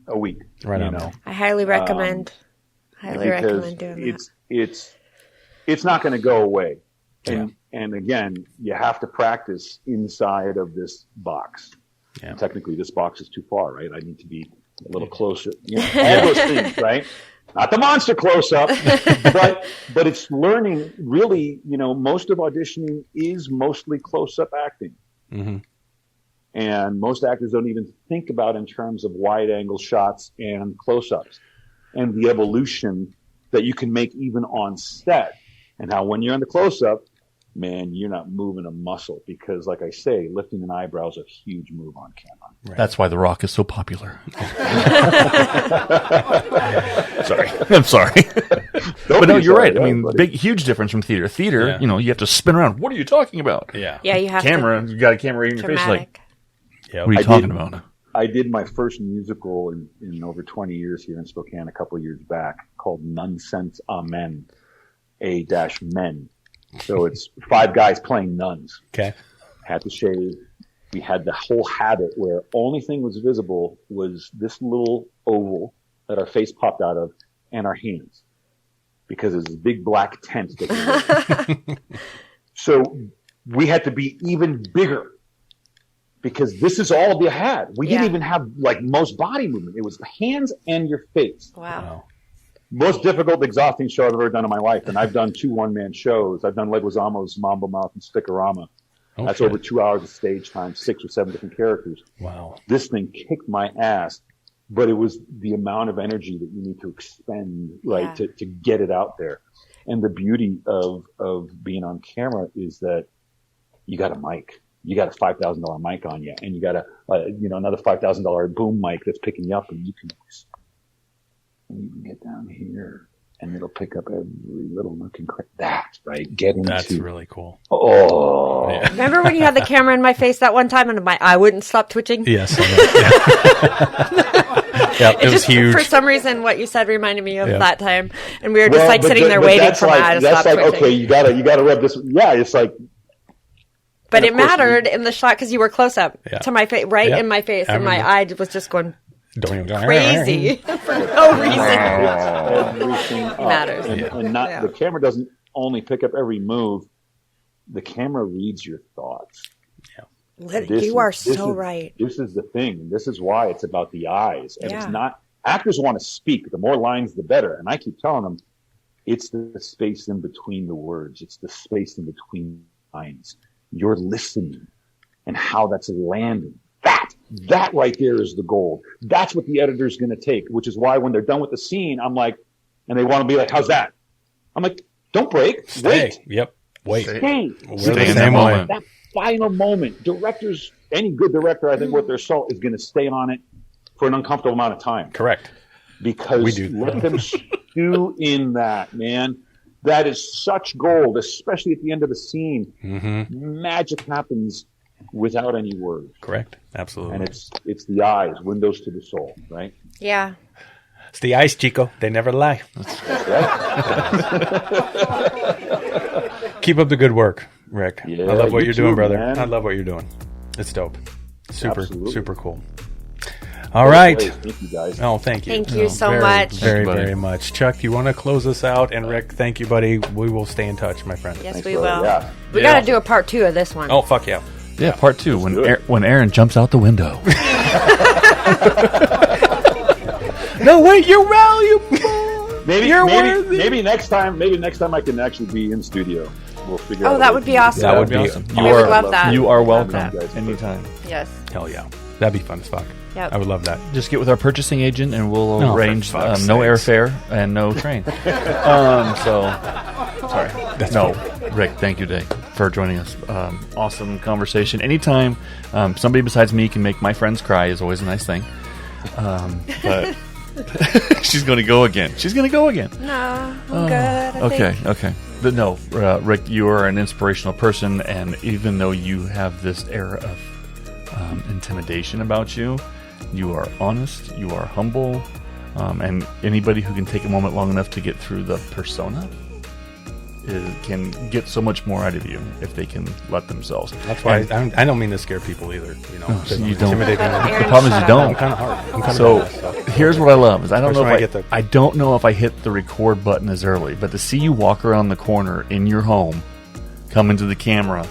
a week. Right on. I highly recommend. Recommend doing that. It's not going to go away, and again, you have to practice inside of this box. Yeah. Technically, this box is too far, right? I need to be a little closer. All those things, right? Not the monster close-up, but it's learning. Really, most of auditioning is mostly close-up acting. Mm-hmm. And most actors don't even think about in terms of wide-angle shots and close-ups and the evolution that you can make even on set. And how when you're in the close-up, man, you're not moving a muscle because, like I say, lifting an eyebrow is a huge move on camera. Right. That's why The Rock is so popular. Sorry. I'm sorry. But no, you're right. I mean, huge difference from theater. Theater, you have to spin around. What are you talking about? Yeah, you have You got a camera in your face like, what are you talking about? I did my first musical in over 20 years here in Spokane a couple of years back called Nonsense Amen, A-Men. So it's 5 guys playing nuns. Okay. Had to shave. We had the whole habit where only thing was visible was this little oval that our face popped out of and our hands. Because it was this big black tent. So we had to be even bigger. Because this is all they had. We didn't even have most body movement. It was the hands and your face. Wow. Most difficult, exhausting show I've ever done in my life. And I've done 2 one-man shows. I've done Leguizamo's Mambo Mouth and Stickorama. Okay. That's over 2 hours of stage time, 6 or 7 different characters. Wow. This thing kicked my ass. But it was the amount of energy that you need to expend, to get it out there. And the beauty of being on camera is that you got a mic. You got a $5,000 mic on you, and you got another $5,000 boom mic that's picking you up, and you can get down here, and it'll pick up every little nook and cranny. That's right. That's really cool. Oh, yeah. Remember when you had the camera in my face that one time, and my eye wouldn't stop twitching? Yes. It was huge. For some reason, what you said reminded me of that time, and we were just sitting there waiting for my eye to stop twitching. Okay, you gotta rub this. Yeah, it's like. But it mattered in the shot because you were close up to my face, in my face, and my eye was just going crazy for no reason. Everything matters. And the camera doesn't only pick up every move; the camera reads your thoughts. Yeah, you are so right. This is the thing, and this is why it's about the eyes. And it's not actors want to speak. The more lines, the better. And I keep telling them, it's the space in between the words. It's the space in between lines. You're listening and how that's landing. That right there is the gold. That's what the editor's going to take, which is why when they're done with the scene, I'm like, and they want to be like, how's that? I'm like, don't break. Stay. Wait. Yep. Wait. Stay. Stay in that moment. That final moment. Directors, any good director, I think with their soul is going to stay on it for an uncomfortable amount of time. Correct. Because let them stew in that, man. That is such gold, especially at the end of the scene. Mm-hmm. Magic happens without any words. Correct. Absolutely. And it's the eyes, windows to the soul, right? Yeah. It's the eyes, Chico. They never lie. Keep up the good work, Rick. Yeah, I love what you're doing, brother. Man. I love what you're doing. It's dope. Absolutely. Super cool. All right. Thank you, guys. Oh, thank you. Thank you so much. Very much. Chuck, you want to close us out? And Rick, thank you, buddy. We will stay in touch, my friend. Yes, Thanks, we brother. will. Yeah. We got to do a part 2 of this one. Oh, fuck yeah. Yeah, part 2 when Aaron jumps out the window. No, wait, you're valuable. maybe next time I can actually be in studio. We'll figure out. Oh, that would be awesome. That would be awesome. I would love that. You are welcome Guys, anytime. Yes. Hell yeah. That'd be fun as fuck. Yep. I would love that. Just get with our purchasing agent, and we'll Oh, for arrange fuck's no sakes. airfare and no train. Sorry. Rick, thank you, Dave, for joining us. Awesome conversation. Anytime somebody besides me can make my friends cry is always a nice thing. But she's going to go again. No, I'm good. Okay. But no, Rick, you are an inspirational person, and even though you have this air of intimidation about you, you are honest, you are humble, and anybody who can take a moment long enough to get through the persona can get so much more out of you if they can let themselves. That's why I don't mean to scare people either. You know, You don't. intimidate them. The problem is you don't. I'm kind of hard. I'm kind So of so. here's what I love is I don't Especially know if I hit the record button as early, but to see you walk around the corner in your home, come into the camera,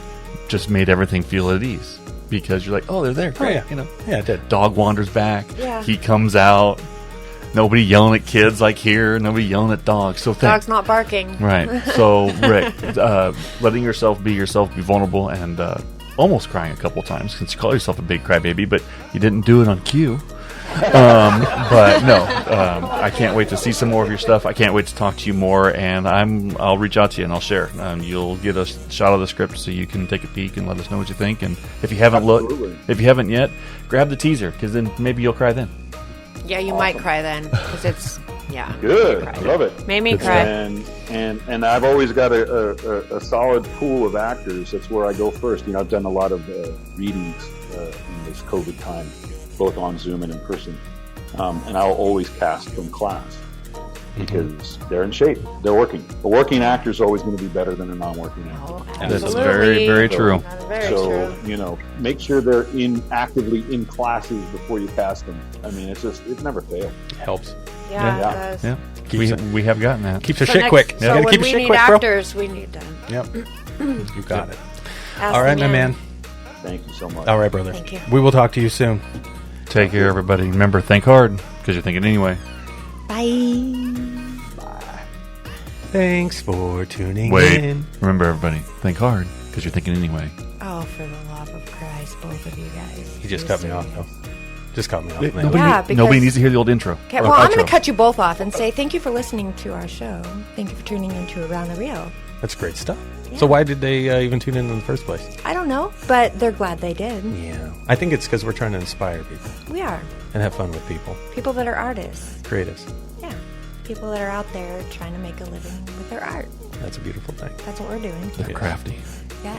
just made everything feel at ease because you're like, oh, they're there, great, yeah. you know. Yeah, it did. Dog wanders back. Yeah. He comes out. Nobody yelling at kids like here. Nobody yelling at dogs. So Dog's not barking. Right. So Rick, letting yourself, be vulnerable, and almost crying a couple times since you call yourself a big crybaby, but you didn't do it on cue. But no, I can't wait to see some more of your stuff. I can't wait to talk to you more, and I'll reach out to you and I'll share. You'll get a shot of the script so you can take a peek and let us know what you think. And if you haven't yet, grab the teaser because then maybe you'll cry then. Yeah, you might cry then because it's Good. I love it. Made me cry. And I've always got a solid pool of actors. That's where I go first. You know, I've done a lot of readings in this COVID time, both on Zoom and in person. And I'll always cast from class because they're in shape. They're working. A working actor is always going to be better than a non-working actor. Oh, That's absolutely. very, very true. That's very So, true. you know, make sure they're actively in classes before you cast them. I mean, it never fails. It helps. Yeah, Yeah. it does. Yeah, Keeps we have gotten that. Keeps your So shit next- quick. So You gotta when keep your we shit need quick, bro. actors, we need to Yep. You got it. ask All right, them my in. man. Thank you so much. All right, brother. Thank you. We will talk to you soon. Take care, everybody. Remember, think hard because you're thinking anyway. Bye. Thanks for tuning Wait, in. remember, everybody, think hard because you're thinking anyway. Oh, for the love of Christ, both of you guys. He just cut me off, though. Just cut me off, man. Yeah, because- Nobody needs to hear the old intro. Okay, or well, I'm going outro. to cut you both off and say thank you for listening to our show. Thank you for tuning into Around the Reel. That's great stuff. Yeah. So why did they even tune in the first place? I don't know, but they're glad they did. Yeah. I think it's because we're trying to inspire people We are. and have fun with people. People that are artists. Creatives. Yeah. People that are out there trying to make a living with their art. That's a beautiful thing. That's what we're doing. They're crafty. Yeah.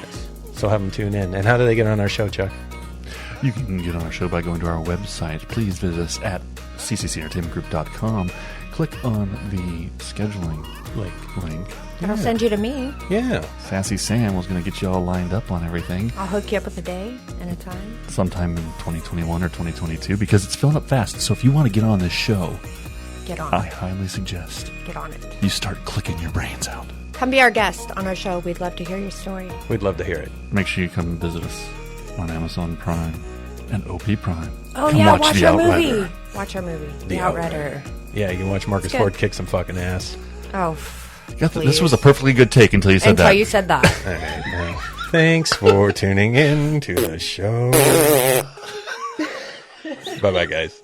So have them tune in. And how do they get on our show, Chuck? You can get on our show by going to our website. Please visit us at cccentertainmentgroup.com. Click on the scheduling link. I'll send you to me. Yeah. Sassy Sam was going to get you all lined up on everything I'll hook you up with a day and a time. sometime in 2021 or 2022 because it's filling up fast. So if you want to get on this show, Get on I it. highly suggest Get on it. you start clicking your brains out. Come be our guest on our show. We'd love to hear your story. We'd love to hear it. Make sure you come visit us on Amazon Prime and OP Prime. Oh, Come yeah. watch Watch The our Outrider. movie. Watch our movie. The The Outrider. Yeah, you can watch Marcus good. Ford kick some fucking ass. Oh, This was a perfectly good take until you said until that. you said that. All right, well, thanks for tuning in to the show. Bye-bye, guys.